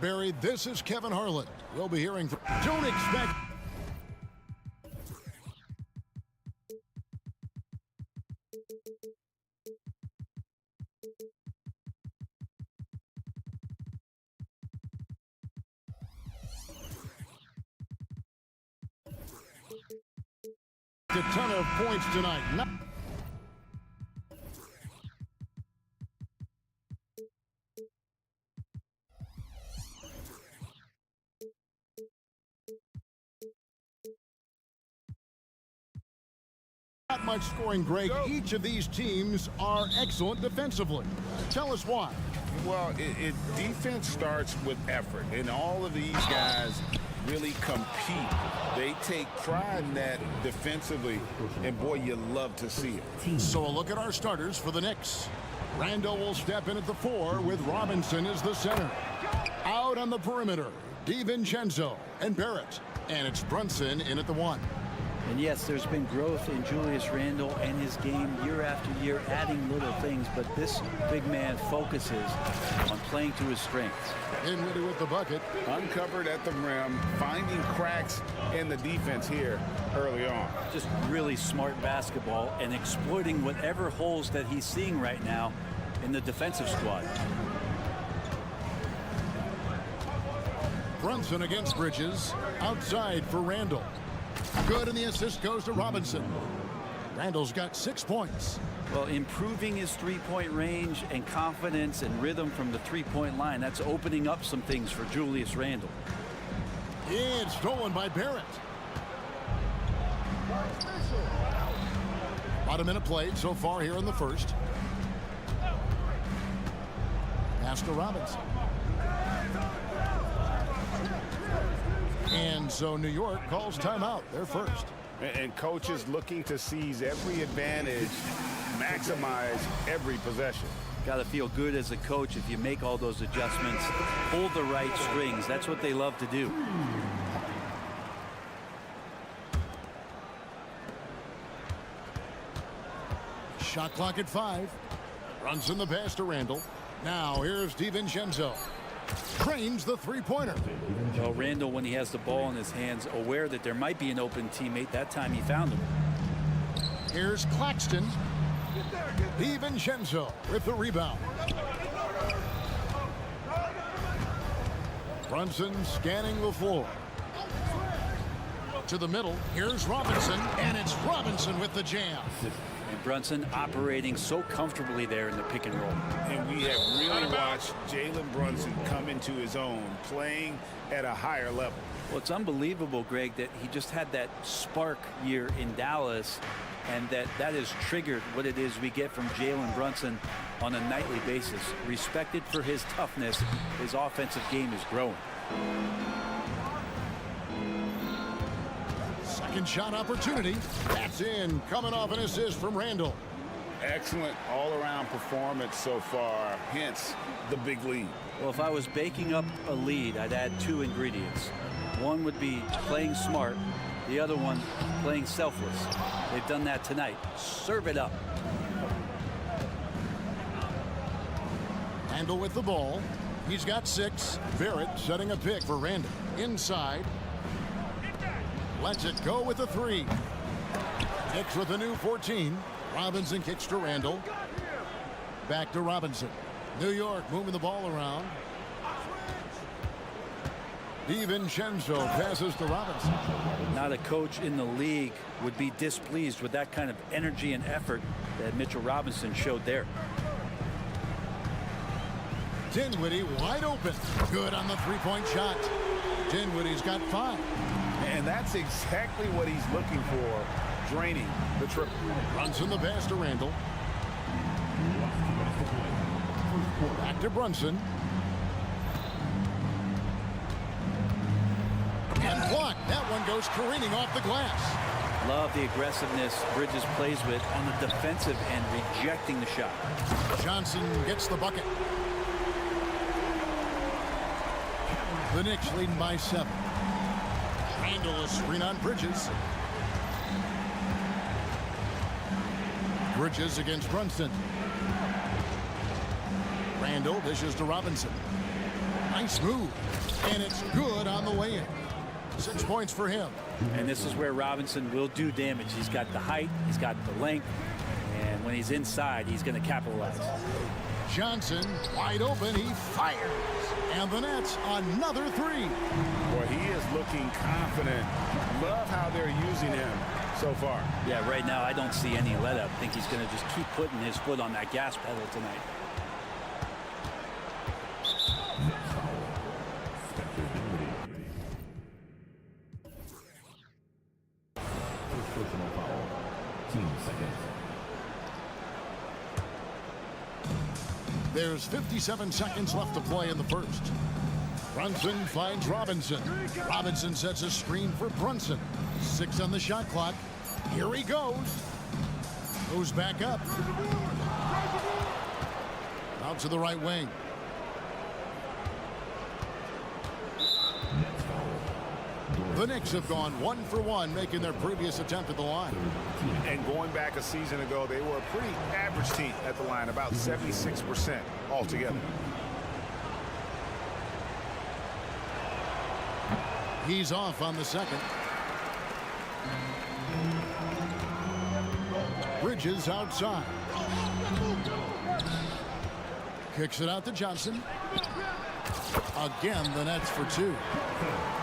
Barry, this is Kevin Harlan. We'll be hearing from... Don't expect... a ton of points tonight. Not much scoring, Greg. Each of these teams are excellent defensively. Tell us why. Well, defense starts with effort, and all of these guys really compete. They take pride in that defensively, and boy, you love to see it. So a look at our starters for the Knicks. Randall will step in at the 4 with Robinson as the center. Out on the perimeter, DiVincenzo and Barrett. And it's Brunson in at the 1. And yes, there's been growth in Julius Randle and his game year after year, adding little things, but this big man focuses on playing to his strengths. Dinwiddie with the bucket. Uncovered at the rim, finding cracks in the defense here early on. Just really smart basketball and exploiting whatever holes that he's seeing right now in the defensive squad. Brunson against Bridges. Outside for Randall. Good, and the assist goes to Robinson. Randall's got 6 points. Well, improving his three-point range and confidence and rhythm from the three-point line, that's opening up some things for Julius Randle. It's stolen by Barrett. About a minute played so far here in the first. Pass to Robinson. And so New York calls timeout. They're first. And coaches looking to seize every advantage, maximize every possession. Got to feel good as a coach if you make all those adjustments, pull the right strings. That's what they love to do. Shot clock at 5. Brunson the pass to Randall. Now here's DiVincenzo. Trains the three-pointer. Well, Randall, when he has the ball in his hands, aware that there might be an open teammate. That time he found him. Here's Claxton. DiVincenzo with the rebound. Brunson scanning the floor. To the middle. Here's Robinson, and it's Robinson with the jam. And Brunson operating so comfortably there in the pick and roll. And we have really watched Jalen Brunson come into his own, playing at a higher level. Well, it's unbelievable, Greg, that he just had that spark year in Dallas, and that has triggered what it is we get from Jalen Brunson on a nightly basis. Respected for his toughness, his offensive game is growing. Second shot opportunity. That's in. Coming off an assist from Randall. Excellent all-around performance so far, hence the big lead. Well, if I was baking up a lead, I'd add 2 ingredients. One would be playing smart. The other one, playing selfless. They've done that tonight. Serve it up. Randall with the ball. He's got 6. Barrett setting a pick for Randall. Inside. Lets it go with a 3. Knicks with a new 14. Robinson kicks to Randall. Back to Robinson. New York moving the ball around. DiVincenzo passes to Robinson. Not a coach in the league would be displeased with that kind of energy and effort that Mitchell Robinson showed there. Dinwiddie wide open. Good on the three-point shot. Dinwiddie's got 5. And that's exactly what he's looking for, draining the triple. Brunson the pass to Randall. Back to Brunson. And blocked. That one goes careening off the glass. Love the aggressiveness Bridges plays with on the defensive end, rejecting the shot. Johnson gets the bucket. The Knicks leading by 7. Randall a screen on Bridges. Bridges against Brunson. Randall dishes to Robinson. Nice move. And it's good on the way in. 6 points for him. And this is where Robinson will do damage. He's got the height, he's got the length, and when he's inside, he's going to capitalize. Johnson, wide open, he fires. And the Nets, another three. Boy, he is looking confident. Love how they're using him so far. Yeah, right now, I don't see any let up. I think he's going to just keep putting his foot on that gas pedal tonight. There's 57 seconds left to play in the first. Brunson finds Robinson. Robinson sets a screen for Brunson. 6 on the shot clock. Here he goes. Goes back up. Out to the right wing. The Knicks have gone 1 for 1, making their previous attempt at the line. And going back a season ago, they were a pretty average team at the line, about 76% altogether. He's off on the second. Bridges outside. Kicks it out to Johnson. Again, the Nets for 2.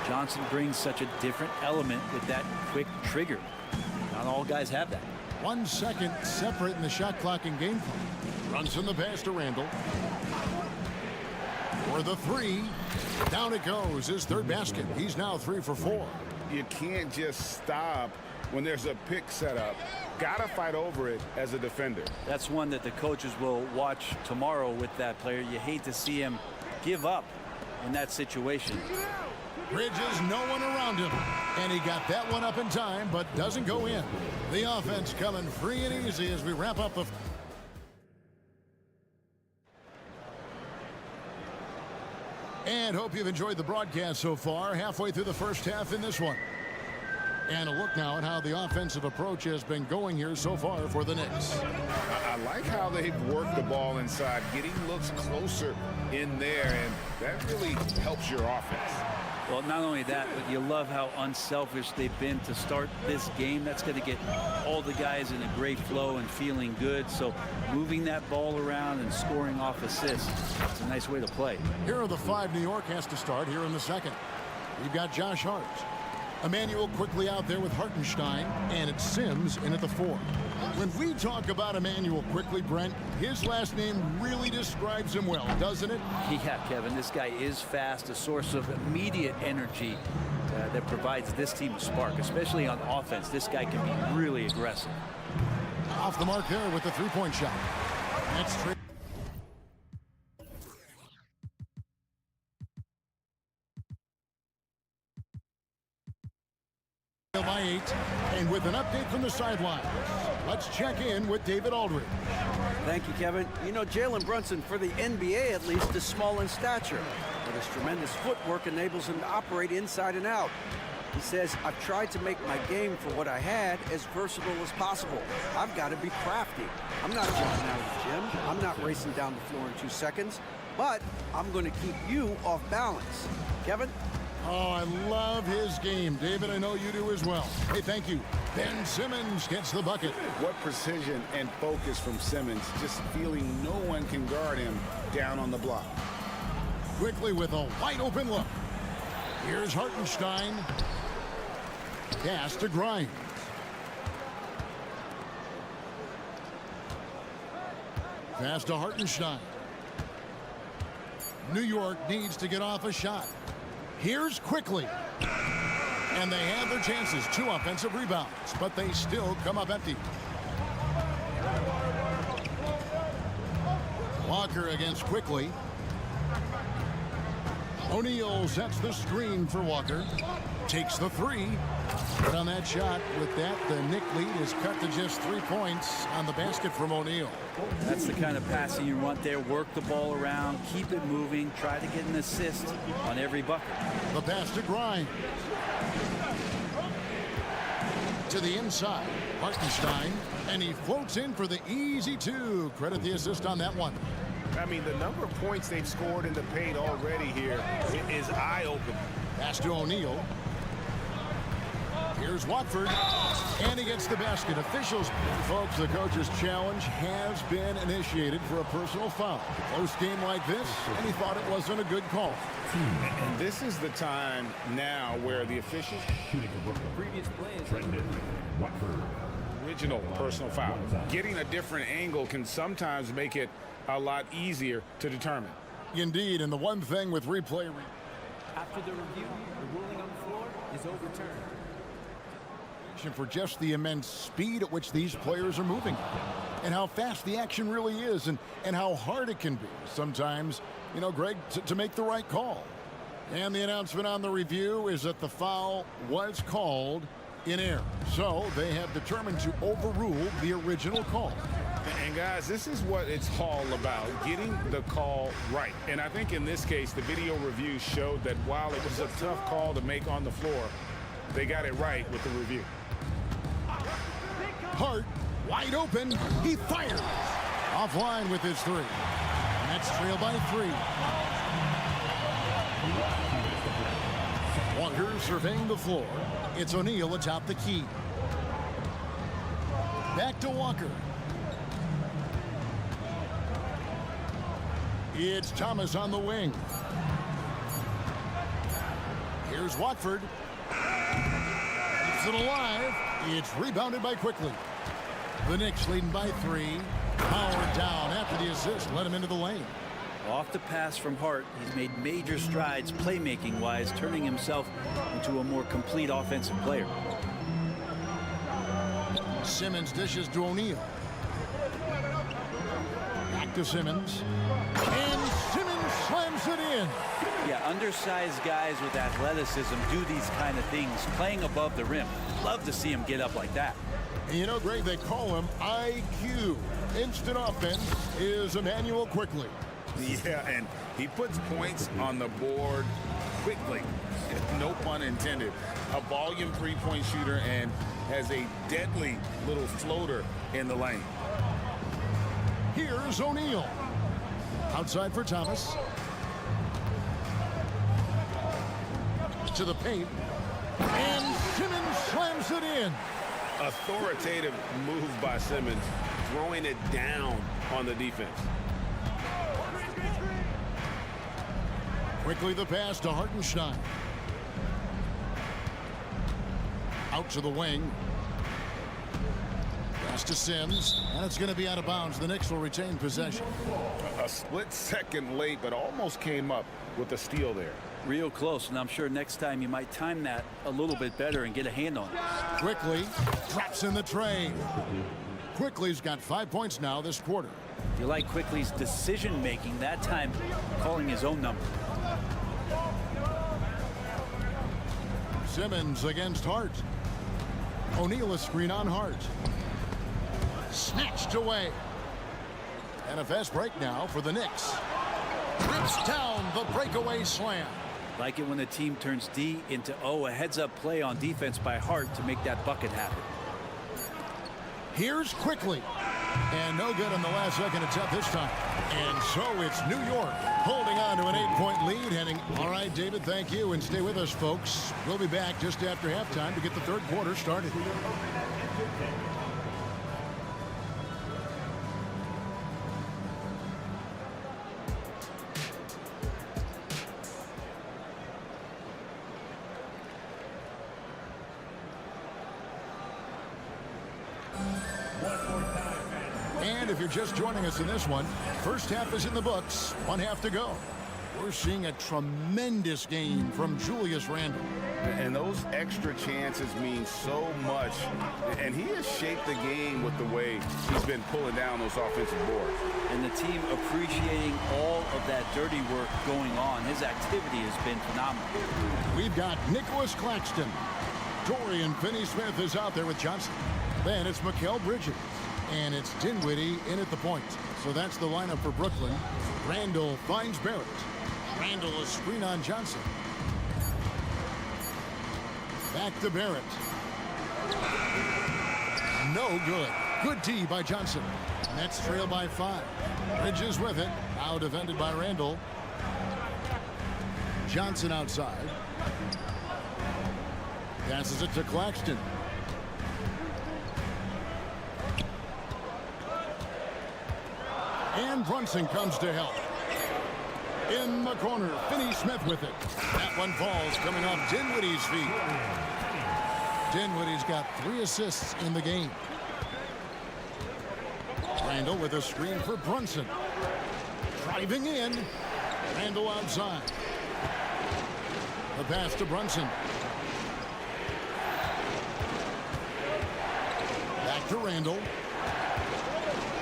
Johnson brings such a different element with that quick trigger. Not all guys have that. 1 second separating the shot clock and game clock. Brunson the pass to Randall. For the 3. Down it goes. His third basket. He's now 3 for 4. You can't just stop when there's a pick set up. Gotta fight over it as a defender. That's one that the coaches will watch tomorrow with that player. You hate to see him give up in that situation. Bridges, no one around him. And he got that one up in time, but doesn't go in. The offense coming free and easy as we wrap up the... And hope you've enjoyed the broadcast so far. Halfway through the first half in this one. And a look now at how the offensive approach has been going here so far for the Knicks. I like how they've worked the ball inside, getting looks closer in there, and that really helps your offense. Well, not only that, but you love how unselfish they've been to start this game. That's going to get all the guys in a great flow and feeling good. So moving that ball around and scoring off assists, it's a nice way to play. Here are the 5 New York has to start here in the second. We've got Josh Hart. Emmanuel quickly out there with Hartenstein, and it's Sims in at the 4. When we talk about Emmanuel quickly, Brent, his last name really describes him well, doesn't it? Yeah, Kevin, this guy is fast, a source of immediate energy that provides this team a spark, especially on offense. This guy can be really aggressive. Off the mark there with the 3-point shot. That's straight. By 8, and with an update from the sidelines, let's check in with David Aldridge. Thank you, Kevin. You know, Jalen Brunson, for the NBA at least, is small in stature, but his tremendous footwork enables him to operate inside and out. He says, I've tried to make my game for what I had as versatile as possible. I've got to be crafty. I'm not jumping out of the gym. I'm not racing down the floor in 2 seconds, but I'm going to keep you off balance. Kevin? Oh, I love his game. David, I know you do as well. Hey, thank you. Ben Simmons gets the bucket. What precision and focus from Simmons, just feeling no one can guard him down on the block. Quickly with a wide open look. Here's Hartenstein. Pass to Grimes. Pass to Hartenstein. New York needs to get off a shot. Here's quickly. And they have their chances. 2 offensive rebounds, but they still come up empty. Walker against Quickly. O'Neal sets the screen for Walker. Takes the 3. But on that shot, with that, the Knick lead is cut to just 3 points on the basket from O'Neal. That's the kind of passing you want there. Work the ball around, keep it moving, try to get an assist on every bucket. The pass to Grimes. To the inside, Hartenstein, and he floats in for the easy 2. Credit the assist on that one. I mean, the number of points they've scored in the paint already here is eye-opening. Pass to O'Neal. Here's Watford, and he gets the basket. Officials, folks, the coach's challenge has been initiated for a personal foul. Close game like this, and he thought it wasn't a good call. And this is the time now where the officials... Previous play is Original personal foul. Getting a different angle can sometimes make it a lot easier to determine. Indeed, and the one thing with replay... after the review, the ruling on the floor is overturned. For just the immense speed at which these players are moving and how fast the action really is and how hard it can be sometimes, you know, Greg, to make the right call. And the announcement on the review is that the foul was called in error. So they have determined to overrule the original call. And guys, this is what it's all about, getting the call right. And I think in this case, the video review showed that while it was a tough call to make on the floor, they got it right with the review. Hart, wide open, he fires. Offline with his three. Nets trail by 3. Walker surveying the floor. It's O'Neal atop the key. Back to Walker. It's Thomas on the wing. Here's Watford. Keeps it alive. It's rebounded by Quickly. The Knicks leading by 3. Powered down after the assist. Let him into the lane. Off the pass from Hart, he's made major strides playmaking-wise, turning himself into a more complete offensive player. Simmons dishes to O'Neal. Back to Simmons. And Simmons slams it in. Yeah, undersized guys with athleticism do these kind of things, playing above the rim. Love to see him get up like that. You know, Greg, they call him IQ. Instant offense is Emmanuel Quickly. Yeah, and he puts points on the board quickly. No pun intended. A volume three-point shooter and has a deadly little floater in the lane. Here's O'Neal. Outside for Thomas. To the paint. And Simmons slams it in. Authoritative move by Simmons, throwing it down on the defense. Quickly the pass to Hartenstein. Out to the wing. Pass to Sims, and it's going to be out of bounds. The Knicks will retain possession. A split second late, but almost came up with a steal there. Real close, and I'm sure next time you might time that a little bit better and get a hand on it. Quickly drops in the tray. Quickly's got 5 points now this quarter. You like Quickly's decision-making, that time calling his own number. Simmons against Hart. O'Neal a screen on Hart. Snatched away. And a fast break now for the Knicks. Rips down the breakaway slam. Like it when the team turns D into O, a heads-up play on defense by Hart to make that bucket happen. Here's Quickly. And no good on the last second attempt this time. And so it's New York holding on to an 8-point lead. Heading. All right, David, thank you. And stay with us, folks. We'll be back just after halftime to get the third quarter started. And if you're just joining us in this one, first half is in the books, 1 half to go. We're seeing a tremendous game from Julius Randle. And those extra chances mean so much. And he has shaped the game with the way he's been pulling down those offensive boards. And the team appreciating all of that dirty work going on. His activity has been phenomenal. We've got Nicholas Claxton. Dorian Finney-Smith is out there with Johnson. Then it's Mikal Bridges. And it's Dinwiddie in at the point. So that's the lineup for Brooklyn. Randle finds Barrett. Randle a screen on Johnson. Back to Barrett. No good. Good D by Johnson. Nets trail by 5. Bridges with it. Now defended by Randall. Johnson outside. Passes it to Claxton. And Brunson comes to help. In the corner, Finney-Smith with it. That one falls coming off Dinwiddie's feet. Dinwiddie's got 3 assists in the game. Randall with a screen for Brunson. Driving in. Randall outside. The pass to Brunson. Back to Randall.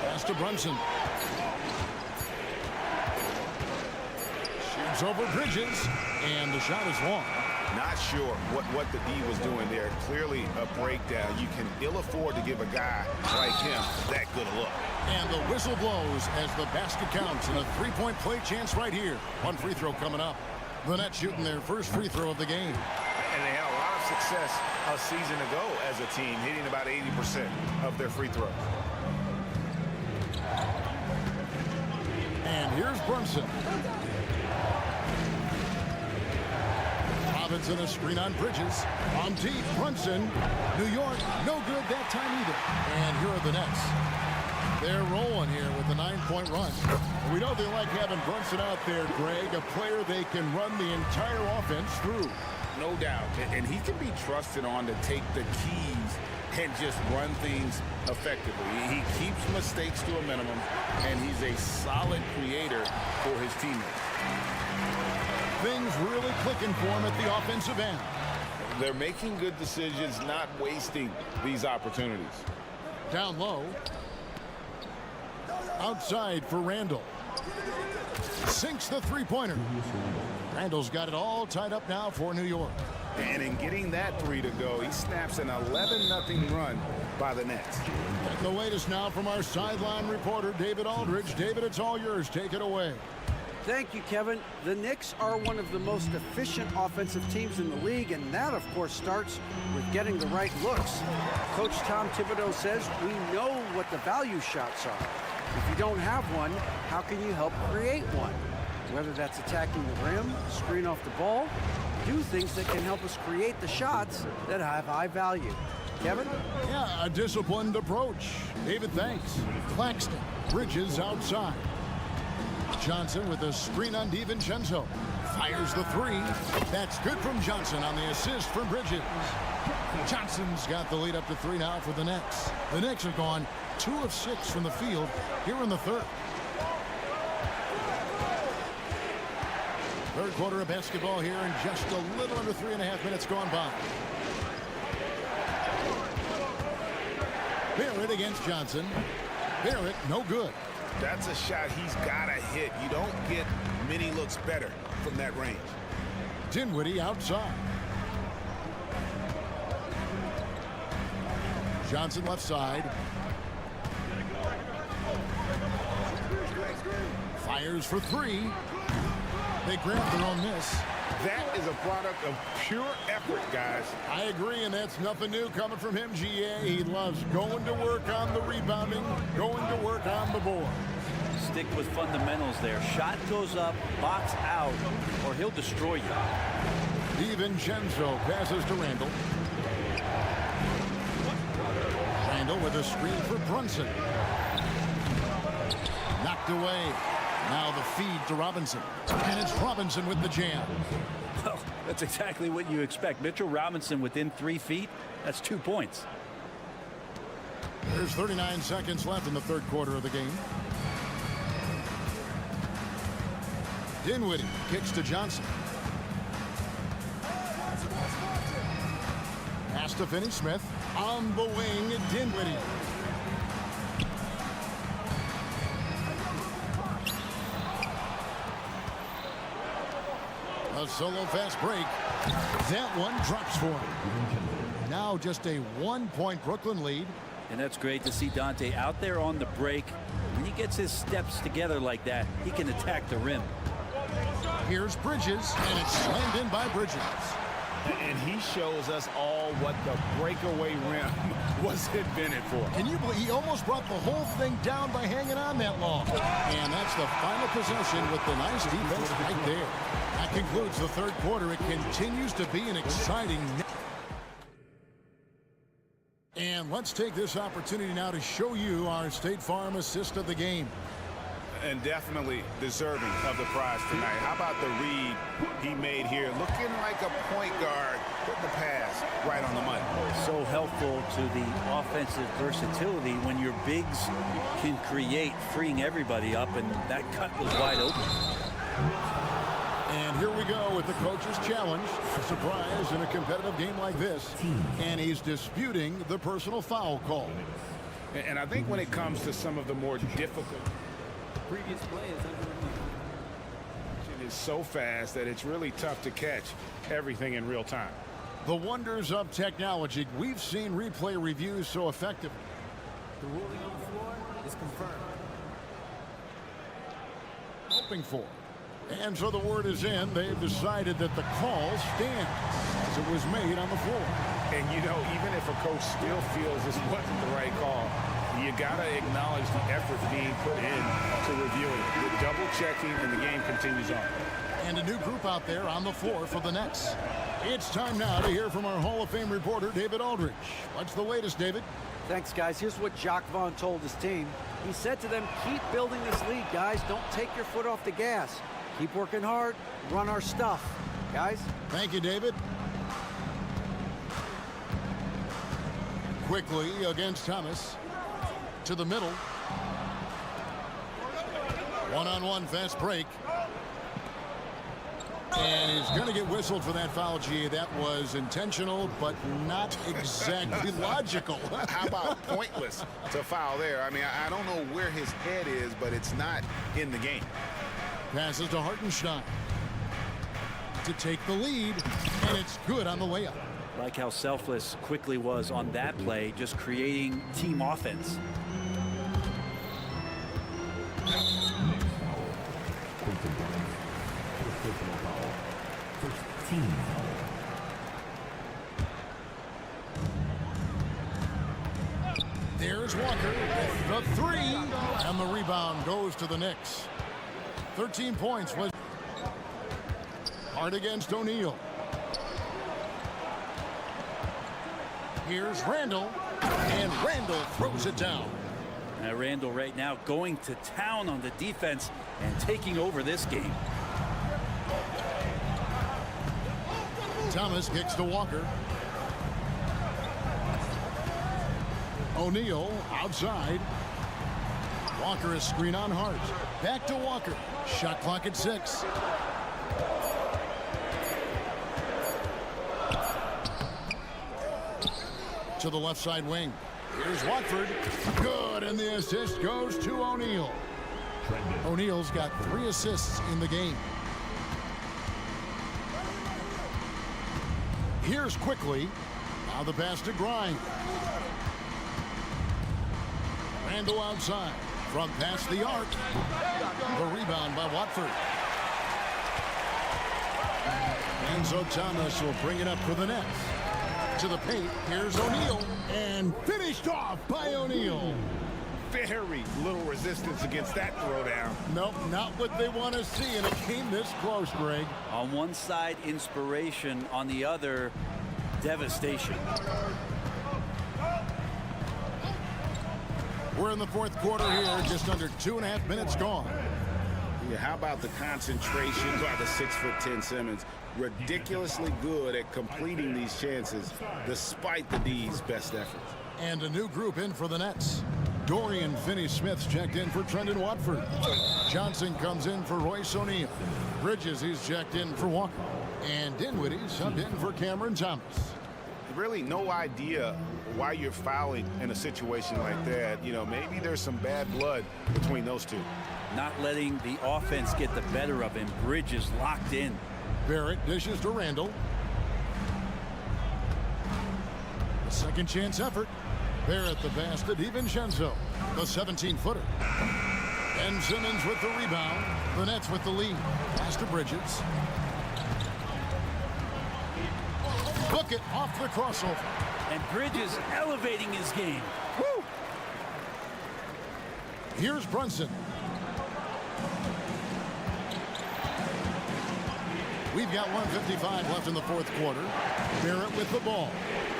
Pass to Brunson. Shoots over Bridges. And the shot is long. Not sure what the D was doing there. Clearly a breakdown. You can ill afford to give a guy like him that good a look. And the whistle blows as the basket counts and a 3-point play chance right here. One free throw coming up. The Nets shooting their first free throw of the game. And they had a lot of success a season ago as a team, hitting about 80% of their free throws. And here's Brunson. Robinson a screen on Bridges. On deep, Brunson. New York, no good that time either. And here are the Nets. They're rolling here with a 9-point run. We know they like having Brunson out there, Greg, a player they can run the entire offense through. No doubt. And he can be trusted on to take the keys and just run things effectively. He keeps mistakes to a minimum, and he's a solid creator for his teammates. Things really clicking for him at the offensive end. They're making good decisions, not wasting these opportunities. Down low. Outside for Randall. Sinks the three-pointer. Randall's got it all tied up now for New York. And in getting that 3 to go, he snaps an 11-0 run by the Nets. Getting the latest now from our sideline reporter, David Aldridge. David, it's all yours. Take it away. Thank you, Kevin. The Knicks are one of the most efficient offensive teams in the league, and that, of course, starts with getting the right looks. Coach Tom Thibodeau says we know what the value shots are. If you don't have one, how can you help create one? Whether that's attacking the rim, screen off the ball, do things that can help us create the shots that have high value. Kevin? Yeah, a disciplined approach. David, thanks. Claxton, Bridges outside. Johnson with a screen on DiVincenzo. Fires the 3. That's good from Johnson on the assist from Bridges. Johnson's got the lead up to 3 now for the Nets. The Knicks have gone 2 of 6 from the field here in the third. Third quarter of basketball here and just a little under 3.5 minutes gone by. Barrett against Johnson. Barrett, no good. That's a shot he's got to hit. You don't get many looks better from that range. Dinwiddie outside. Johnson left side. Fires for 3. They grab their own miss. That is a product of pure effort, guys. I agree, and that's nothing new coming from him, GA. He loves going to work on the rebounding, going to work on the board. Stick with fundamentals there. Shot goes up, box out, or he'll destroy you. DiVincenzo passes to Randall. Randall with a screen for Brunson. Knocked away. Now the feed to Robinson. And it's Robinson with the jam. Well, that's exactly what you expect. Mitchell Robinson within 3 feet. That's 2 points. There's 39 seconds left in the third quarter of the game. Dinwiddie kicks to Johnson. Pass to Finney-Smith. On the wing, Dinwiddie. A solo fast break. That one drops for him. Now just a 1-point Brooklyn lead. And that's great to see Dante out there on the break. When he gets his steps together like that, he can attack the rim. Here's Bridges, and it's slammed in by Bridges. And he shows us all what the breakaway rim was invented for. Can you believe he almost brought the whole thing down by hanging on that long? And that's the final possession with the nice defense right there. That concludes the third quarter. It continues to be an exciting. And let's take this opportunity now to show you our State Farm assist of the game. And definitely deserving of the prize tonight. How about the read he made here? Looking like a point guard, putting the pass right on the money. So helpful to the offensive versatility when your bigs can create, freeing everybody up, and that cut was wide open. And here we go with the coach's challenge. A surprise in a competitive game like this. And he's disputing the personal foul call. And I think when it comes to some of the more difficult, Previous play is under review. it is so fast that it's really tough to catch everything in real time. The wonders of technology. We've seen replay reviews so effective. The ruling on the floor is confirmed. Hoping for. And so the word is in. They've decided that the call stands as it was made on the floor. And you know, even if a coach still feels this wasn't the right call, you got to acknowledge the effort being put in to reviewing it. The double checking, and the game continues on. And a new group out there on the floor for the Nets. It's time now to hear from our Hall of Fame reporter, David Aldridge. What's the latest, David? Thanks, guys. Here's what Jacques Vaughn told his team. He said to them, keep building this lead, guys. Don't take your foot off the gas. Keep working hard. Run our stuff. Guys? Thank you, David. Quickly against Thomas. To the middle. One-on-one fast break. And he's going to get whistled for that foul, G. That was intentional, but not exactly logical. How about pointless to foul there? I mean, I don't know where his head is, but it's not in the game. Passes to Hartenstein to take the lead, and it's good on the layup. Like how selfless Quickly was on that play, just creating team offense. There's Walker with the three, and the rebound goes to the Knicks. 13 points was hard against O'Neal. Here's Randall, and Randall throws it down. Randall right now going to town on the defense and taking over this game. Thomas kicks to Walker. O'Neal outside. Walker is screen on Hart. Back to Walker. Shot clock at 6. To the left side wing. Here's Watford. Good, and the assist goes to O'Neal. O'Neal's got 3 assists in the game. Here's Quickly. Now the pass to Grimes. Randall outside. From past the arc. The rebound by Watford. And so Thomas will bring it up for the Nets. To the paint. Here's O'Neal. And finished off by O'Neal. Very little resistance against that throwdown. Nope, not what they want to see, and it came this close, Greg. On one side, inspiration. On the other, devastation. We're in the fourth quarter here, just under 2.5 minutes gone. Yeah, how about the concentration by the 6'10" Simmons? Ridiculously good at completing these chances despite the D's best efforts. And a new group in for the Nets. Dorian Finney-Smith's checked in for Trendon Watford. Johnson comes in for Royce O'Neal. Bridges, he's checked in for Walker. And Dinwiddie subbed in for Cameron Thomas. Really no idea why you're fouling in a situation like that. You know, maybe there's some bad blood between those two. Not letting the offense get the better of him. Bridges locked in. Barrett dishes to Randall. The second chance effort. Barrett the pass to DiVincenzo. The 17-footer. Ben Simmons with the rebound. The Nets with the lead. Pass to Bridges. bucket off the crossover. And Bridges elevating his game. Woo! Here's Brunson. We've got 1:55 left in the fourth quarter. Barrett with the ball.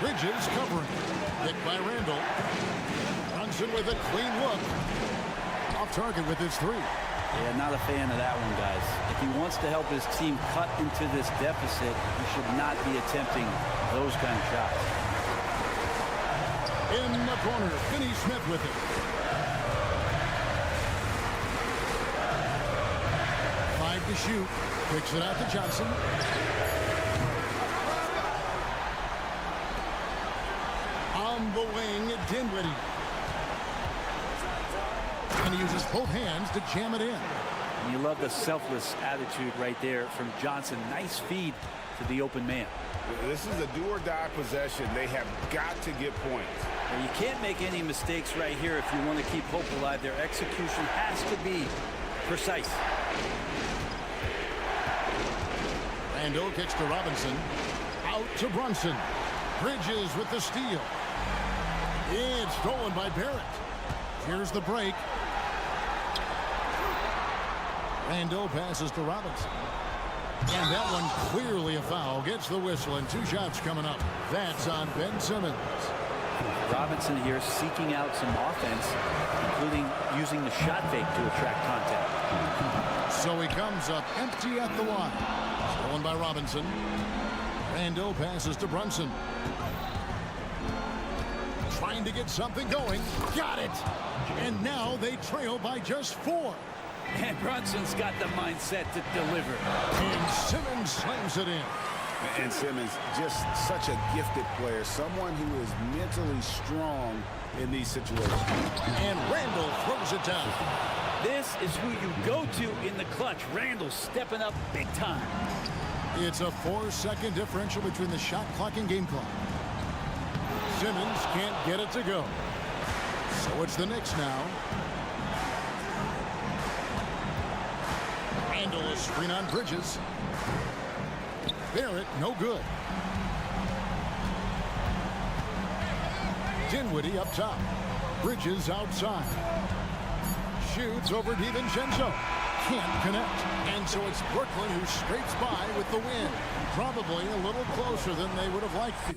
Bridges covering. Hit by Randall. Brunson with a clean look. Off target with his three. Yeah, not a fan of that one, guys. If he wants to help his team cut into this deficit, he should not be attempting those kind of shots. In the corner, Finney Smith with it. 5 to shoot. Kicks it out to Johnson. On the wing, Dinwiddie. And he uses both hands to jam it in. And you love the selfless attitude right there from Johnson. Nice feed to the open man. This is a do-or-die possession. They have got to get points. Well, you can't make any mistakes right here if you want to keep hope alive. Their execution has to be precise. Randall kicks to Robinson. Out to Brunson. Bridges with the steal. It's stolen by Barrett. Here's the break. Randall passes to Robinson. And that one clearly a foul. Gets the whistle and 2 shots coming up. That's on Ben Simmons. Robinson here seeking out some offense, including using the shot fake to attract contact. So he comes up empty at the line. Stolen by Robinson. Randall passes to Brunson. Trying to get something going. Got it. And now they trail by just 4. And Brunson's got the mindset to deliver. And Simmons slams it in. And Simmons, just such a gifted player. Someone who is mentally strong in these situations. And Randall throws it down. This is who you go to in the clutch. Randall stepping up big time. It's a 4-second differential between the shot clock and game clock. Simmons can't get it to go. So it's the Knicks now. Randall is screen on Bridges. Barrett, no good. Dinwiddie up top. Bridges outside. Shoots over DiVincenzo. Can't connect. And so it's Brooklyn who scrapes by with the win. Probably a little closer than they would have liked.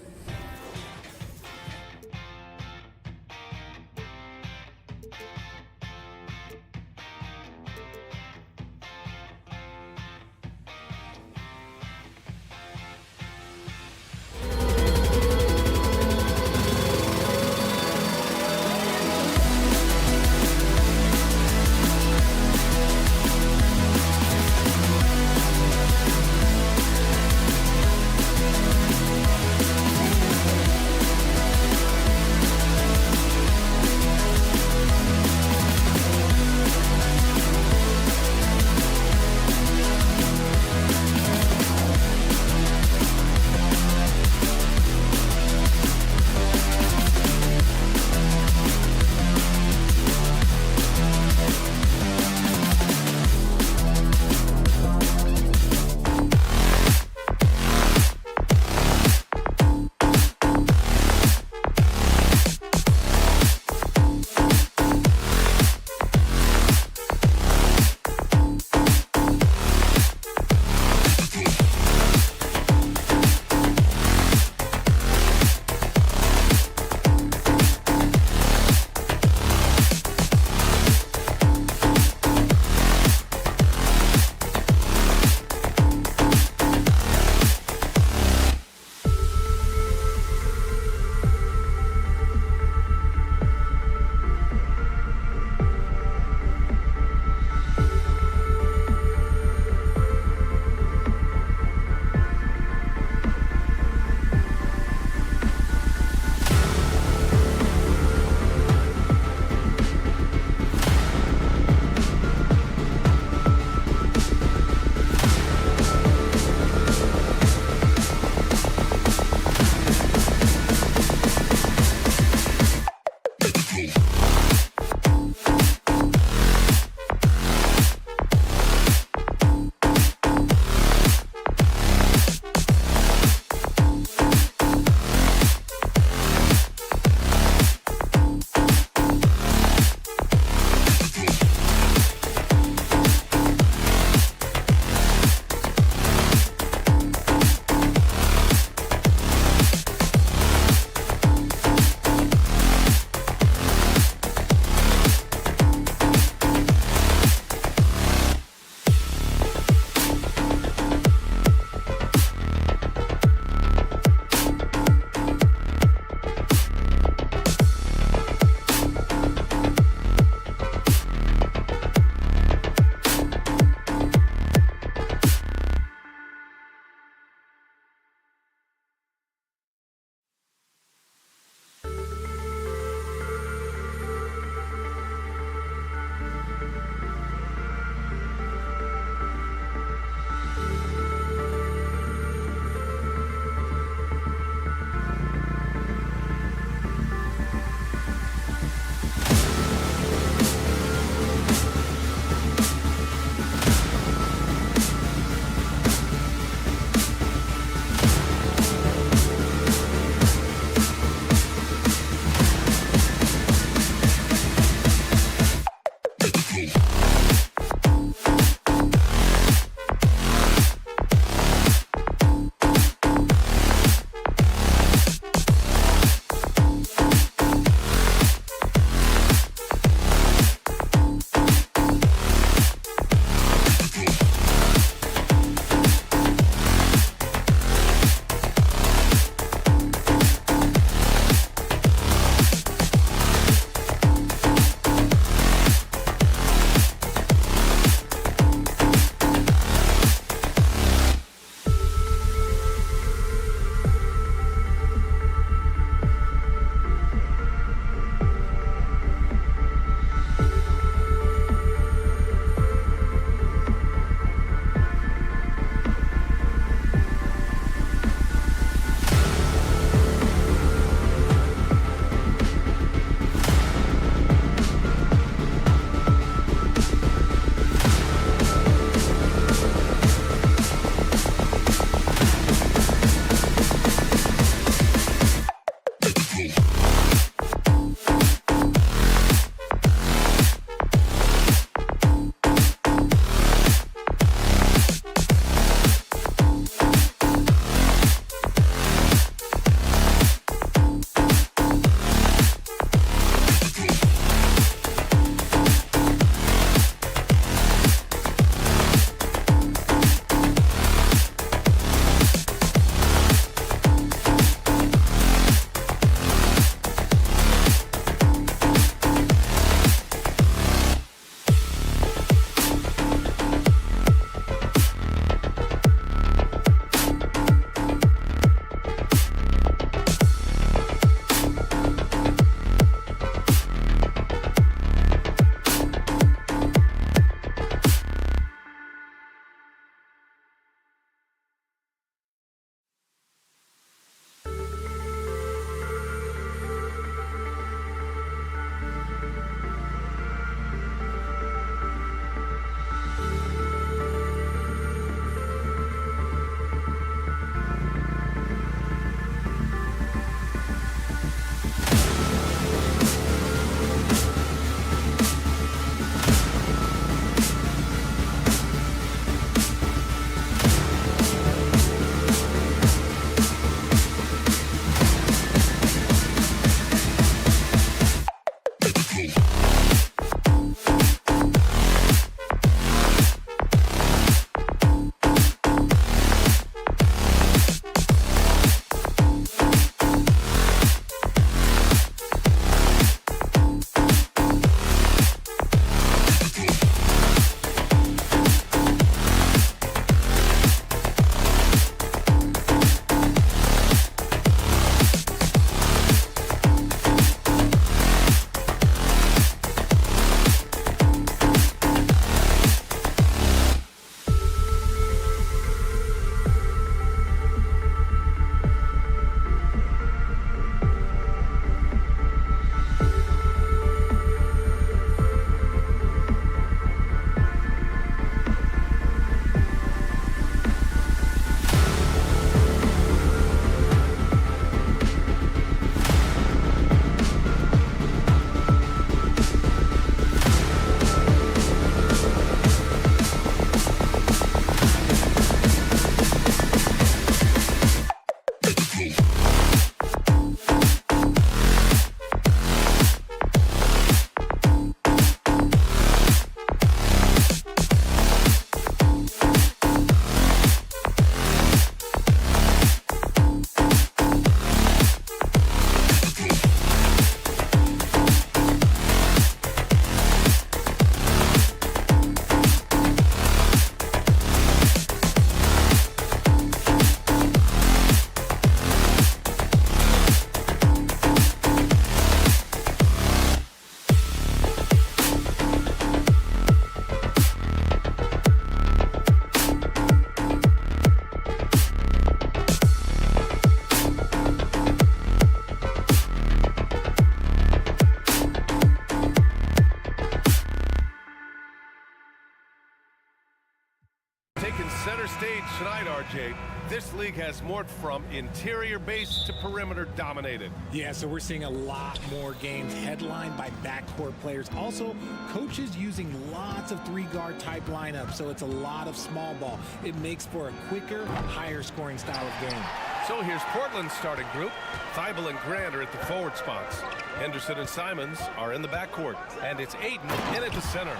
center stage tonight, RJ. This league has morphed from interior base to perimeter dominated. Yeah, so we're seeing a lot more games headlined by backcourt players. Also, coaches using lots of three-guard type lineups, so it's a lot of small ball. It makes for a quicker, higher scoring style of game. So here's Portland's starting group. Thibault and Grant are at the forward spots. Henderson and Simons are in the backcourt. And it's Ayton in at the center.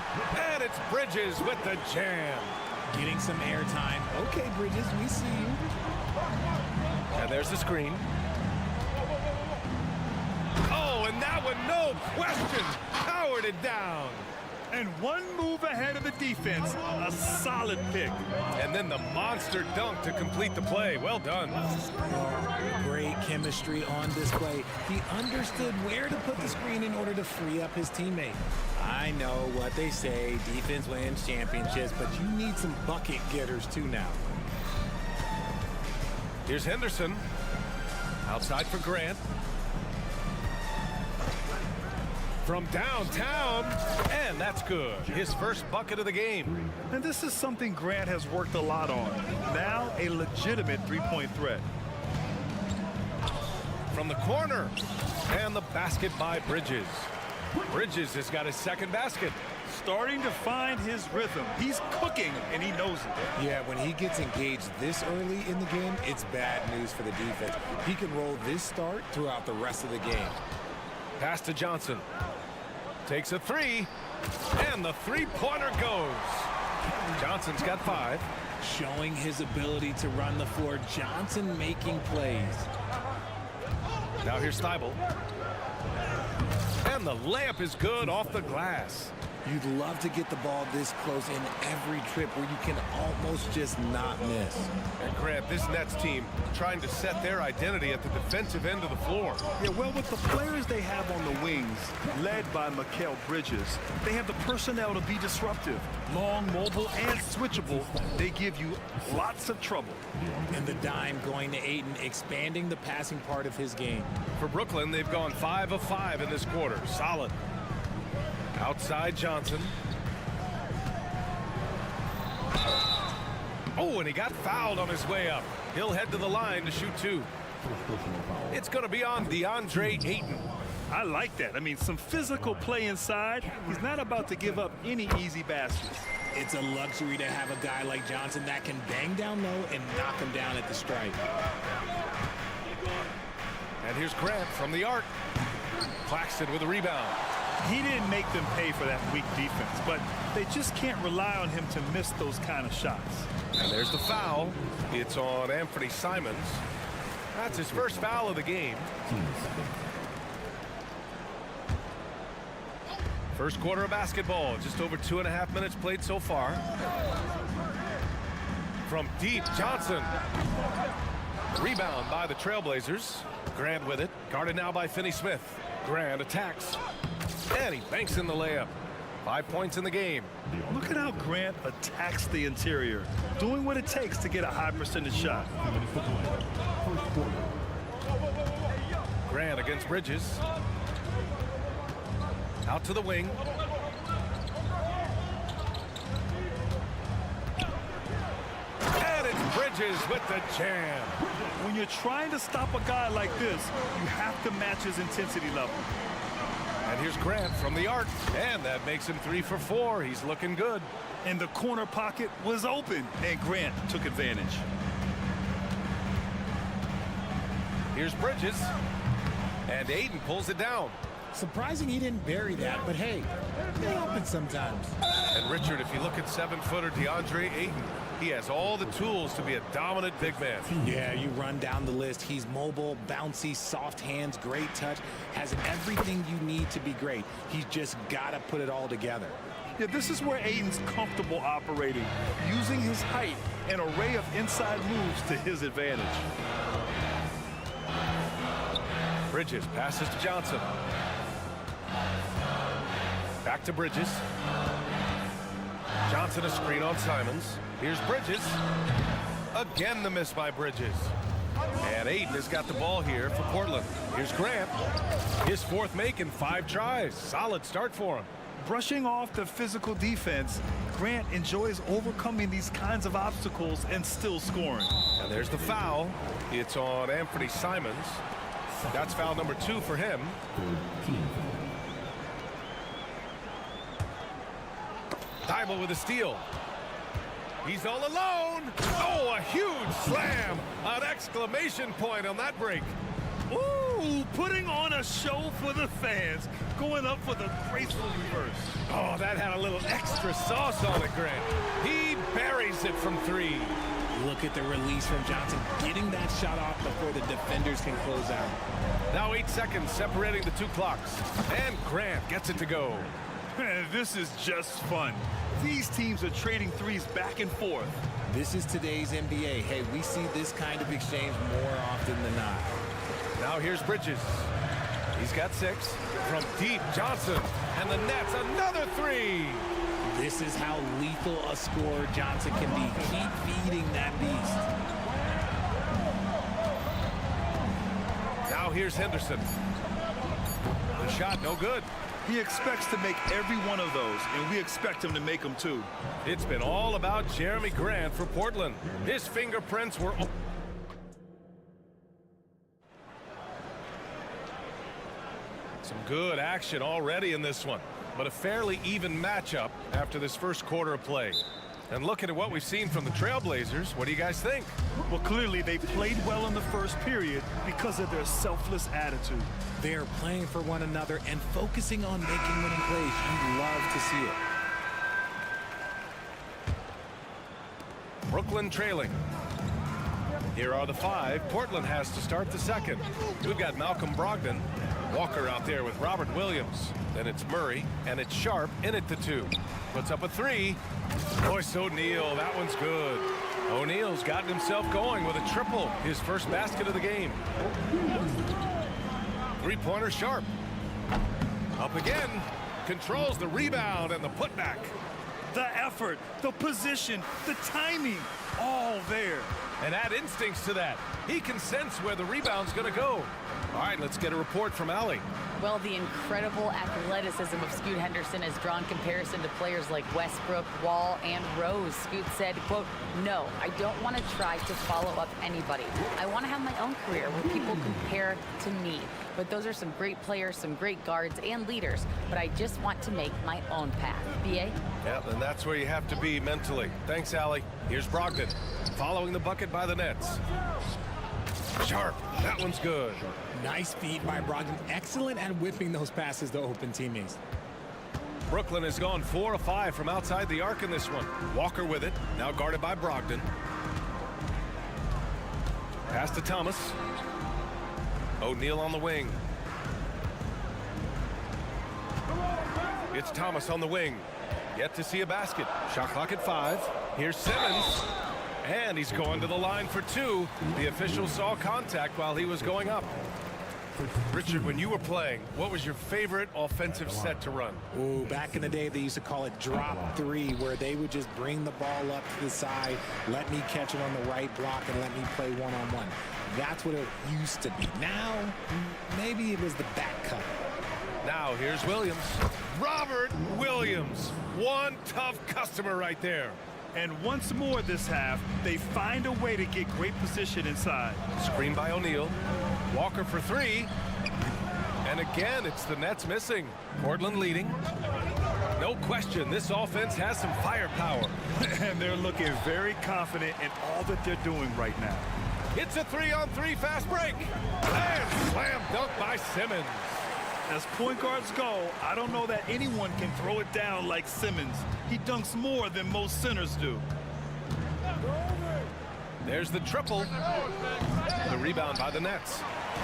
And it's Bridges with the jam. Getting some airtime. Okay, Bridges, we see you. And there's the screen. Oh, and that one, no question, powered it down. And one move ahead of the defense. A solid pick. And then the monster dunk to complete the play. Well done. Great chemistry on display. He understood where to put the screen in order to free up his teammate. I know what they say, defense wins championships, but you need some bucket getters too now. Here's Henderson. Outside for Grant. From downtown, and that's good. His first bucket of the game. And this is something Grant has worked a lot on. Now a legitimate three-point threat. From the corner, and the basket by Bridges. Bridges has got his second basket. Starting to find his rhythm. He's cooking, and he knows it. Yeah, when he gets engaged this early in the game, it's bad news for the defense. He can roll this start throughout the rest of the game. Pass to Johnson. Takes a three, and the three-pointer goes. Johnson's got 5. Showing his ability to run the floor. Johnson making plays. Now here's Thibault. And the layup is good off the glass. You'd love to get the ball this close in every trip where you can almost just not miss. And Grant, this Nets team trying to set their identity at the defensive end of the floor. Yeah, well, with the players they have on the wings, led by Mikal Bridges, they have the personnel to be disruptive. Long, mobile, and switchable. They give you lots of trouble. And the dime going to Ayton, expanding the passing part of his game. For Brooklyn, they've gone 5 of 5 in this quarter. Solid. Outside Johnson. Oh, and he got fouled on his way up. He'll head to the line to shoot 2. It's going to be on DeAndre Ayton. I like that. I mean, some physical play inside. He's not about to give up any easy baskets. It's a luxury to have a guy like Johnson that can bang down low and knock him down at the stripe. And here's Grant from the arc. Claxton with a rebound. He didn't make them pay for that weak defense, but they just can't rely on him to miss those kind of shots. And there's the foul. It's on Anthony Simons. That's his first foul of the game. First quarter of basketball. Just over 2.5 minutes played so far. From deep, Johnson. Rebound by the Trail Blazers. Grant with it. Guarded now by Finney-Smith. Grant attacks. And he banks in the layup. 5 points in the game. Look at how Grant attacks the interior, doing what it takes to get a high percentage shot. Grant against Bridges. Out to the wing. And it's Bridges with the jam. When you're trying to stop a guy like this, you have to match his intensity level. And here's Grant from the arc. And that makes him 3 for 4. He's looking good. And the corner pocket was open, and Grant took advantage. Here's Bridges. And Ayton pulls it down. Surprising he didn't bury that, but hey, it happens sometimes. And Richard, if you look at 7-footer DeAndre Ayton, he has all the tools to be a dominant big man. Yeah, you run down the list. He's mobile, bouncy, soft hands, great touch, has everything you need to be great. He's just got to put it all together. Yeah, this is where Ayton's comfortable operating, using his height and array of inside moves to his advantage. Bridges passes to Johnson. Back to Bridges. Johnson a screen on Simons. Here's Bridges. Again the miss by Bridges. And Ayton has got the ball here for Portland. Here's Grant. His 4th make in 5 tries. Solid start for him. Brushing off the physical defense, Grant enjoys overcoming these kinds of obstacles and still scoring. And there's the foul. It's on Anthony Simons. That's foul number 2 for him. Thibault with a steal. He's all alone. Oh, a huge slam. An exclamation point on that break. Ooh, putting on a show for the fans. Going up for the graceful reverse. Oh, that had a little extra sauce on it, Grant. He buries it from 3. Look at the release from Johnson, getting that shot off before the defenders can close out. Now 8 seconds separating the 2 clocks. And Grant gets it to go. This is just fun. These teams are trading threes back and forth. This is today's NBA. Hey, we see this kind of exchange more often than not. Now here's Bridges. He's got 6. From deep, Johnson. And the Nets, another 3. This is how lethal a scorer Johnson can be. Keep feeding that beast. Now here's Henderson. The shot, no good. He expects to make every one of those, and we expect him to make them too. It's been all about Jeremy Grant for Portland. His fingerprints were... Some good action already in this one, but a fairly even matchup after this first quarter of play. And looking at what we've seen from the Trail Blazers, what do you guys think? Well, clearly they played well in the first period because of their selfless attitude. They're playing for one another and focusing on making winning plays. You love to see it. Brooklyn trailing. Here are the 5. Portland has to start the second. We've got Malcolm Brogdon. Walker out there with Robert Williams. Then it's Murray, and it's Sharp in at the 2. Puts up a 3. Royce O'Neal, that one's good. O'Neal's gotten himself going with a triple, his first basket of the game. 3-pointer Sharp. Up again. Controls the rebound and the putback. The effort, the position, the timing, all there. And add instincts to that. He can sense where the rebound's going to go. All right, let's get a report from Allie. Well, the incredible athleticism of Scoot Henderson has drawn comparison to players like Westbrook, Wall, and Rose. Scoot said, quote, "No, I don't want to try to follow up anybody. I want to have my own career where people compare to me. But those are some great players, some great guards and leaders. But I just want to make my own path." BA? Yeah, and that's where you have to be mentally. Thanks, Allie. Here's Brogdon, following the bucket by the Nets. Sharp, that one's good. Nice feed by Brogdon. Excellent at whipping those passes to open teammates. Brooklyn has gone 4 of 5 from outside the arc in this one. Walker with it, now guarded by Brogdon. Pass to Thomas. O'Neal on the wing. It's Thomas on the wing. Yet to see a basket. Shot clock at 5. Here's Simmons. And he's going to the line for 2. The official saw contact while he was going up. Richard, when you were playing, what was your favorite offensive set to run? Ooh, back in the day, they used to call it drop 3, where they would just bring the ball up to the side, let me catch it on the right block, and let me play one-on-one. That's what it used to be. Now, maybe it was the back cut. Now, here's Williams. Robert Williams. One tough customer right there. And once more this half, they find a way to get great position inside. Screen by O'Neal. Walker for 3. And again, it's the Nets missing. Portland leading. No question, this offense has some firepower. And they're looking very confident in all that they're doing right now. It's a 3-on-3 fast break. And slam dunk by Simmons. As point guards go, I don't know that anyone can throw it down like Simmons. He dunks more than most centers do. There's the triple. The rebound by the Nets.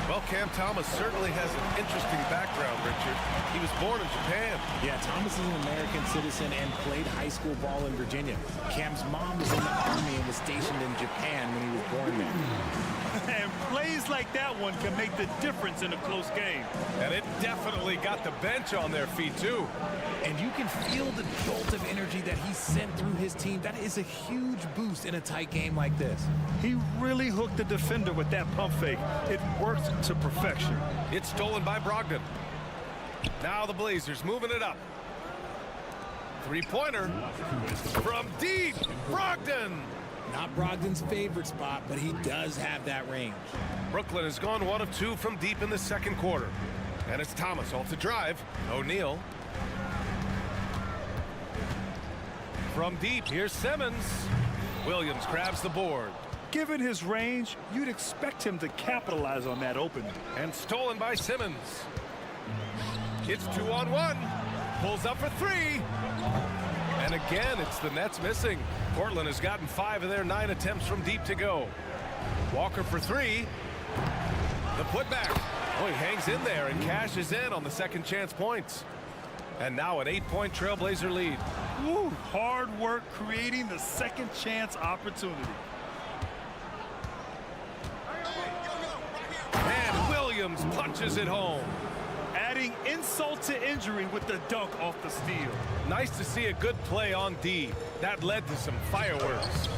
Well, Cam Thomas certainly has an interesting background, Richard. He was born in Japan. Yeah, Thomas is an American citizen and played high school ball in Virginia. Cam's mom was in the Army and was stationed in Japan when he was born there. And plays like that one can make the difference in a close game. And it definitely got the bench on their feet, too. And you can feel the jolt of energy that he sent through his team. That is a huge boost in a tight game like this. He really hooked the defender with that pump fake. It worked to perfection. It's stolen by Brogdon. Now the Blazers moving it up. Three-pointer from deep. Brogdon. Not Brogdon's favorite spot, but he does have that range. Brooklyn has gone 1 of 2 from deep in the second quarter. And it's Thomas off the drive. O'Neal. From deep, here's Simmons. Williams grabs the board. Given his range, you'd expect him to capitalize on that opening. And stolen by Simmons. It's 2-on-1. Pulls up for 3. And again, it's the Nets missing. Portland has gotten 5 of their 9 attempts from deep to go. Walker for 3. The putback. Oh, he hangs in there and cashes in on the second chance points. And now an 8-point Trailblazer lead. Woo, hard work creating the second chance opportunity. And Williams punches it home. Adding insult to injury with the dunk off the steal. Nice to see a good play on D. That led to some fireworks.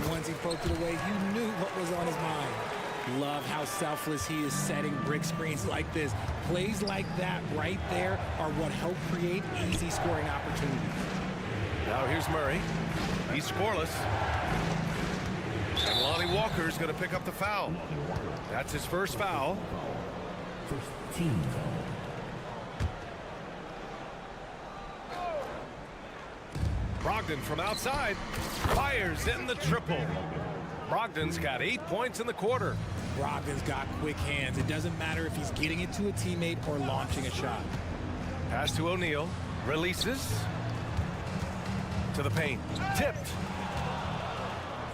Once he poked it away, you knew what was on his mind. Love how selfless he is setting brick screens like this. Plays like that right there are what help create easy scoring opportunities. Now here's Murray. He's scoreless. And Lonnie Walker's going to pick up the foul. That's his first foul. First team foul. Brogdon from outside. Fires in the triple. Brogdon's got 8 points in the quarter. Brogdon's got quick hands. It doesn't matter if he's getting it to a teammate or launching a shot. Pass to O'Neal. Releases. To the paint. Tipped.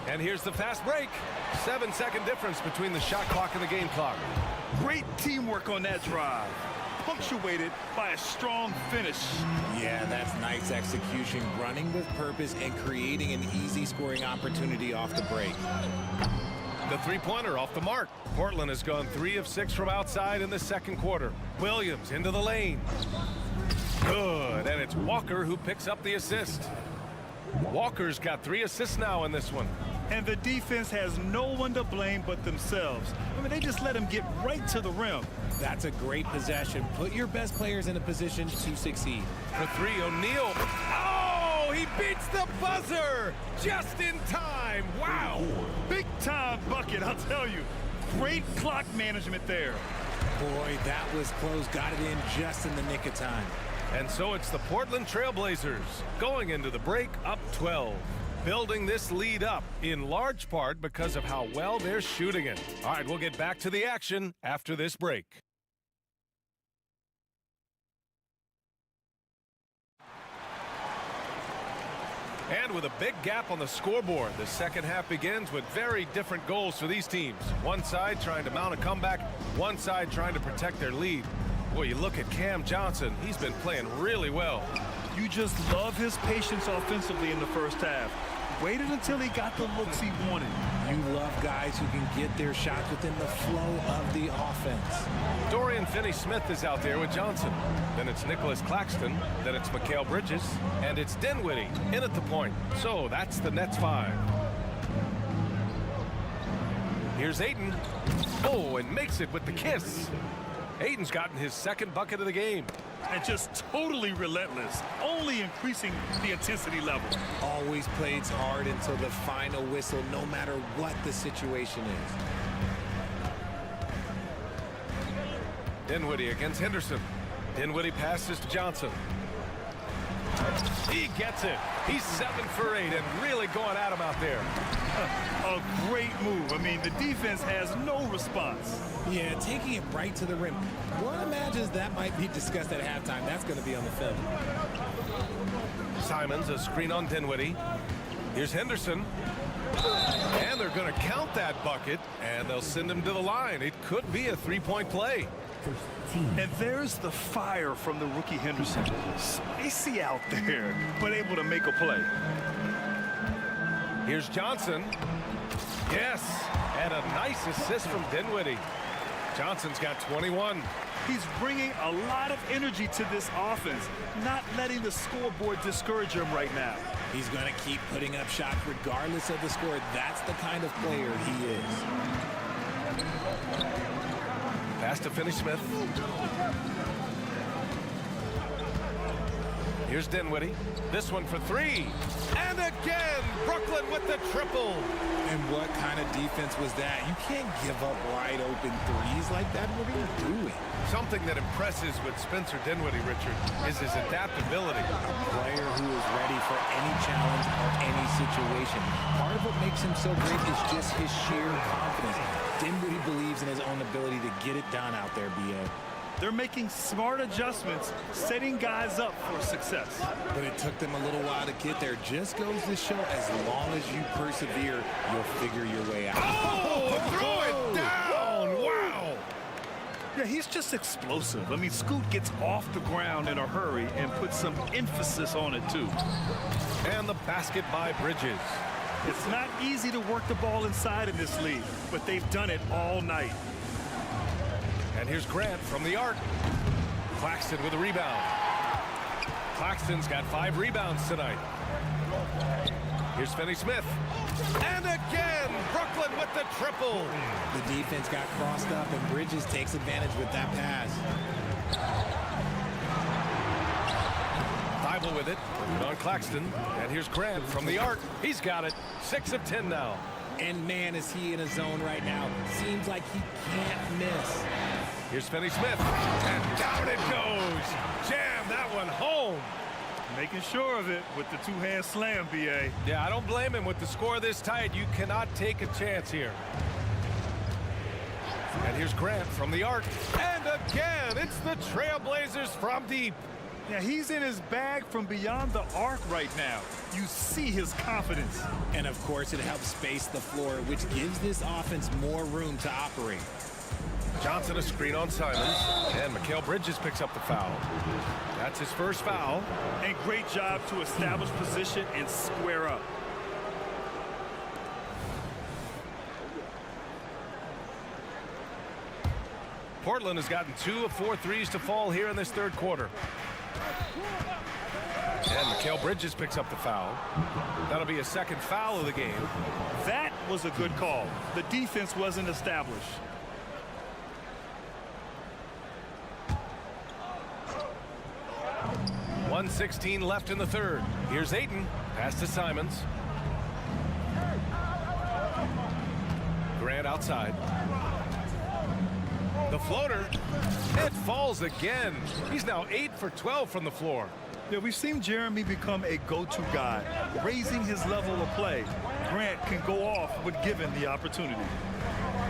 And here's the fast break. 7-second difference between the shot clock and the game clock. Great teamwork on that drive. Punctuated by a strong finish. Yeah, that's nice execution. Running with purpose and creating an easy scoring opportunity off the break. The three-pointer off the mark. Portland has gone 3 of 6 from outside in the second quarter. Williams into the lane. Good, and it's Walker who picks up the assist. Walker's got 3 assists now in this one. And the defense has no one to blame but themselves. I mean, they just let him get right to the rim. That's a great possession. Put your best players in a position to succeed. For 3, O'Neal. Oh, he beats the buzzer just in time. Wow. Big time bucket, I'll tell you. Great clock management there. Boy, that was close. Got it in just in the nick of time. And so it's the Portland Trailblazers going into the break up 12. Building this lead up in large part because of how well they're shooting it. All right, we'll get back to the action after this break. And with a big gap on the scoreboard, the second half begins with very different goals for these teams. One side trying to mount a comeback, one side trying to protect their lead. Boy, you look at Cam Johnson, he's been playing really well. You just love his patience offensively in the first half. Waited until he got the looks he wanted. You love guys who can get their shots within the flow of the offense. Dorian Finney-Smith is out there with Johnson. Then it's Nicholas Claxton. Then it's Mikal Bridges. And it's Dinwiddie in at the point. So that's the Nets 5. Here's Ayton. Oh, and makes it with the kiss. Ayton's gotten his second bucket of the game. And just totally relentless, only increasing the intensity level. Always plays hard until the final whistle, no matter what the situation is. Dinwiddie against Henderson. Dinwiddie passes to Johnson. He gets it. He's 7 for 8 and really going at him out there. A great move. I mean, the defense has no response. Yeah, taking it right to the rim. One imagines that might be discussed at halftime. That's going to be on the film. Simons, a screen on Dinwiddie. Here's Henderson. And they're going to count that bucket, and they'll send him to the line. It could be a three-point play. And there's the fire from the rookie Henderson. Spicy out there, but able to make a play. Here's Johnson. Yes, and a nice assist from Dinwiddie. Johnson's got 21. He's bringing a lot of energy to this offense, not letting the scoreboard discourage him right now. He's going to keep putting up shots regardless of the score. That's the kind of player he is. Pass to Finney-Smith. Here's Dinwiddie. This one for three. And again, Brooklyn with the triple. And what kind of defense was that? You can't give up wide open threes like that. What are you doing? Something that impresses with Spencer Dinwiddie, Richard, is his adaptability. A player who is ready for any challenge or any situation. Part of what makes him so great is just his sheer confidence. Dinwiddie believes in his own ability to get it done out there, B.A. They're making smart adjustments, setting guys up for success. But it took them a little while to get there. Just goes to show, as long as you persevere, you'll figure your way out. Oh, throw it down! Wow! Yeah, he's just explosive. I mean, Scoot gets off the ground in a hurry and puts some emphasis on it, too. And the basket by Bridges. It's not easy to work the ball inside in this league, but they've done it all night. And here's Grant from the arc. Claxton with a rebound. Claxton's got 5 rebounds tonight. Here's Finney-Smith. And again, Brooklyn with the triple. The defense got crossed up, and Bridges takes advantage with that pass. Thibault with it. On Claxton. And here's Grant from the arc. He's got it. 6 of 10 now. And man, is he in a zone right now. Seems like he can't miss. Here's Finney-Smith. And down it goes. Jam that one home. Making sure of it with the two-hand slam, B.A. Yeah, I don't blame him. With the score this tight, you cannot take a chance here. And here's Grant from the arc. And again, it's the Trail Blazers from deep. Yeah, he's in his bag from beyond the arc right now. You see his confidence. And of course, it helps space the floor, which gives this offense more room to operate. Johnson a screen on Simons. And Mikal Bridges picks up the foul. That's his first foul. And great job to establish position and square up. Portland has gotten 2 of 4 threes to fall here in this third quarter. And Mikal Bridges picks up the foul. That'll be a second foul of the game. That was a good call. The defense wasn't established. .116 left in the third. Here's Ayton. Pass to Simons. Grant outside. The floater. It falls again. He's now 8 for 12 from the floor. Yeah, we've seen Jeremy become a go-to guy, raising his level of play. Grant can go off when given the opportunity.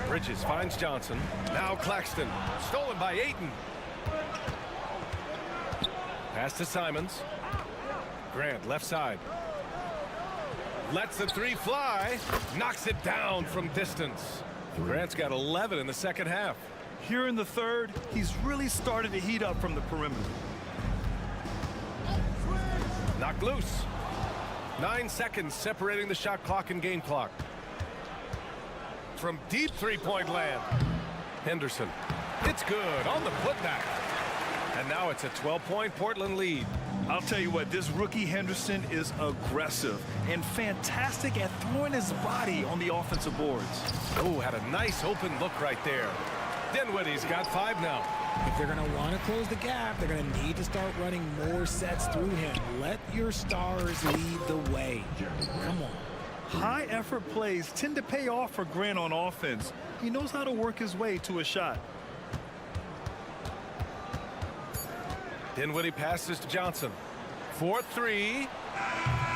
Bridges finds Johnson. Now Claxton. Stolen by Ayton. Pass to Simons. Grant left side. Lets the three fly. Knocks it down from distance. Grant's got 11 in the second half. Here in the third, he's really started to heat up from the perimeter. Knocked loose. 9 seconds separating the shot clock and game clock. From deep three-point land. Henderson. It's good on the putback. And now it's a 12-point Portland lead. I'll tell you what, this rookie Henderson is aggressive and fantastic at throwing his body on the offensive boards. Oh, had a nice open look right there. Dinwiddie's got 5 now. If they're going to want to close the gap, they're going to need to start running more sets through him. Let your stars lead the way. Come on. High-effort plays tend to pay off for Grant on offense. He knows how to work his way to a shot. Dinwiddie passes to Johnson. 4-3.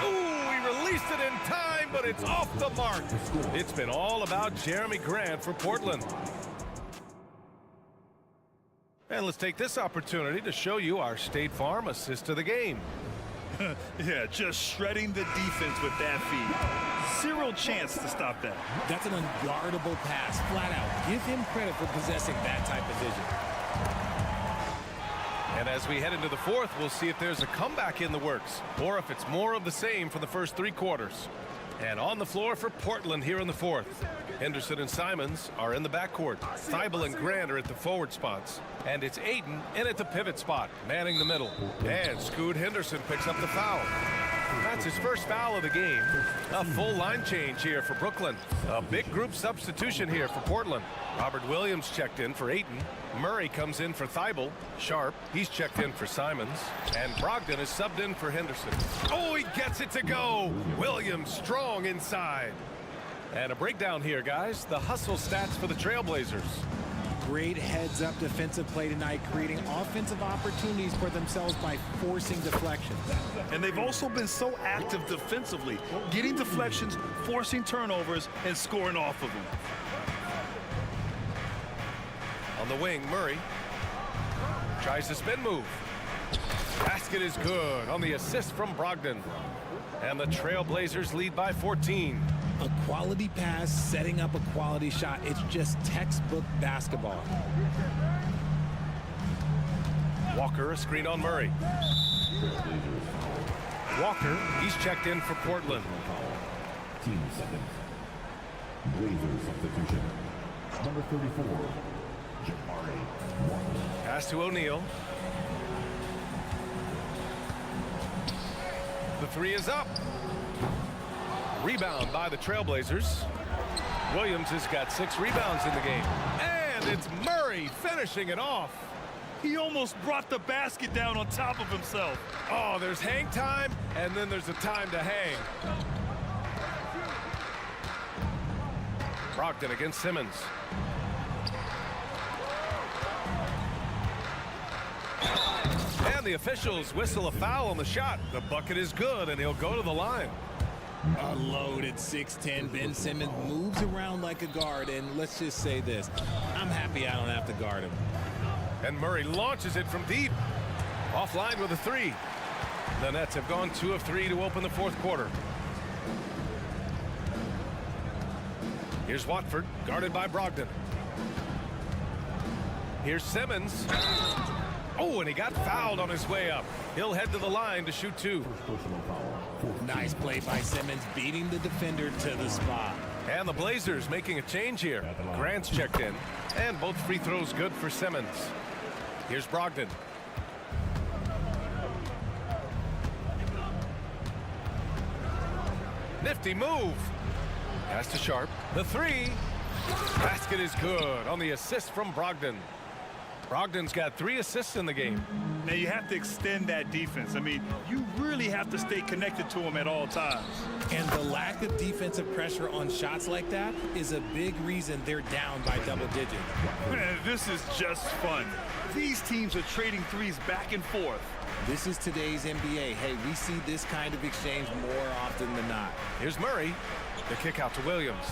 Ooh, he released it in time, but it's off the mark. It's been all about Jeremy Grant for Portland. And let's take this opportunity to show you our State Farm assist of the game. Yeah, just shredding the defense with that feed. Zero chance to stop that. That's an unguardable pass, flat out. Give him credit for possessing that type of vision. And as we head into the fourth, we'll see if there's a comeback in the works or if it's more of the same for the first 3 quarters. And on the floor for Portland here in the fourth. Henderson and Simons are in the backcourt. Thibault and Grant are at the forward spots. And it's Ayton in at the pivot spot, manning the middle. And Scoot Henderson picks up the foul. That's his first foul of the game. A full line change here for Brooklyn. A big group substitution here for Portland. Robert Williams checked in for Ayton. Murray comes in for Thibault. Sharp, he's checked in for Simons. And Brogdon is subbed in for Henderson. Oh, he gets it to go. Williams strong inside. And a breakdown here, guys. The hustle stats for the Trail Blazers. Great heads-up defensive play tonight, creating offensive opportunities for themselves by forcing deflections. And they've also been so active defensively, getting deflections, forcing turnovers, and scoring off of them. On the wing, Murray tries to spin move. Basket is good on the assist from Brogdon. And the Trail Blazers lead by 14. A quality pass, setting up a quality shot. It's just textbook basketball. Walker, a screen on Murray. Walker, he's checked in for Portland. 10 seconds. Blazers substitution. Number 34, Jamari Walker. Pass to O'Neal. The three is up. Rebound by the Trail Blazers. Williams has got 6 rebounds in the game. And it's Murray finishing it off. He almost brought the basket down on top of himself. Oh, there's hang time, and then there's a time to hang. Brogdon against Simmons. And the officials whistle a foul on the shot. The bucket is good, and he'll go to the line. A loaded 6'10". Ben Simmons moves around like a guard, and let's just say this. I'm happy I don't have to guard him. And Murray launches it from deep. Offline with a 3. The Nets have gone 2 of 3 to open the fourth quarter. Here's Watford, guarded by Brogdon. Here's Simmons. Oh, and he got fouled on his way up. He'll head to the line to shoot 2. Nice play by Simmons, beating the defender to the spot. And the Blazers making a change here. Grant's checked in, and both free throws good for Simmons. Here's Brogdon. Nifty move. Pass to Sharp. The 3. Basket is good on the assist from Brogdon. Brogdon's got 3 assists in the game. Now you have to extend that defense. I mean, you really have to stay connected to him at all times. And the lack of defensive pressure on shots like that is a big reason they're down by double digits. Man, this is just fun. These teams are trading threes back and forth. This is today's NBA. Hey, we see this kind of exchange more often than not. Here's Murray. The kick out to Williams.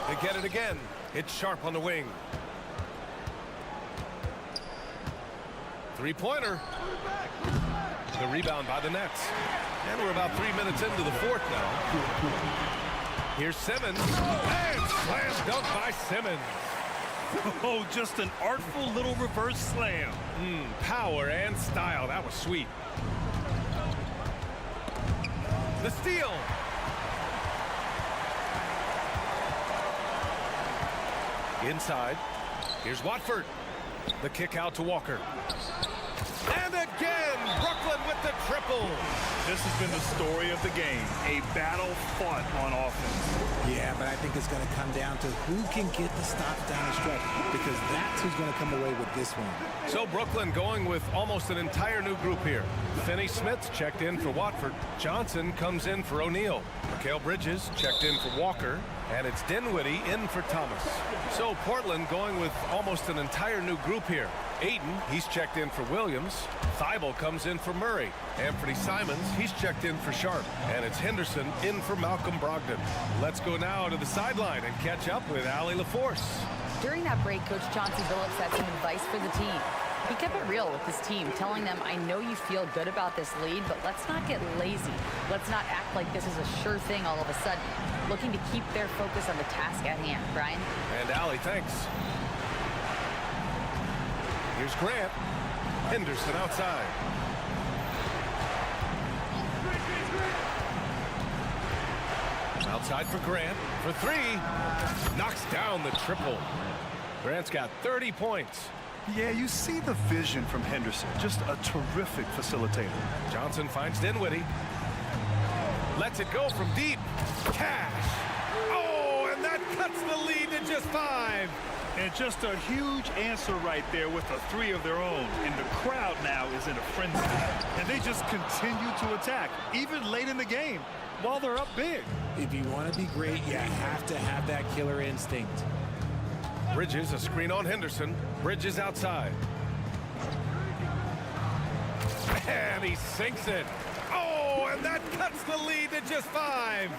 They get it again. It's Sharp on the wing. Three-pointer. The rebound by the Nets. And we're about 3 minutes into the fourth now. Here's Simmons. And slam dunk by Simmons. Oh, just an artful little reverse slam. Power and style. That was sweet. The steal. Inside. Here's Watford. The kick out to Walker. And again, Brooklyn with the triple. This has been the story of the game. A battle fought on offense. Yeah, but I think it's going to come down to who can get the stops down the stretch, because that's who's going to come away with this one. So Brooklyn going with almost an entire new group here. Finney-Smith's checked in for Watford. Johnson comes in for O'Neal. Mikal Bridges checked in for Walker. And it's Dinwiddie in for Thomas. So Portland going with almost an entire new group here. Ayton, he's checked in for Williams. Thibault comes in for Murray. Anthony Simons, he's checked in for Sharp. And it's Henderson in for Malcolm Brogdon. Let's go now to the sideline and catch up with Allie LaForce. During that break, Coach Chauncey Billups had some advice for the team. He kept it real with his team, telling them, I know you feel good about this lead, but let's not get lazy. Let's not act like this is a sure thing all of a sudden. Looking to keep their focus on the task at hand. Brian? And Allie, thanks. Here's Grant. Henderson outside. Outside for Grant. For 3. Knocks down the triple. Grant's got 30 points. Yeah, you see the vision from Henderson. Just a terrific facilitator. Johnson finds Dinwiddie. Lets it go from deep. Cash. Oh, and that cuts the lead to just 5. And just a huge answer right there with a 3 of their own. And the crowd now is in a frenzy. And they just continue to attack, even late in the game, while they're up big. If you want to be great, you have to have that killer instinct. Bridges, a screen on Henderson. Bridges outside. And he sinks it. Oh, and that cuts the lead to just 5.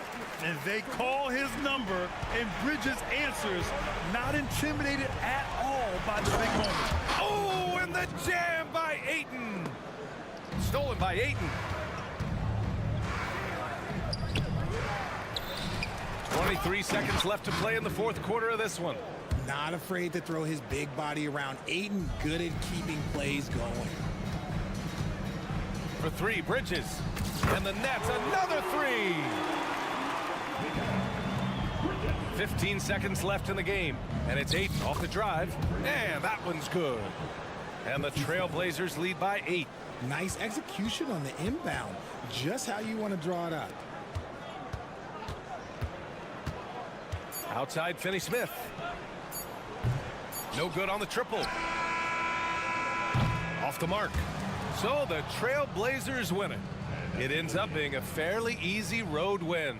And they call his number, and Bridges answers, not intimidated at all by the big moment. Oh, and the jam by Ayton. Stolen by Ayton. 23 seconds left to play in the fourth quarter of this one. Not afraid to throw his big body around. Ayton good at keeping plays going. For 3, Bridges. And the Nets, another 3. 15 seconds left in the game. And it's Ayton off the drive. And that one's good. And the Trail Blazers lead by 8. Nice execution on the inbound. Just how you want to draw it up. Outside, Finney-Smith. No good on the triple. Off the mark. So the Trail Blazers win it. It ends up being a fairly easy road win.